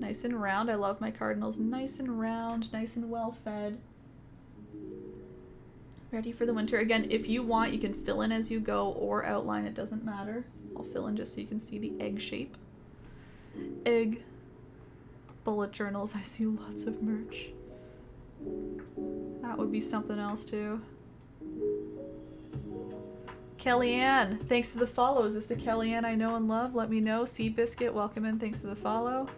Nice and round. I love my cardinals. Nice and round, nice and well fed. Ready for the winter. Again, if you want, you can fill in as you go or outline. It doesn't matter. I'll fill in just so you can see the egg shape. Egg. Bullet journals. I see lots of merch. That would be something else too. Kellyanne, thanks for the follow. Is this the Kellyanne I know and love? Let me know. Sea Biscuit, welcome in. Thanks for the follow.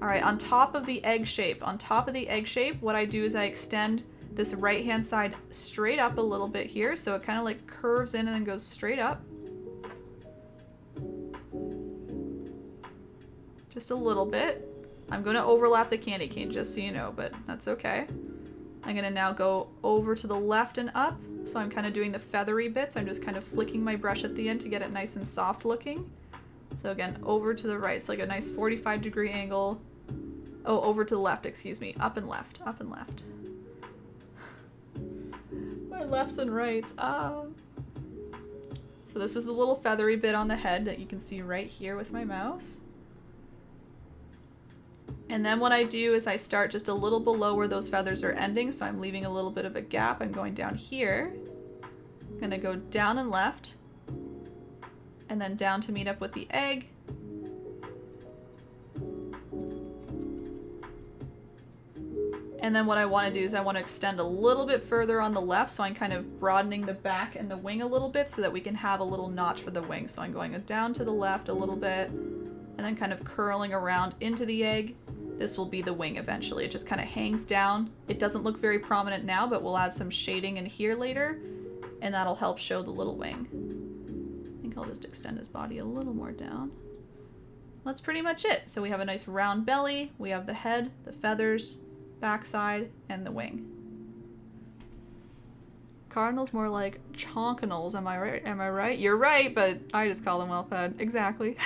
Alright, on top of the egg shape, what I do is I extend this right hand side straight up a little bit here, so it kind of like curves in and then goes straight up. Just a little bit. I'm going to overlap the candy cane just so you know, but that's okay. I'm going to now go over to the left and up, so I'm kind of doing the feathery bits. I'm just kind of flicking my brush at the end to get it nice and soft looking. So again, over to the right. It's like a nice 45-degree angle. Oh, over to the left, excuse me. Up and left, up and left. My lefts and rights. So this is the little feathery bit on the head that you can see right here with my mouse. And then what I do is I start just a little below where those feathers are ending, so I'm leaving a little bit of a gap. I'm going down here. I'm gonna go down and left, and then down to meet up with the egg. And then what I want to do is I want to extend a little bit further on the left, so I'm kind of broadening the back and the wing a little bit so that we can have a little notch for the wing. So I'm going down to the left a little bit, and then kind of curling around into the egg. This will be the wing eventually. It just kind of hangs down. It doesn't look very prominent now, but we'll add some shading in here later, and that'll help show the little wing. I think I'll just extend his body a little more down. That's pretty much it. So we have a nice round belly, we have the head, the feathers, backside, and the wing. Cardinals more like chonkinals, am I right? Am I right? You're right, but I just call them well fed. Exactly.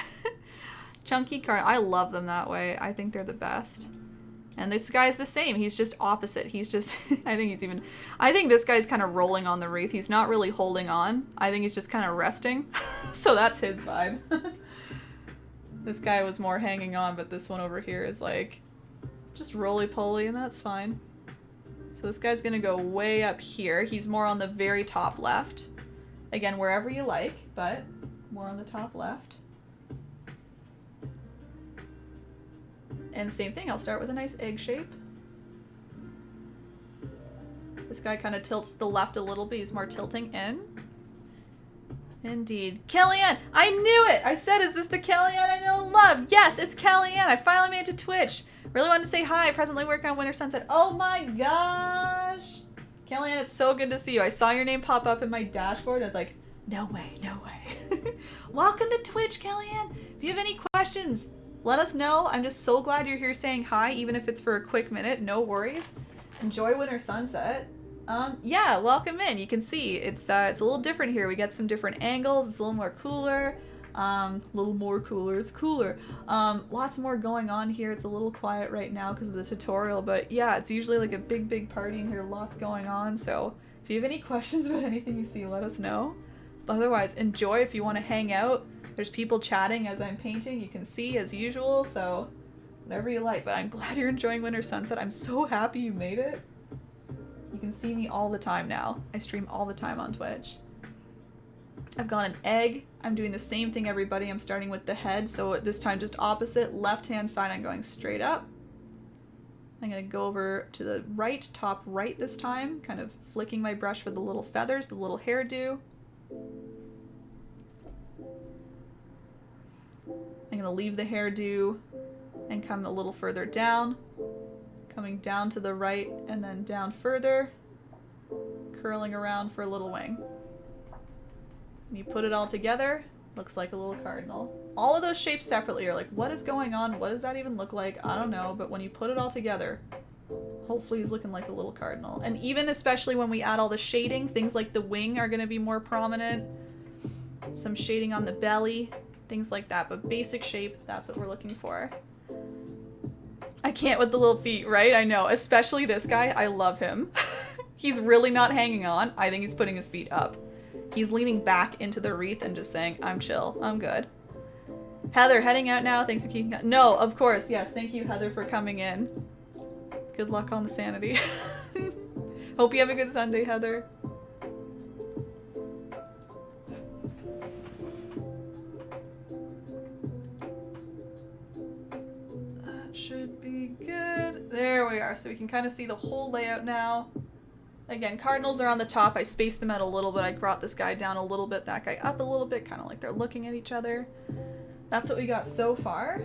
Chunky cardinal. I love them that way. I think they're the best. And this guy's the same. He's just opposite. He's just, I think this guy's kind of rolling on the wreath. He's not really holding on. I think he's just kind of resting. So that's his vibe. This guy was more hanging on, but this one over here is like Just roly-poly, and that's fine. So this guy's gonna go way up here. He's more on the very top left. Again, wherever you like, but more on the top left. And same thing, I'll start with a nice egg shape. This guy kind of tilts to the left a little bit. He's more tilting in. Indeed. Kellyanne! I knew it! I said, is this the Kellyanne I know and love? Yes, it's Kellyanne! I finally made it to Twitch. Really wanted to say hi. I presently work on Winter Sunset. Oh my gosh! Kellyanne, it's so good to see you. I saw your name pop up in my dashboard. I was like, no way, no way. Welcome to Twitch, Kellyanne! If you have any questions, let us know. I'm just so glad you're here saying hi, even if it's for a quick minute. No worries. Enjoy Winter Sunset. Yeah, welcome in. You can see it's a little different here. We get some different angles. It's a little more cooler. It's cooler. Lots more going on here. It's a little quiet right now because of the tutorial, but yeah, it's usually like a big party in here. Lots going on. So if you have any questions about anything you see, let us know. But otherwise, enjoy if you want to hang out. There's people chatting as I'm painting. You can see as usual. So whatever you like, but I'm glad you're enjoying Winter Sunset. I'm so happy you made it. You can see me all the time now. I stream all the time on Twitch. I've got an egg. I'm doing the same thing, everybody. I'm starting with the head, so this time just opposite. Left-hand side, I'm going straight up. I'm going to go over to the right, top right this time, kind of flicking my brush for the little feathers, the little hairdo. I'm going to leave the hairdo and come a little further down. Coming down to the right and then down further, curling around for a little wing. And you put it all together, looks like a little cardinal. All of those shapes separately are like, what is going on? What does that even look like? I don't know, but when you put it all together, hopefully he's looking like a little cardinal. And even especially when we add all the shading, things like the wing are going to be more prominent. Some shading on the belly, things like that. But basic shape, that's what we're looking for. I can't with the little feet, right? I know, especially this guy. I love him. He's really not hanging on. I think he's putting his feet up. He's leaning back into the wreath and just saying, I'm chill, I'm good. Heather, heading out now. Thanks for keeping up. No, of course, yes. Thank you, Heather, for coming in. Good luck on the sanity. Hope you have a good Sunday, Heather. Should be good. There we are. So we can kind of see the whole layout now. Again, cardinals are on the top. I spaced them out a little bit. I brought this guy down a little bit, that guy up a little bit, kind of like they're looking at each other. That's what we got so far.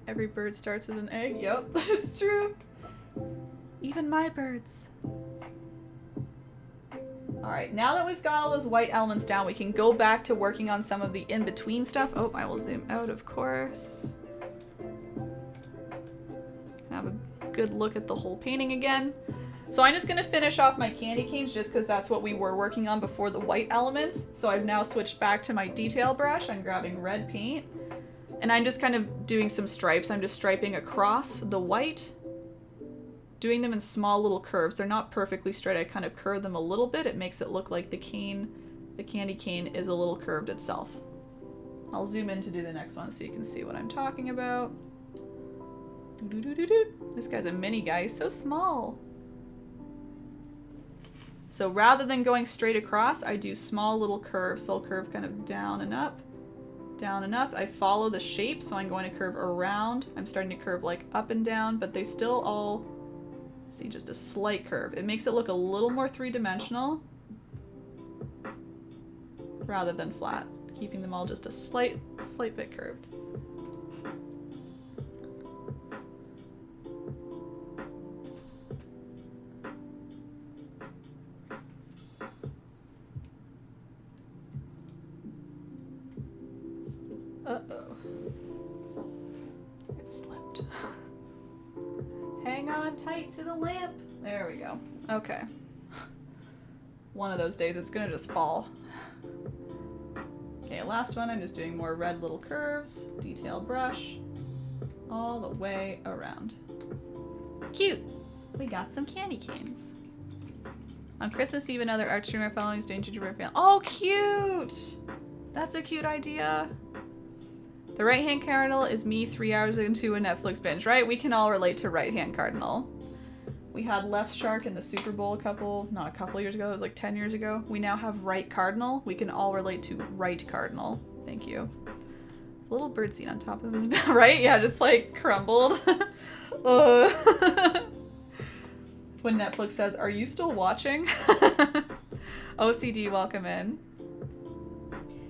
Every bird starts as an egg. Yep, it's true. Even my birds. Alright, now that we've got all those white elements down, we can go back to working on some of the in-between stuff. Oh, I will zoom out, of course. Have a good look at the whole painting again. So I'm just going to finish off my candy canes just because that's what we were working on before the white elements. So I've now switched back to my detail brush. I'm grabbing red paint. And I'm just kind of doing some stripes. I'm just striping across the white. Doing them in small little curves. They're not perfectly straight. I kind of curve them a little bit. It makes it look like the cane, the candy cane is a little curved itself. I'll zoom in to do the next one so you can see what I'm talking about. This guy's a mini guy. He's so small. So rather than going straight across, I do small little curves. So I'll curve kind of down and up, down and up. I follow the shape, so I'm going to curve around. I'm starting to curve like up and down, but they still all see just a slight curve. It makes it look a little more three-dimensional rather than flat, keeping them all just a slight bit curved. Uh-oh. It slipped. Hang on tight to the lamp. There we go. Okay. One of those days it's gonna just fall. Okay, last one. I'm just doing more red little curves. Detail brush. All the way around. Cute! We got some candy canes. On Christmas Eve, another art streamer following is doing gingerbread fan. Oh, cute! That's a cute idea. The right-hand cardinal is me 3 hours into a Netflix binge, right? We can all relate to right-hand cardinal. We had left shark in the Super Bowl not a couple years ago, it was like 10 years ago. We now have right cardinal. We can all relate to right cardinal. Thank you. A little bird seed on top of his back, right? Yeah, just like crumbled. When Netflix says, "Are you still watching?" OCD, welcome in.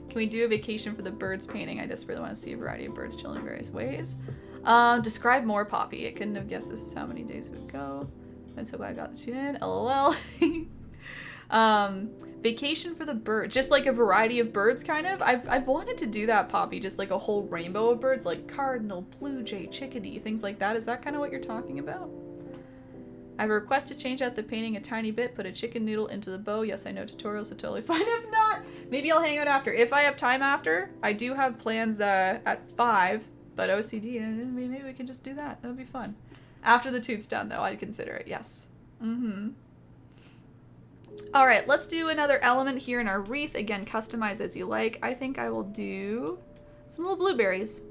Can we do a vacation for the birds painting? I desperately want to see a variety of birds chilling in various ways. Describe more, Poppy. I couldn't have guessed this is how many days it would go. I'm so glad I got to tune in. LOL. Vacation for the birds. Just like a variety of birds, kind of. I've wanted to do that, Poppy. Just like a whole rainbow of birds, like cardinal, blue jay, chickadee, things like that. Is that kind of what you're talking about? I have a request to change out the painting a tiny bit, put a chicken noodle into the bow. Yes, I know tutorials, so totally fine. If not, maybe I'll hang out after. If I have time after, I do have plans at 5, but OCD, maybe we can just do that. That would be fun. After the toot's done, though, I'd consider it, yes. All right, let's do another element here in our wreath. Again, customize as you like. I think I will do some little blueberries.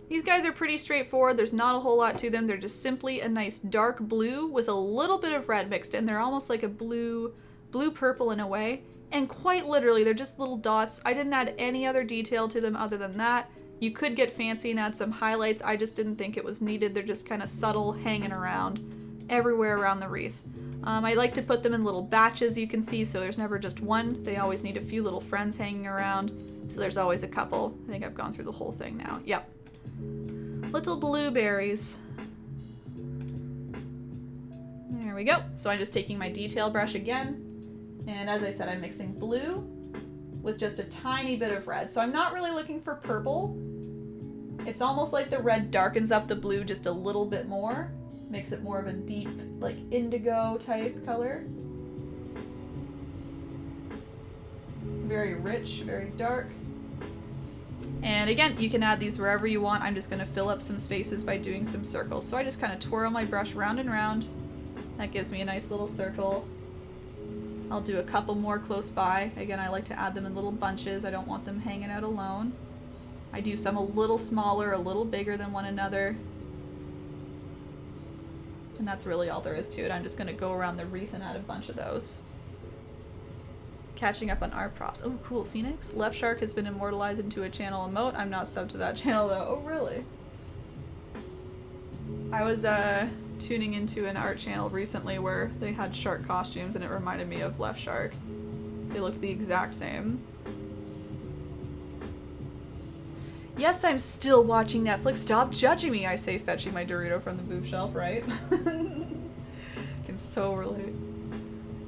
These guys are pretty straightforward. There's not a whole lot to them. They're just simply a nice dark blue with a little bit of red mixed in. They're almost like a blue-purple in a way. And quite literally, they're just little dots. I didn't add any other detail to them other than that. You could get fancy and add some highlights. I just didn't think it was needed. They're just kind of subtle, hanging around everywhere around the wreath. I like to put them in little batches, you can see, so there's never just one. They always need a few little friends hanging around, so there's always a couple. I think I've gone through the whole thing now. Yep. Little blueberries. There we go. So I'm just taking my detail brush again, and as I said, I'm mixing blue with just a tiny bit of red. So I'm not really looking for purple. It's almost like the red darkens up the blue just a little bit more. Makes it more of a deep, like indigo type color. Very rich, very dark. And again, you can add these wherever you want. I'm just gonna fill up some spaces by doing some circles. So I just kind of twirl my brush round and round. That gives me a nice little circle. I'll do a couple more close by. Again, I like to add them in little bunches. I don't want them hanging out alone. I do some a little smaller, a little bigger than one another. And that's really all there is to it. I'm just gonna go around the wreath and add a bunch of those. Catching up on art props. Oh, cool, Phoenix. Left Shark has been immortalized into a channel emote. I'm not subbed to that channel though. Oh, really? I was tuning into an art channel recently where they had shark costumes and it reminded me of Left Shark. They looked the exact same. Yes, I'm still watching Netflix. Stop judging me, I say, fetching my Dorito from the boob shelf, right? Can so relate.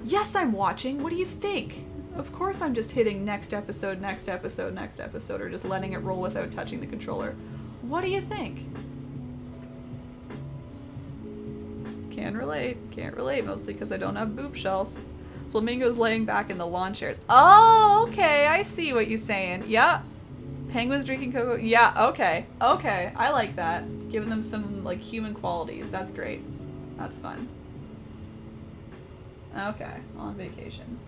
Yes, I'm watching. What do you think? Of course I'm just hitting next episode, next episode, next episode, or just letting it roll without touching the controller. What do you think? Can't relate. Can't relate, mostly because I don't have boob shelf. Flamingo's laying back in the lawn chairs. Oh, okay. I see what you're saying. Yeah. Penguins drinking cocoa. Yeah, okay. Okay, I like that. Giving them some, like, human qualities. That's great. That's fun. Okay, on vacation.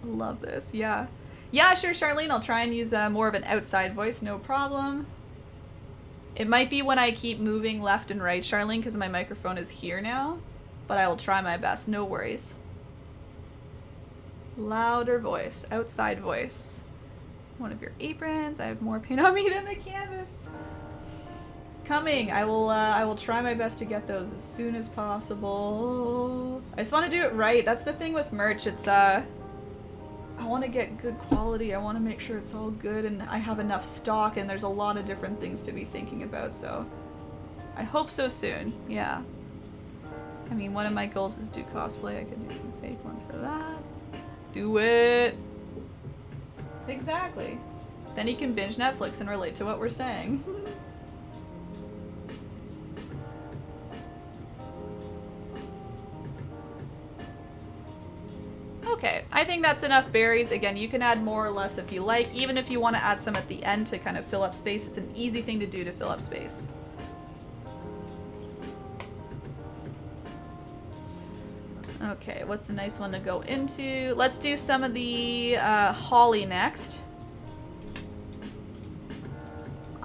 Love this, yeah. Yeah, sure, Charlene. I'll try and use more of an outside voice, no problem. It might be when I keep moving left and right, Charlene, because my microphone is here now. But I will try my best, no worries. Louder voice, outside voice. One of your aprons. I have more paint on me than the canvas. Coming. I will try my best to get those as soon as possible. I just want to do it right. That's the thing with merch. It's I want to get good quality. I want to make sure it's all good and I have enough stock, and there's a lot of different things to be thinking about, so I hope so soon. Yeah. I mean, one of my goals is do cosplay. I could do some fake ones for that. Do it! Exactly. Then you can binge Netflix and relate to what we're saying. Okay, I think that's enough berries. Again, you can add more or less if you like, even if you want to add some at the end to kind of fill up space. It's an easy thing to do to fill up space. Okay, what's a nice one to go into? Let's do some of the holly next.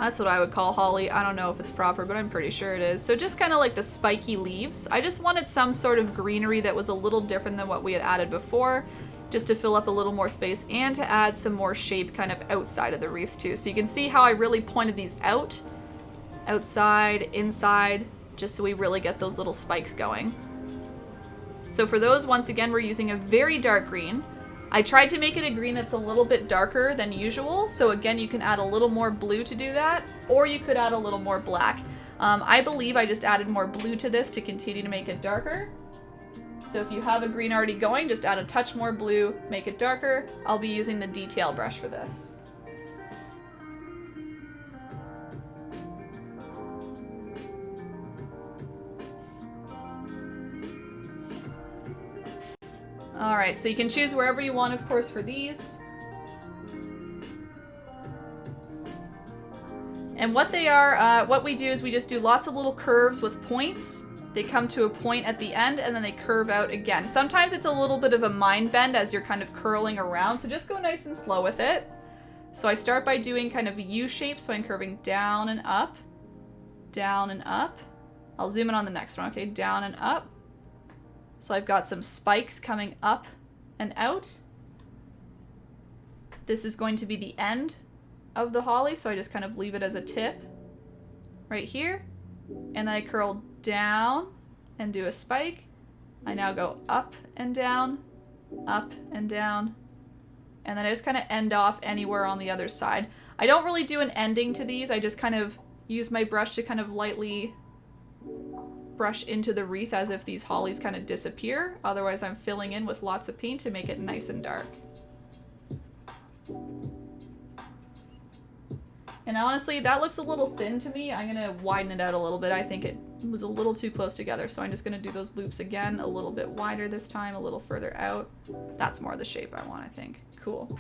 That's what I would call holly. I don't know if it's proper, but I'm pretty sure it is. So just kind of like the spiky leaves. I just wanted some sort of greenery that was a little different than what we had added before, just to fill up a little more space and to add some more shape kind of outside of the wreath too. So you can see how I really pointed these out, outside, inside, just so we really get those little spikes going. So for those, once again, we're using a very dark green. I tried to make it a green that's a little bit darker than usual, so again, you can add a little more blue to do that, or you could add a little more black. I believe I just added more blue to this to continue to make it darker. So if you have a green already going, just add a touch more blue, make it darker. I'll be using the detail brush for this. All right, so you can choose wherever you want, of course, for these. And what they are, what we do is we just do lots of little curves with points. They come to a point at the end and then they curve out again. Sometimes it's a little bit of a mind bend as you're kind of curling around, so just go nice and slow with it. So I start by doing kind of a U shape, so I'm curving down and up, down and up. I'll zoom in on the next one, okay? Down and up. So I've got some spikes coming up and out. This is going to be the end of the holly, so I just kind of leave it as a tip right here. And then I curl down and do a spike. I now go up and down, and then I just kind of end off anywhere on the other side. I don't really do an ending to these, I just kind of use my brush to kind of lightly brush into the wreath as if these hollies kind of disappear. Otherwise I'm filling in with lots of paint to make it nice and dark. And honestly, that looks a little thin to me. I'm gonna widen it out a little bit. I think it was a little too close together, so I'm just gonna do those loops again, a little bit wider this time, a little further out. That's more the shape I want, I think. Cool.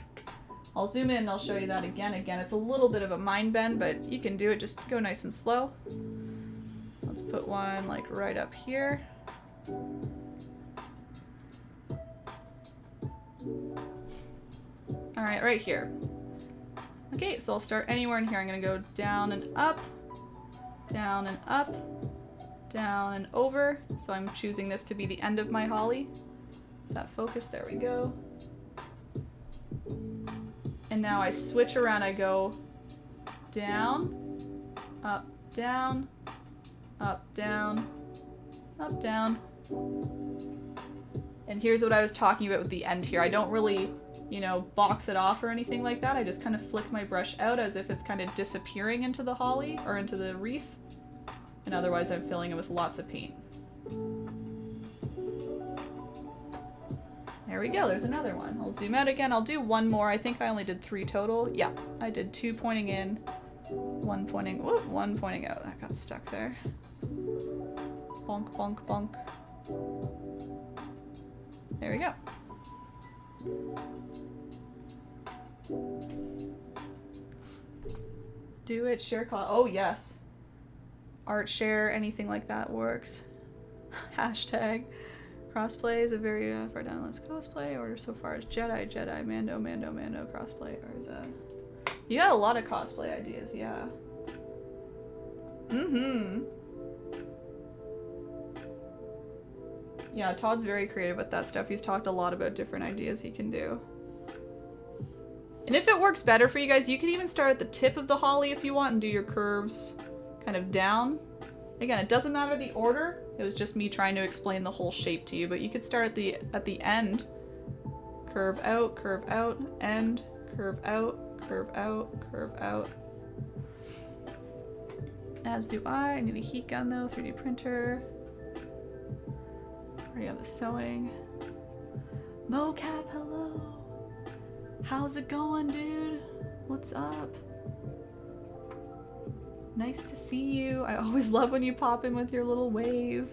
I'll zoom in and I'll show you that again. Again, it's a little bit of a mind bend, but you can do it. Just go nice and slow. Let's put one like right up here. All right, right here. Okay, so I'll start anywhere in here. I'm gonna go down and up, down and up, down and over. So I'm choosing this to be the end of my holly. Is that focus? There we go. And now I switch around. I go down, up, down, up, down, up, down. And here's what I was talking about with the end here. I don't really, you know, box it off or anything like that. I just kind of flick my brush out as if it's kind of disappearing into the holly or into the wreath. And otherwise I'm filling it with lots of paint. There we go, there's another one. I'll zoom out again. I'll do one more. I think I only did 3 total. Yeah, I did 2 pointing in, 1 pointing, whoop, 1 pointing out. That got stuck there. Bonk, bonk, bonk. There we go. Do it, share, oh yes. Art share, anything like that works. Hashtag. Crossplay is a very far down list cosplay, or so far as Jedi, Jedi, Mando, Mando, Mando crossplay, or is that? You had a lot of cosplay ideas, yeah. Mm-hmm. Yeah, Todd's very creative with that stuff. He's talked a lot about different ideas he can do. And if it works better for you guys, you can even start at the tip of the holly if you want and do your curves kind of down. Again, it doesn't matter the order. It was just me trying to explain the whole shape to you, but you could start at the end. Curve out, end, curve out, curve out, curve out. As do I. I need a heat gun though, 3D printer. Already have the sewing. Mocap, hello. How's it going, dude? What's up? Nice to see you. I always love when you pop in with your little wave.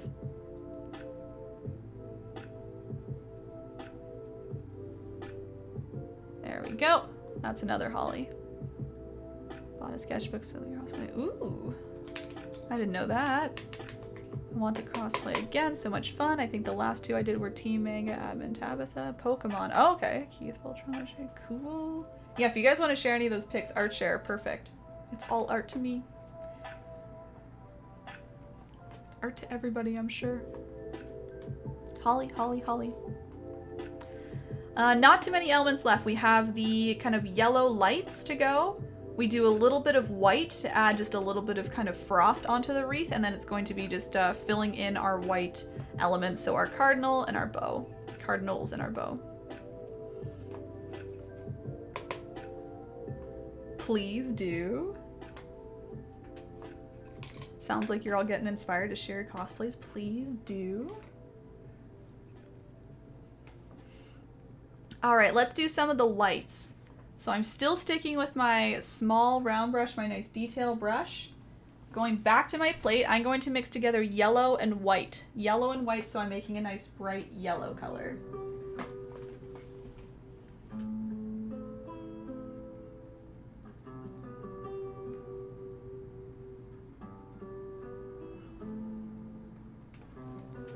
There we go. That's another holly. Bought a sketchbook, filling your cosplay. Ooh, I didn't know that. I want to crossplay again. So much fun. I think the last 2 I did were Team Manga, Admin Tabitha, Pokemon. Oh, okay. Keith Voltron. Cool. Yeah, if you guys want to share any of those pics, art share. Perfect. It's all art to me. Art to everybody, I'm sure. Holly, holly, holly. Not too many elements left. We have the kind of yellow lights to go. We do a little bit of white to add just a little bit of kind of frost onto the wreath, and then it's going to be just filling in our white elements, so our cardinal and our bow. Cardinals and our bow. Please do. Sounds like you're all getting inspired to share your cosplays. Please do. Alright, let's do some of the lights. So I'm still sticking with my small round brush, my nice detail brush. Going back to my plate, I'm going to mix together yellow and white. Yellow and white, so I'm making a nice bright yellow color.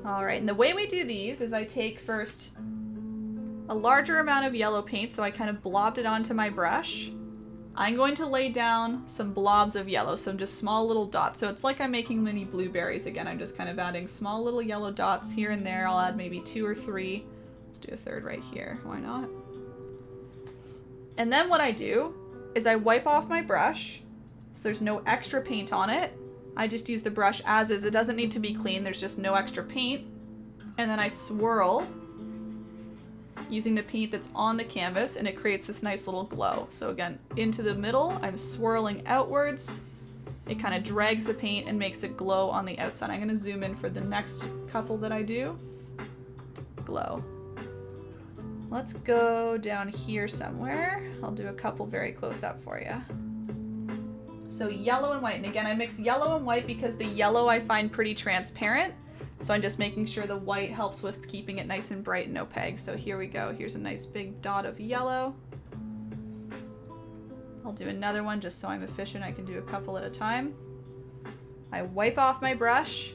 Alright, and the way we do these is I take first a larger amount of yellow paint, so I kind of blobbed it onto my brush. I'm going to lay down some blobs of yellow, some just small little dots. So it's like I'm making mini blueberries again. I'm just kind of adding small little yellow dots here and there. I'll add maybe 2 or 3. Let's do a third right here. Why not? And then what I do is I wipe off my brush, so there's no extra paint on it. I just use the brush as is. It doesn't need to be clean. There's just no extra paint. And then I swirl using the paint that's on the canvas, and it creates this nice little glow. So again, into the middle, I'm swirling outwards. It kind of drags the paint and makes it glow on the outside. I'm going to zoom in for the next couple that I do. Glow. Let's go down here somewhere. I'll do a couple very close up for you. So yellow and white, and again I mix yellow and white because the yellow I find pretty transparent, so I'm just making sure the white helps with keeping it nice and bright and opaque. So here we go, here's a nice big dot of yellow. I'll do another one just so I'm efficient, I can do a couple at a time. I wipe off my brush,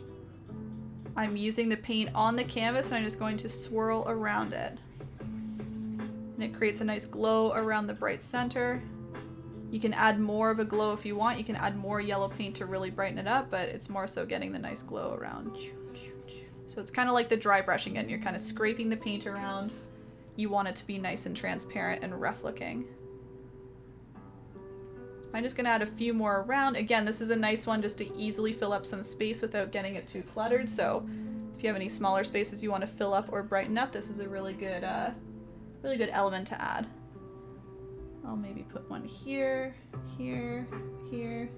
I'm using the paint on the canvas, and I'm just going to swirl around it. And it creates a nice glow around the bright center. You can add more of a glow if you want. You can add more yellow paint to really brighten it up, but it's more so getting the nice glow around. So it's kind of like the dry brushing again. You're kind of scraping the paint around. You want it to be nice and transparent and rough looking. I'm just going to add a few more around. Again, this is a nice one just to easily fill up some space without getting it too cluttered. So if you have any smaller spaces you want to fill up or brighten up, this is a really good element to add. I'll maybe put one here, here, here.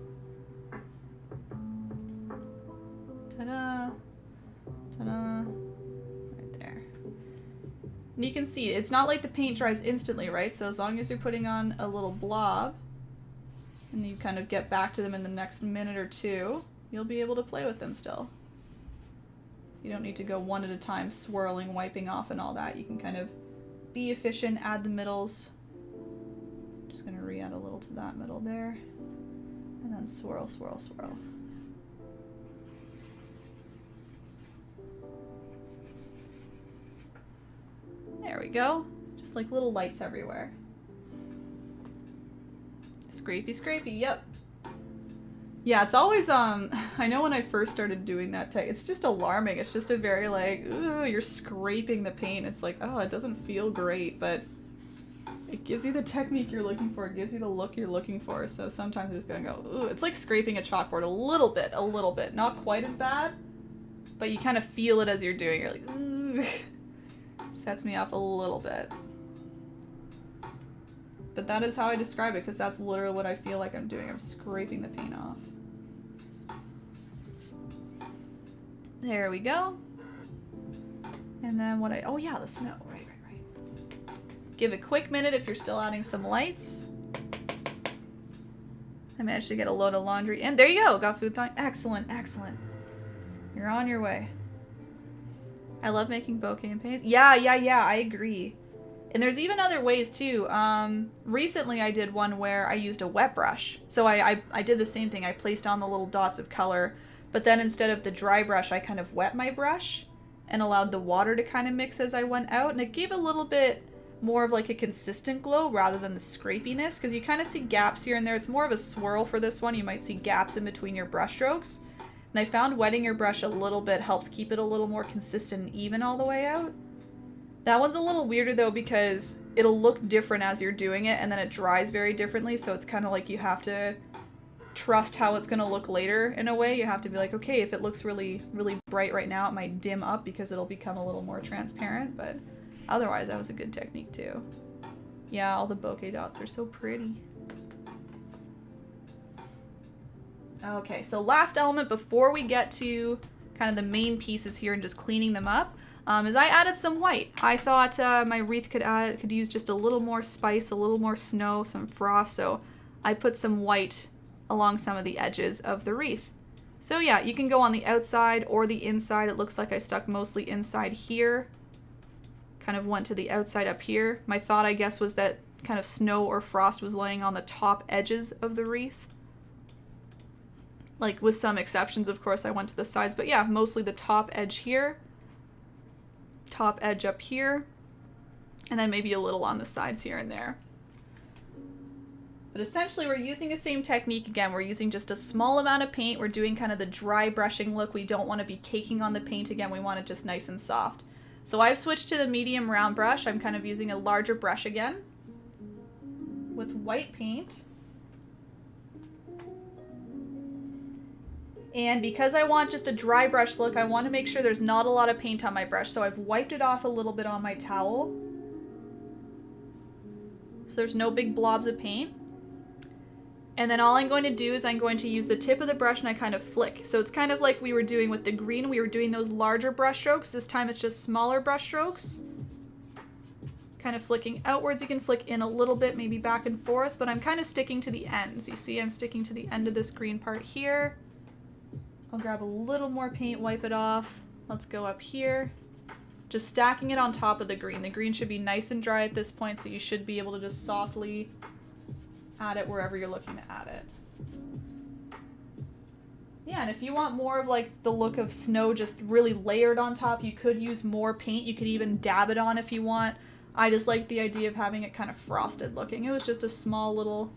Ta-da! Ta-da! Right there. And you can see, it's not like the paint dries instantly, right? So as long as you're putting on a little blob, and you kind of get back to them in the next minute or two, you'll be able to play with them still. You don't need to go one at a time, swirling, wiping off and all that. You can kind of be efficient, add the middles. Just gonna re-add a little to that middle there, and then swirl, swirl, swirl. There we go. Just like little lights everywhere. Scrapey, scrapey, yep. Yeah, it's always, I know when I first started doing that it's just alarming. It's just a very like, ooh, you're scraping the paint. It's like, oh, it doesn't feel great, but it gives you the technique you're looking for. It gives you the look you're looking for. So sometimes I'm just gonna go, ooh, it's like scraping a chalkboard a little bit. Not quite as bad, but you kind of feel it as you're doing. You're like, ooh. Sets me off a little bit. But that is how I describe it, because that's literally what I feel like I'm doing. I'm scraping the paint off. There we go. And then what oh yeah, the snow, right. Give a quick minute if you're still adding some lights. I managed to get a load of laundry. And there you go, got food thawing. Excellent, excellent. You're on your way. I love making bouquet and paints. Yeah, I agree. And there's even other ways too. Recently I did one where I used a wet brush. So I did the same thing. I placed on the little dots of color, but then instead of the dry brush, I kind of wet my brush and allowed the water to kind of mix as I went out. And it gave a little bit more of like a consistent glow rather than the scrapiness, because you kind of see gaps here and there. It's more of a swirl for this one. You might see gaps in between your brush strokes. And I found wetting your brush a little bit helps keep it a little more consistent and even all the way out. That one's a little weirder though because it'll look different as you're doing it and then it dries very differently, so it's kind of like you have to trust how it's going to look later in a way. You have to be like, okay, if it looks really, really bright right now, it might dim up because it'll become a little more transparent, but otherwise that was a good technique too. Yeah, all the bokeh dots, they're so pretty. Okay, so last element before we get to kind of the main pieces here and just cleaning them up, is I added some white. I thought my wreath could use just a little more spice, a little more snow, some frost, so I put some white along some of the edges of the wreath. So yeah, you can go on the outside or the inside. It looks like I stuck mostly inside here. Kind of went to the outside up here. My thought, I guess, was that kind of snow or frost was laying on the top edges of the wreath. Like, with some exceptions, of course, I went to the sides, but yeah, mostly the top edge here, top edge up here, and then maybe a little on the sides here and there. But essentially, we're using the same technique again. We're using just a small amount of paint. We're doing kind of the dry brushing look. We don't want to be caking on the paint again. We want it just nice and soft. So I've switched to the medium round brush. I'm kind of using a larger brush again with white paint. And because I want just a dry brush look, I want to make sure there's not a lot of paint on my brush. So I've wiped it off a little bit on my towel. So there's no big blobs of paint. And then all I'm going to do is I'm going to use the tip of the brush and I kind of flick. So it's kind of like we were doing with the green. We were doing those larger brush strokes. This time it's just smaller brush strokes. Kind of flicking outwards. You can flick in a little bit, maybe back and forth, but I'm kind of sticking to the ends. You see I'm sticking to the end of this green part here. I'll grab a little more paint, wipe it off. Let's go up here. Just stacking it on top of the green. The green should be nice and dry at this point, so you should be able to just softly add it wherever you're looking to add it. Yeah, and if you want more of like the look of snow just really layered on top, you could use more paint. You could even dab it on if you want. I just like the idea of having it kind of frosted looking. It was just a small little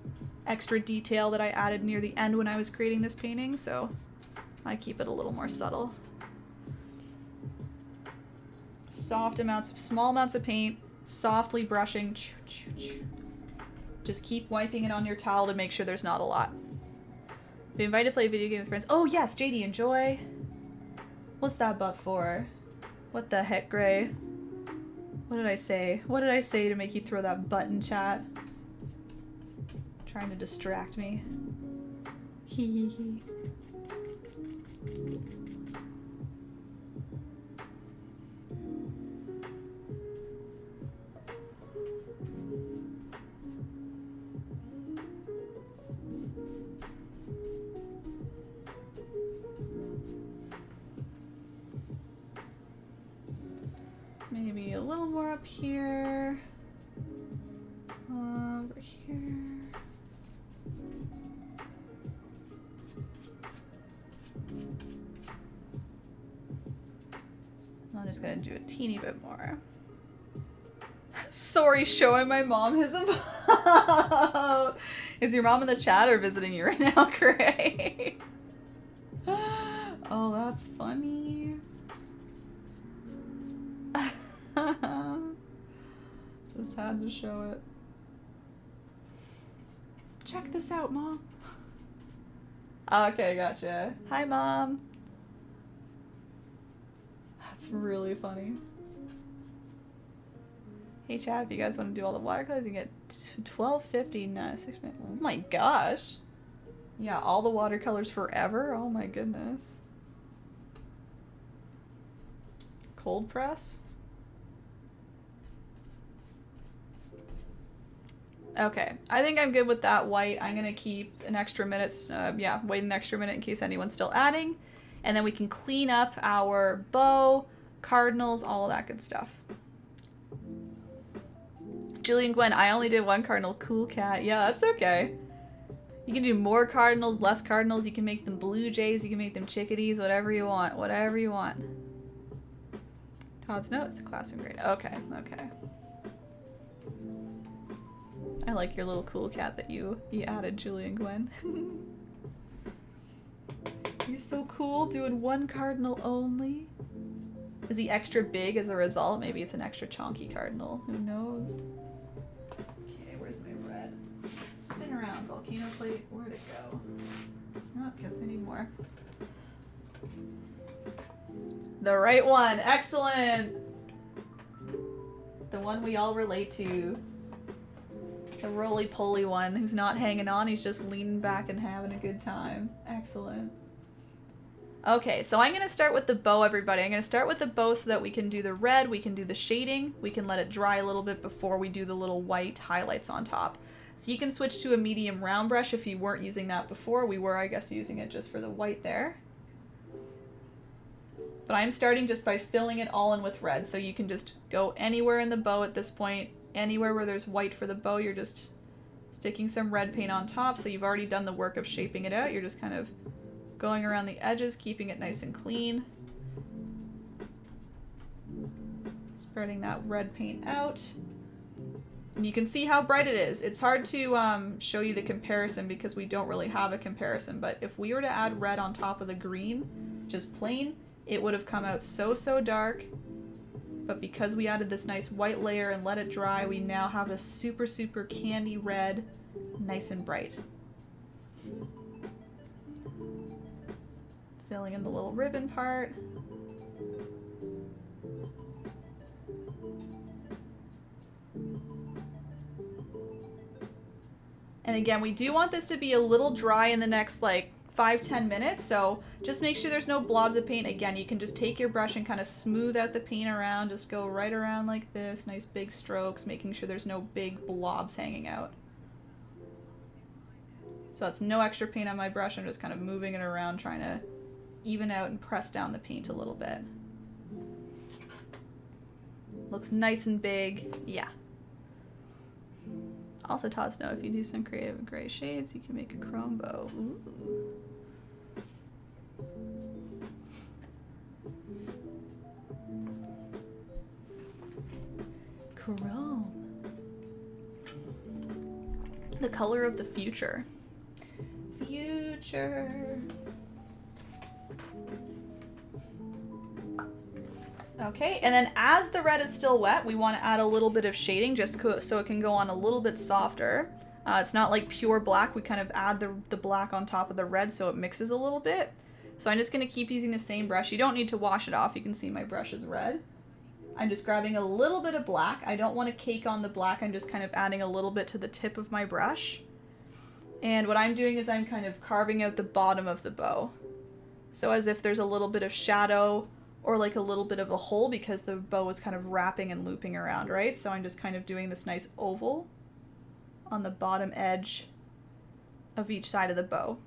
extra detail that I added near the end when I was creating this painting, so I keep it a little more subtle. Small amounts of paint, softly brushing. Just keep wiping it on your towel to make sure there's not a lot. Be invited to play a video game with friends. Oh yes, JD, enjoy. What's that butt for? What the heck, Gray? What did I say? What did I say to make you throw that butt in chat? Trying to distract me. Hee hee hee. Maybe a little more up here. Over here. I'm just gonna do a teeny bit more. Sorry, showing my mom his about. Is your mom in the chat or visiting you right now, Gray? Oh, that's funny. Just had to show it. Check this out, Mom. Okay, gotcha. Hi, Mom. That's really funny. Hey, chat, if you guys want to do all the watercolors, you can get $12.50. 6 minutes. Oh my gosh. Yeah, all the watercolors forever? Oh my goodness. Cold press? Okay, I think I'm good with that white. I'm gonna keep an extra minute, wait an extra minute in case anyone's still adding. And then we can clean up our bow, cardinals, all of that good stuff. Julie and Gwen, I only did one cardinal. Cool cat. Yeah, that's okay. You can do more cardinals, less cardinals. You can make them blue jays. You can make them chickadees. Whatever you want. Whatever you want. Todd's note is a classroom grade. Okay, okay. I like your little cool cat that you added, Julie and Gwen. You're so cool, doing one cardinal only. Is he extra big as a result? Maybe it's an extra chonky cardinal. Who knows? Okay, where's my red? Spin around, volcano plate. Where'd it go? Oh, guess I need more. The right one. Excellent. The one we all relate to. The roly-poly one who's not hanging on. He's just leaning back and having a good time. Excellent. Okay, so I'm going to start with the bow, everybody. I'm going to start with the bow so that we can do the red, we can do the shading, we can let it dry a little bit before we do the little white highlights on top. So you can switch to a medium round brush if you weren't using that before. We were, I guess, using it just for the white there. But I'm starting just by filling it all in with red, so you can just go anywhere in the bow at this point. Anywhere where there's white for the bow, you're just sticking some red paint on top, so you've already done the work of shaping it out. You're just kind of going around the edges, keeping it nice and clean. Spreading that red paint out. And you can see how bright it is. It's hard to show you the comparison because we don't really have a comparison, but if we were to add red on top of the green, just plain, it would have come out so dark. But because we added this nice white layer and let it dry, we now have this super candy red, nice and bright. Filling in the little ribbon part. And again, we do want this to be a little dry in the next like 5-10 minutes, so just make sure there's no blobs of paint. Again, you can just take your brush and kind of smooth out the paint around, just go right around like this, nice big strokes, making sure there's no big blobs hanging out. So that's no extra paint on my brush, I'm just kind of moving it around, trying to even out and press down the paint a little bit. Looks nice and big, yeah. Also taught us know if you do some creative gray shades, you can make a chrome bow. Ooh. Chrome. The color of the future. Future. Okay, and then as the red is still wet, we want to add a little bit of shading just so it can go on a little bit softer. It's not like pure black, we kind of add the black on top of the red so it mixes a little bit. So I'm just going to keep using the same brush. You don't need to wash it off, you can see my brush is red. I'm just grabbing a little bit of black. I don't want to cake on the black, I'm just kind of adding a little bit to the tip of my brush. And what I'm doing is I'm kind of carving out the bottom of the bow. So as if there's a little bit of shadow or like a little bit of a hole because the bow is kind of wrapping and looping around, right? So I'm just kind of doing this nice oval on the bottom edge of each side of the bow.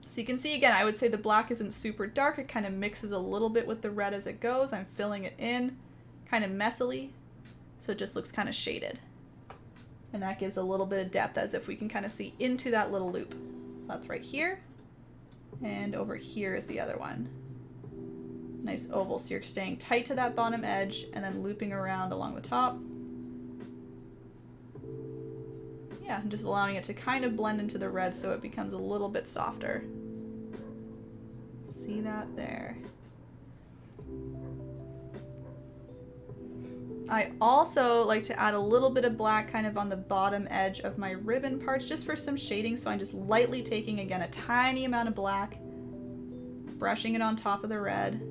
So you can see again, I would say the black isn't super dark, it kind of mixes a little bit with the red as it goes. I'm filling it in kind of messily, so it just looks kind of shaded. And that gives a little bit of depth as if we can kind of see into that little loop. So that's right here, and over here is the other one. Nice oval, so you're staying tight to that bottom edge and then looping around along the top. Yeah, I'm just allowing it to kind of blend into the red so it becomes a little bit softer. See that there? I also like to add a little bit of black kind of on the bottom edge of my ribbon parts just for some shading, so I'm just lightly taking, again, a tiny amount of black, brushing it on top of the red.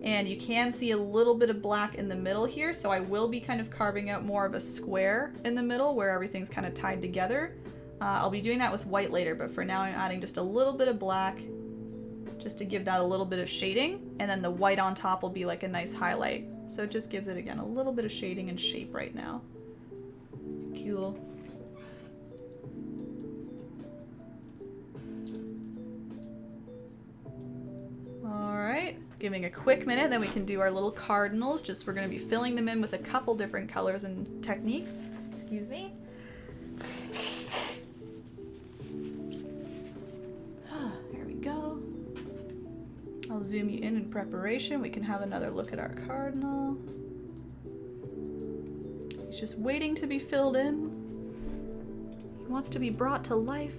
And you can see a little bit of black in the middle here, so I will be kind of carving out more of a square in the middle where everything's kind of tied together. I'll be doing that with white later, but for now I'm adding just a little bit of black just to give that a little bit of shading, and then the white on top will be like a nice highlight. So it just gives it, again, a little bit of shading and shape right now. Cool. Alright, giving a quick minute, then we can do our little cardinals. Just we're going to be filling them in with a couple different colors and techniques. Excuse me. There we go. I'll zoom you in preparation. We can have another look at our cardinal. He's just waiting to be filled in. He wants to be brought to life.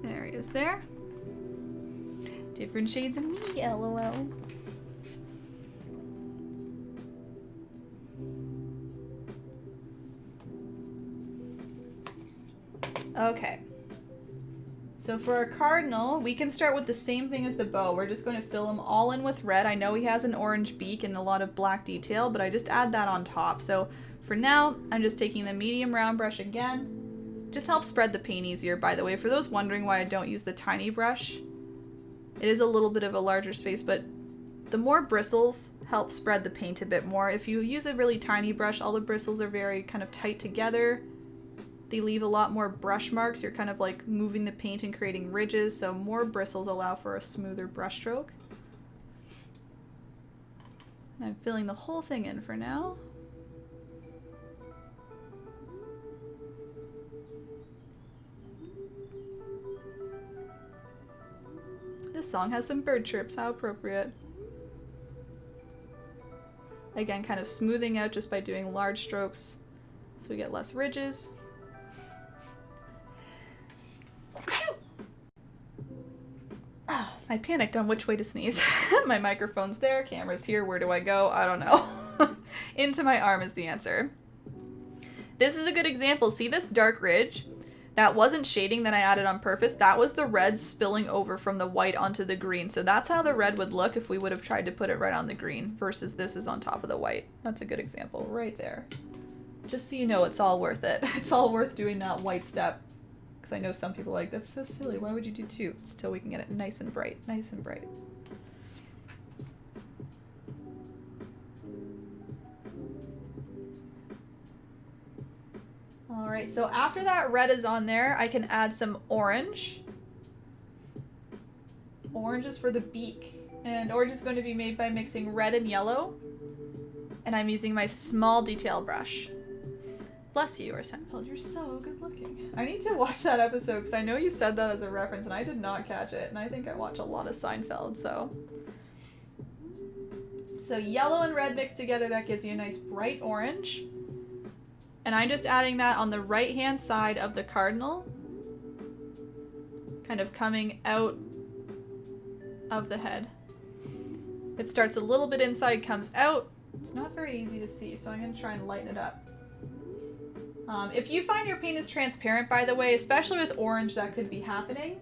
There he is there. Different shades of me, LOL. Okay. So for our cardinal, we can start with the same thing as the bow. We're just going to fill him all in with red. I know he has an orange beak and a lot of black detail, but I just add that on top. So for now, I'm just taking the medium round brush again. Just helps spread the paint easier, by the way. For those wondering why I don't use the tiny brush, it is a little bit of a larger space, but the more bristles help spread the paint a bit more. If you use a really tiny brush, all the bristles are very kind of tight together. They leave a lot more brush marks. You're kind of like moving the paint and creating ridges, so more bristles allow for a smoother brush stroke. And I'm filling the whole thing in for now. This song has some bird chirps, how appropriate. Again, kind of smoothing out just by doing large strokes so we get less ridges. Oh, I panicked on which way to sneeze. My microphone's there, camera's here, where do I go? I don't know. Into my arm is the answer. This is a good example. See this dark ridge? That wasn't shading that I added on purpose. That was the red spilling over from the white onto the green. So that's how the red would look if we would have tried to put it right on the green versus this is on top of the white. That's a good example right there. Just so you know, it's all worth it. It's all worth doing that white step. Because I know some people are like, that's so silly. Why would you do two? Still, we can get it nice and bright. Nice and bright. Alright, so after that red is on there, I can add some orange. Orange is for the beak. And orange is going to be made by mixing red and yellow. And I'm using my small detail brush. Bless you, or Seinfeld, you're so good looking. I need to watch that episode because I know you said that as a reference and I did not catch it. And I think I watch a lot of Seinfeld, so. So yellow and red mixed together, that gives you a nice bright orange. And I'm just adding that on the right-hand side of the cardinal. Kind of coming out of the head. It starts a little bit inside, comes out. It's not very easy to see, so I'm going to try and lighten it up. If you find your paint is transparent, by the way, especially with orange, that could be happening.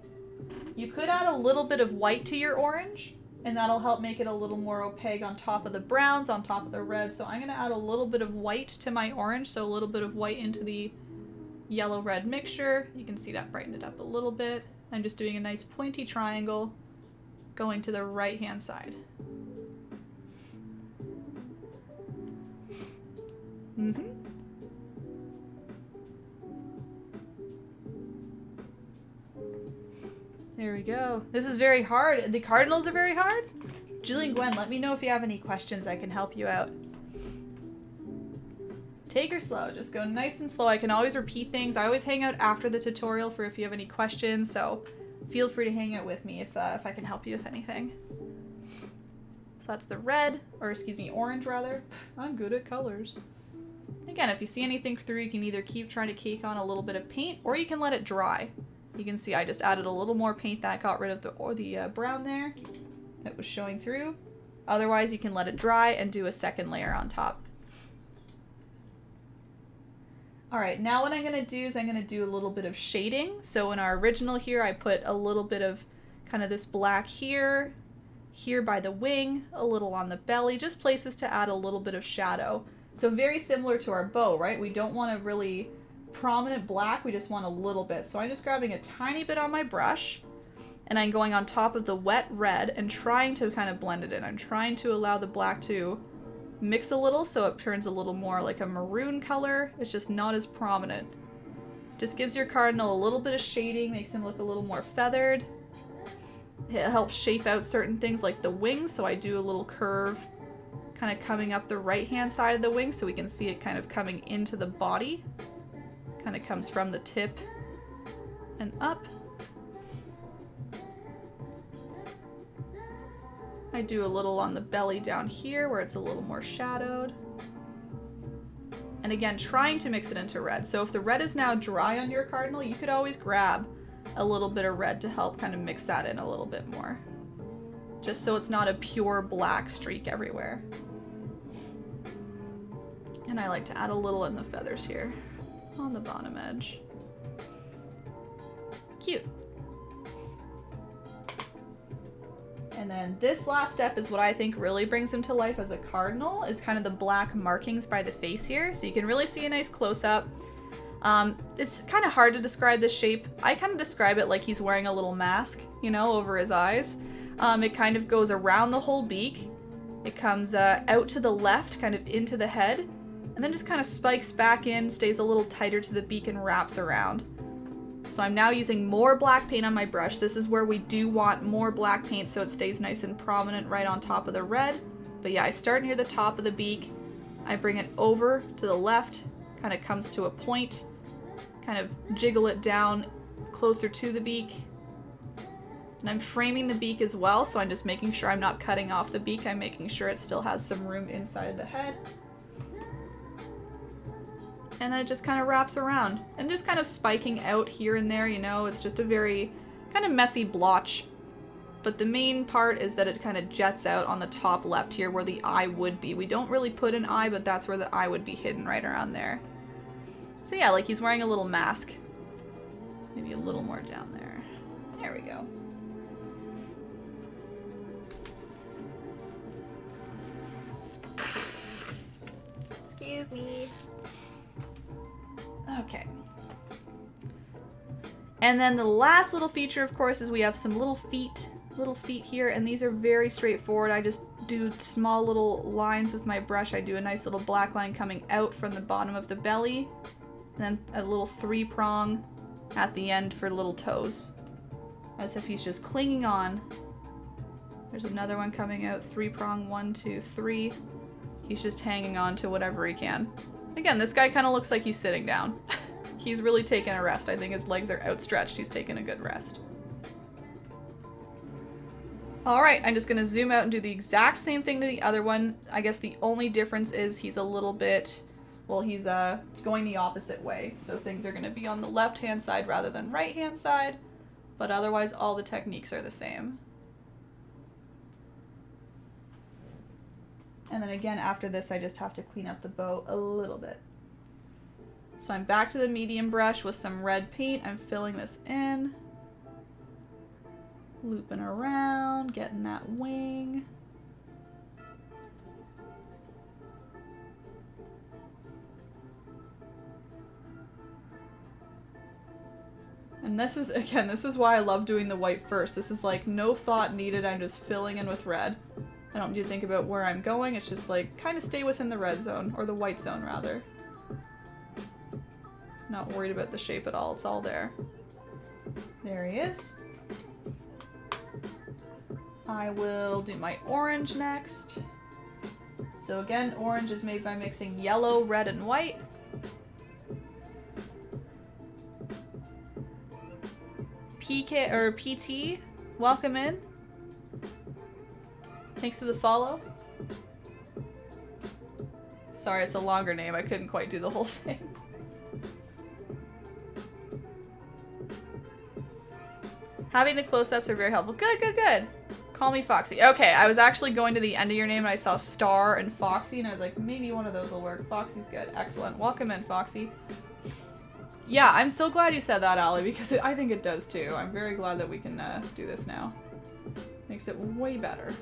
You could add a little bit of white to your orange, and that'll help make it a little more opaque on top of the browns, on top of the reds. So I'm going to add a little bit of white to my orange, so a little bit of white into the yellow-red mixture. You can see that brighten it up a little bit. I'm just doing a nice pointy triangle going to the right-hand side. Mm-hmm. There we go. This is very hard. The cardinals are very hard. Julie and Gwen, let me know if you have any questions. I can help you out. Take her slow. Just go nice and slow. I can always repeat things. I always hang out after the tutorial for if you have any questions, so feel free to hang out with me if I can help you with anything. So that's the red, or excuse me, orange rather. I'm good at colors. Again, if you see anything through, you can either keep trying to cake on a little bit of paint, or you can let it dry. You can see I just added a little more paint that got rid of the brown there that was showing through. Otherwise, you can let it dry and do a second layer on top. All right, now what I'm going to do is I'm going to do a little bit of shading. So in our original here, I put a little bit of kind of this black here, here by the wing, a little on the belly, just places to add a little bit of shadow. So very similar to our bow, right? We don't want a really prominent black, we just want a little bit. So I'm just grabbing a tiny bit on my brush and I'm going on top of the wet red and trying to kind of blend it in. I'm trying to allow the black to mix a little so it turns a little more like a maroon color. It's just not as prominent. Just gives your cardinal a little bit of shading, makes him look a little more feathered. It helps shape out certain things like the wings, so I do a little curve kind of coming up the right-hand side of the wing so we can see it kind of coming into the body. Kind of comes from the tip and up. I do a little on the belly down here where it's a little more shadowed. And again, trying to mix it into red. So if the red is now dry on your cardinal, you could always grab a little bit of red to help kind of mix that in a little bit more. Just so it's not a pure black streak everywhere. And I like to add a little in the feathers here on the bottom edge. Cute. And then this last step is what I think really brings him to life as a cardinal, is kind of the black markings by the face here. So you can really see a nice close-up. It's kind of hard to describe this shape. I kind of describe it like he's wearing a little mask, you know, over his eyes. It kind of goes around the whole beak. It comes out to the left, kind of into the head, and then just kind of spikes back in, stays a little tighter to the beak, and wraps around. So I'm now using more black paint on my brush. This is where we do want more black paint so it stays nice and prominent right on top of the red. But yeah, I start near the top of the beak. I bring it over to the left, kind of comes to a point, kind of jiggle it down closer to the beak. And I'm framing the beak as well, so I'm just making sure I'm not cutting off the beak. I'm making sure it still has some room inside the head. And then it just kind of wraps around and just kind of spiking out here and there, you know, it's just a very kind of messy blotch. But the main part is that it kind of jets out on the top left here where the eye would be. We don't really put an eye, but that's where the eye would be hidden, right around there. So yeah, like he's wearing a little mask. Maybe a little more down there. There we go. Excuse me. Okay. And then the last little feature, of course, is we have some little feet here, and these are very straightforward. I just do small little lines with my brush. I do a nice little black line coming out from the bottom of the belly, and then a little 3-prong at the end for little toes, as if he's just clinging on. There's another one coming out, 3-prong, 1, 2, 3. He's just hanging on to whatever he can. Again, this guy kind of looks like he's sitting down. He's really taking a rest. I think his legs are outstretched. He's taking a good rest. Alright, I'm just going to zoom out and do the exact same thing to the other one. I guess the only difference is he's a little bit, well, he's going the opposite way. So things are going to be on the left-hand side rather than right-hand side. But otherwise, all the techniques are the same. And then again, after this, I just have to clean up the bow a little bit. So I'm back to the medium brush with some red paint. I'm filling this in. Looping around, getting that wing. And this is, again, this is why I love doing the white first. This is like no thought needed. I'm just filling in with red. I don't need to think about where I'm going. It's just like kind of stay within the red zone, or the white zone rather. Not worried about the shape at all. It's all there. There he is. I will do my orange next. So again, orange is made by mixing yellow, red, and white. PK or PT, welcome in. Thanks for the follow. Sorry, it's a longer name. I couldn't quite do the whole thing. Having the close-ups are very helpful. Good, good, good. Call me Foxy. Okay, I was actually going to the end of your name and I saw Star and Foxy and I was like, maybe one of those will work. Foxy's good. Excellent. Welcome in, Foxy. Yeah, I'm so glad you said that, Allie, because I think it does too. I'm very glad that we can do this now. Makes it way better.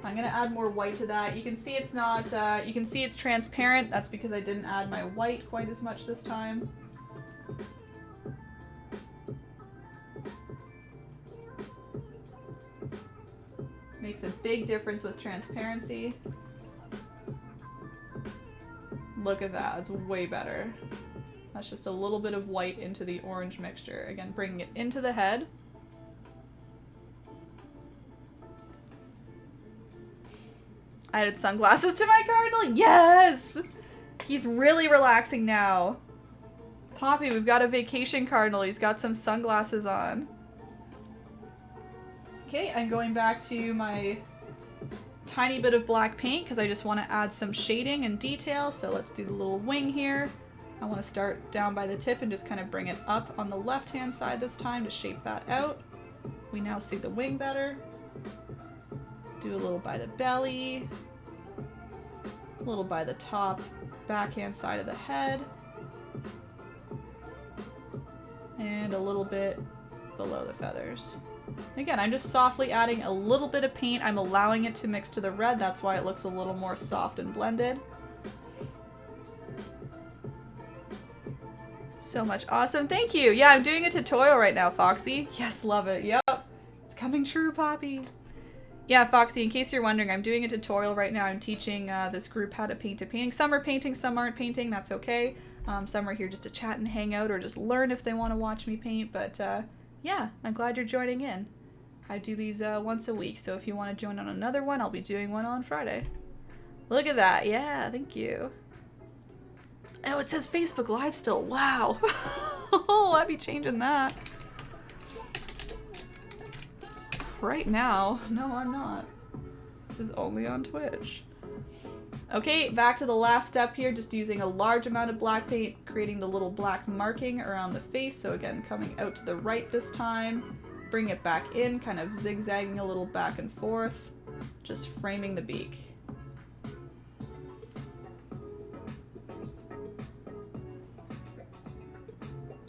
I'm gonna add more white to that. You can see it's not, you can see it's transparent. That's because I didn't add my white quite as much this time. Makes a big difference with transparency. Look at that, it's way better. That's just a little bit of white into the orange mixture. Again, bringing it into the head. I added sunglasses to my cardinal. Yes! He's really relaxing now. Poppy, we've got a vacation cardinal. He's got some sunglasses on. Okay, I'm going back to my tiny bit of black paint because I just want to add some shading and detail. So let's do the little wing here. I want to start down by the tip and just kind of bring it up on the left-hand side this time to shape that out. We now see the wing better. Do a little by the belly, a little by the top, backhand side of the head, and a little bit below the feathers. Again, I'm just softly adding a little bit of paint. I'm allowing it to mix to the red. That's why it looks a little more soft and blended. So much awesome. Thank you. Yeah, I'm doing a tutorial right now, Foxy. Yes, love it. Yep. It's coming true, Poppy. Yeah, Foxy, in case you're wondering, I'm doing a tutorial right now. I'm teaching this group how to paint a painting. Some are painting, some aren't painting. That's okay. Some are here just to chat and hang out or just learn if they want to watch me paint. But yeah, I'm glad you're joining in. I do these once a week, so if you want to join on another one, I'll be doing one on Friday. Look at that. Yeah, thank you. Oh, it says Facebook Live still. Wow. Oh, I'd be changing that. Right now. No, I'm not. This is only on Twitch. Okay, back to the last step here, just using a large amount of black paint, creating the little black marking around the face. So again, coming out to the right this time, bring it back in, kind of zigzagging a little back and forth, just framing the beak.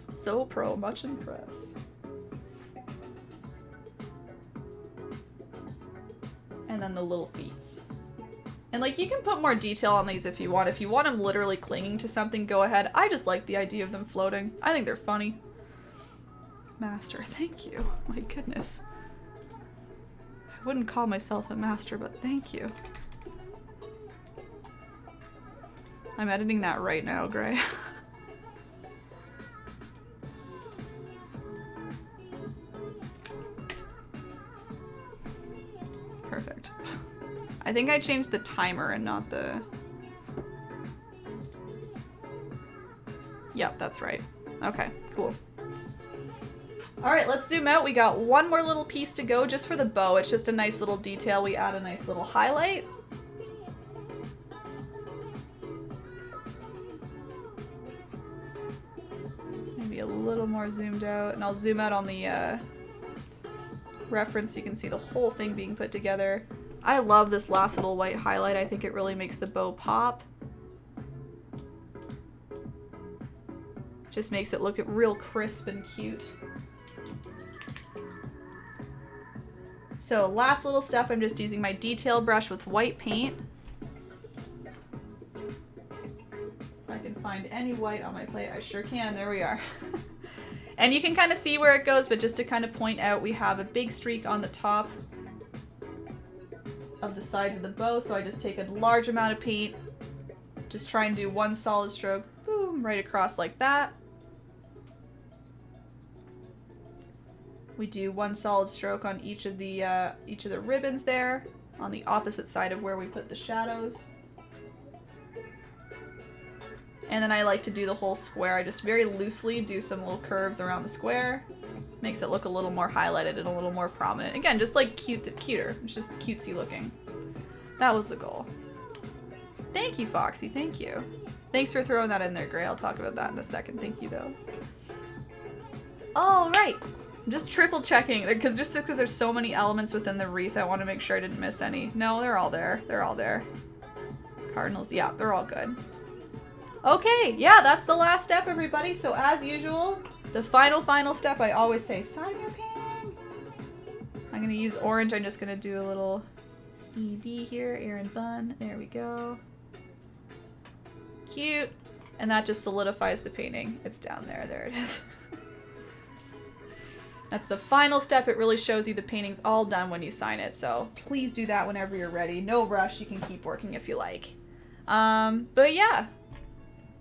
So pro, much impressed. And then the little feet. And like, you can put more detail on these if you want. If you want them literally clinging to something, go ahead. I just like the idea of them floating. I think they're funny. Master, thank you. My goodness. I wouldn't call myself a master, but thank you. I'm editing that right now, Gray. Perfect. I think I changed the timer and not the... Yep, that's right. Okay, cool. Alright, let's zoom out. We got one more little piece to go just for the bow. It's just a nice little detail. We add a nice little highlight. Maybe a little more zoomed out. And I'll zoom out on the reference so you can see the whole thing being put together. I love this last little white highlight. I think it really makes the bow pop. Just makes it look real crisp and cute. So last little step, I'm just using my detail brush with white paint. If I can find any white on my plate, I sure can. There we are. And you can kind of see where it goes, but just to kind of point out, we have a big streak on the top of the sides of the bow, so I just take a large amount of paint, just try and do one solid stroke, boom, right across like that. We do one solid stroke on each of the ribbons there, on the opposite side of where we put the shadows. And then I like to do the whole square. I just very loosely do some little curves around the square. Makes it look a little more highlighted and a little more prominent. Again, just like cuter. It's just cutesy looking. That was the goal. Thank you, Foxy. Thank you. Thanks for throwing that in there, Gray. I'll talk about that in a second. Thank you, though. All right. I'm just triple checking because there's so many elements within the wreath, I want to make sure I didn't miss any. No, they're all there. They're all there. Cardinals, yeah, they're all good. Okay, yeah, that's the last step, everybody. So as usual, the final step, I always say, sign your painting. I'm gonna use orange. I'm just gonna do a little EB here, Erin Bun. There we go. Cute. And that just solidifies the painting. It's down there. There it is. That's the final step. It really shows you the painting's all done when you sign it. So please do that whenever you're ready. No rush. You can keep working if you like. But yeah.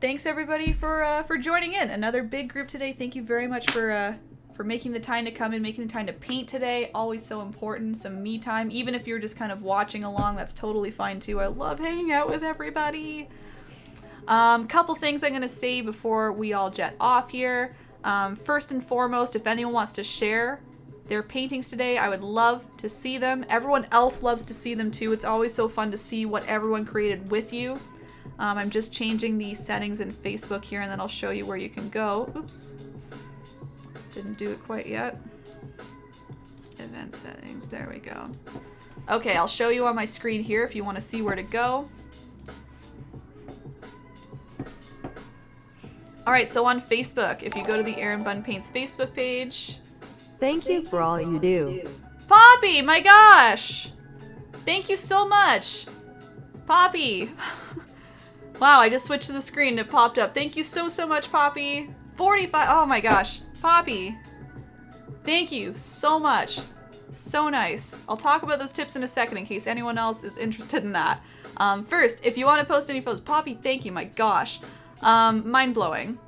Thanks everybody for joining in. Another big group today. Thank you very much for making the time to come in, making the time to paint today. Always so important. Some me time. Even if you're just kind of watching along, that's totally fine too. I love hanging out with everybody. Couple things I'm going to say before we all jet off here. First and foremost, if anyone wants to share their paintings today. I would love to see them. Everyone else loves to see them too. It's always so fun to see what everyone created with you. I'm just changing the settings in Facebook here, and then I'll show you where you can go. Oops. Didn't do it quite yet. Event settings, there we go. Okay, I'll show you on my screen here if you want to see where to go. Alright, so on Facebook, if you go to the erinbunpaints Facebook page. Thank you for all you do. Poppy, my gosh! Thank you so much! Poppy! Wow, I just switched to the screen and it popped up. Thank you so much, Poppy! 45, oh my gosh. Poppy! Thank you so much. So nice. I'll talk about those tips in a second in case anyone else is interested in that. First, if you want to post any photos, Poppy, thank you, my gosh. Mind-blowing.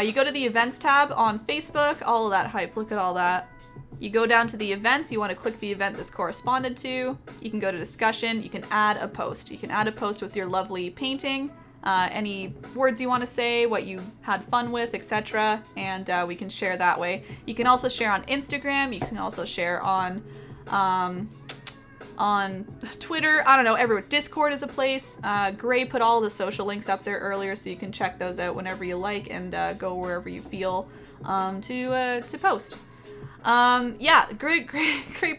You go to the events tab on Facebook, all of that hype, look at all that. You go down to the events, you want to click the event this corresponded to. You can go to discussion, you can add a post. You can add a post with your lovely painting, any words you want to say, what you had fun with, etc. And we can share that way. You can also share on Instagram, you can also share on Twitter, I don't know, everywhere. Discord is a place. Gray put all the social links up there earlier, so you can check those out whenever you like and go wherever you feel to post. Yeah, great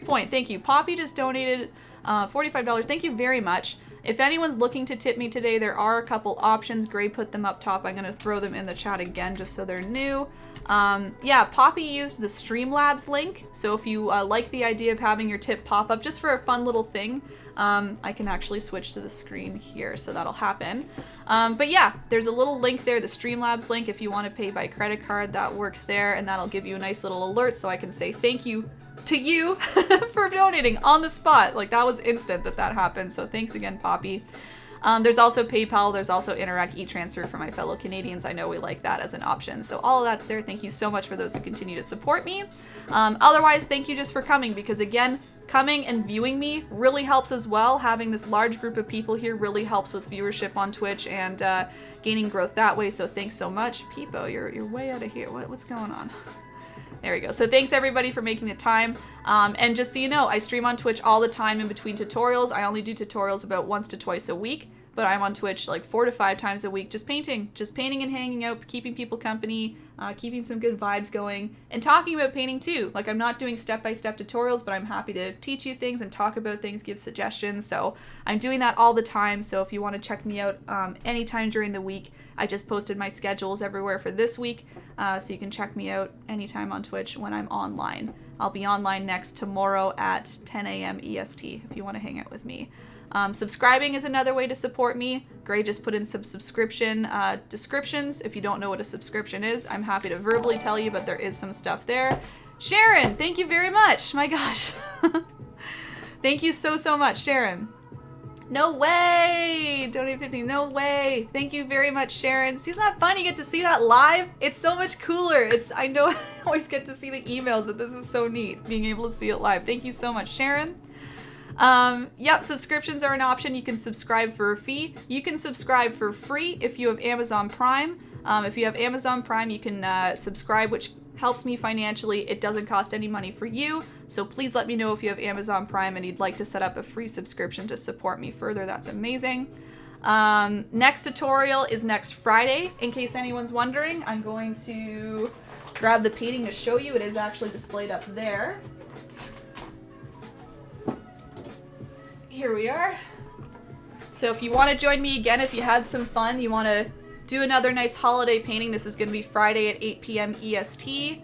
point. Thank you. Poppy just donated $45. Thank you very much. If anyone's looking to tip me today, there are a couple options. Gray put them up top. I'm going to throw them in the chat again just so they're new. Yeah, Poppy used the Streamlabs link, so if you like the idea of having your tip pop up just for a fun little thing, I can actually switch to the screen here, so that'll happen. But yeah, there's a little link there, the Streamlabs link. If you want to pay by credit card, that works there, and that'll give you a nice little alert so I can say thank you to you for donating on the spot. Like, that was instant that happened, so thanks again, Poppy. There's also PayPal, there's also Interac e-transfer for my fellow Canadians. I know we like that as an option. So all of that's there. Thank you so much for those who continue to support me. Otherwise, thank you just for coming, because again, coming and viewing me really helps as well. Having this large group of people here really helps with viewership on Twitch and gaining growth that way. So thanks so much. Peepo, you're way out of here. What's going on? There we go. So thanks everybody for making the time. And just so you know, I stream on Twitch all the time in between tutorials. I only do tutorials about once to twice a week, but I'm on Twitch like 4 to 5 times a week, just painting and hanging out, keeping people company, keeping some good vibes going, and talking about painting too. Like, I'm not doing step-by-step tutorials, but I'm happy to teach you things and talk about things, give suggestions. So I'm doing that all the time. So if you want to check me out anytime during the week, I just posted my schedules everywhere for this week, so you can check me out anytime on Twitch when I'm online. I'll be online next tomorrow at 10 a.m. EST if you want to hang out with me. Subscribing is another way to support me. Gray just put in some subscription descriptions. If you don't know what a subscription is, I'm happy to verbally tell you, but there is some stuff there. Sharon, thank you very much. My gosh. Thank you so much, Sharon. No way! Donate 15, no way! Thank you very much, Sharon. See, isn't that fun? You get to see that live? It's so much cooler. I know I always get to see the emails, but this is so neat, being able to see it live. Thank you so much, Sharon. Yep, subscriptions are an option. You can subscribe for a fee. You can subscribe for free if you have Amazon Prime. If you have Amazon Prime, you can subscribe, which helps me financially. It doesn't cost any money for you, so please let me know if you have Amazon Prime and you'd like to set up a free subscription to support me further. That's amazing. Next tutorial is next Friday, in case anyone's wondering. I'm going to grab the painting to show you. It is actually displayed up there. Here we are. So if you want to join me again, if you had some fun, you want to do another nice holiday painting, this is going to be Friday at 8 p.m. EST.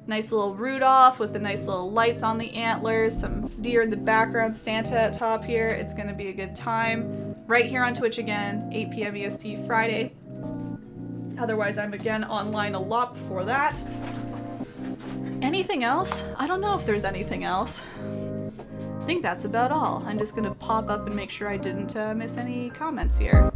Nice little Rudolph with the nice little lights on the antlers, some deer in the background, Santa at top here. It's going to be a good time. Right here on Twitch again, 8 p.m. EST Friday. Otherwise, I'm again online a lot before that. Anything else? I don't know if there's anything else. I think that's about all. I'm just going to pop up and make sure I didn't miss any comments here.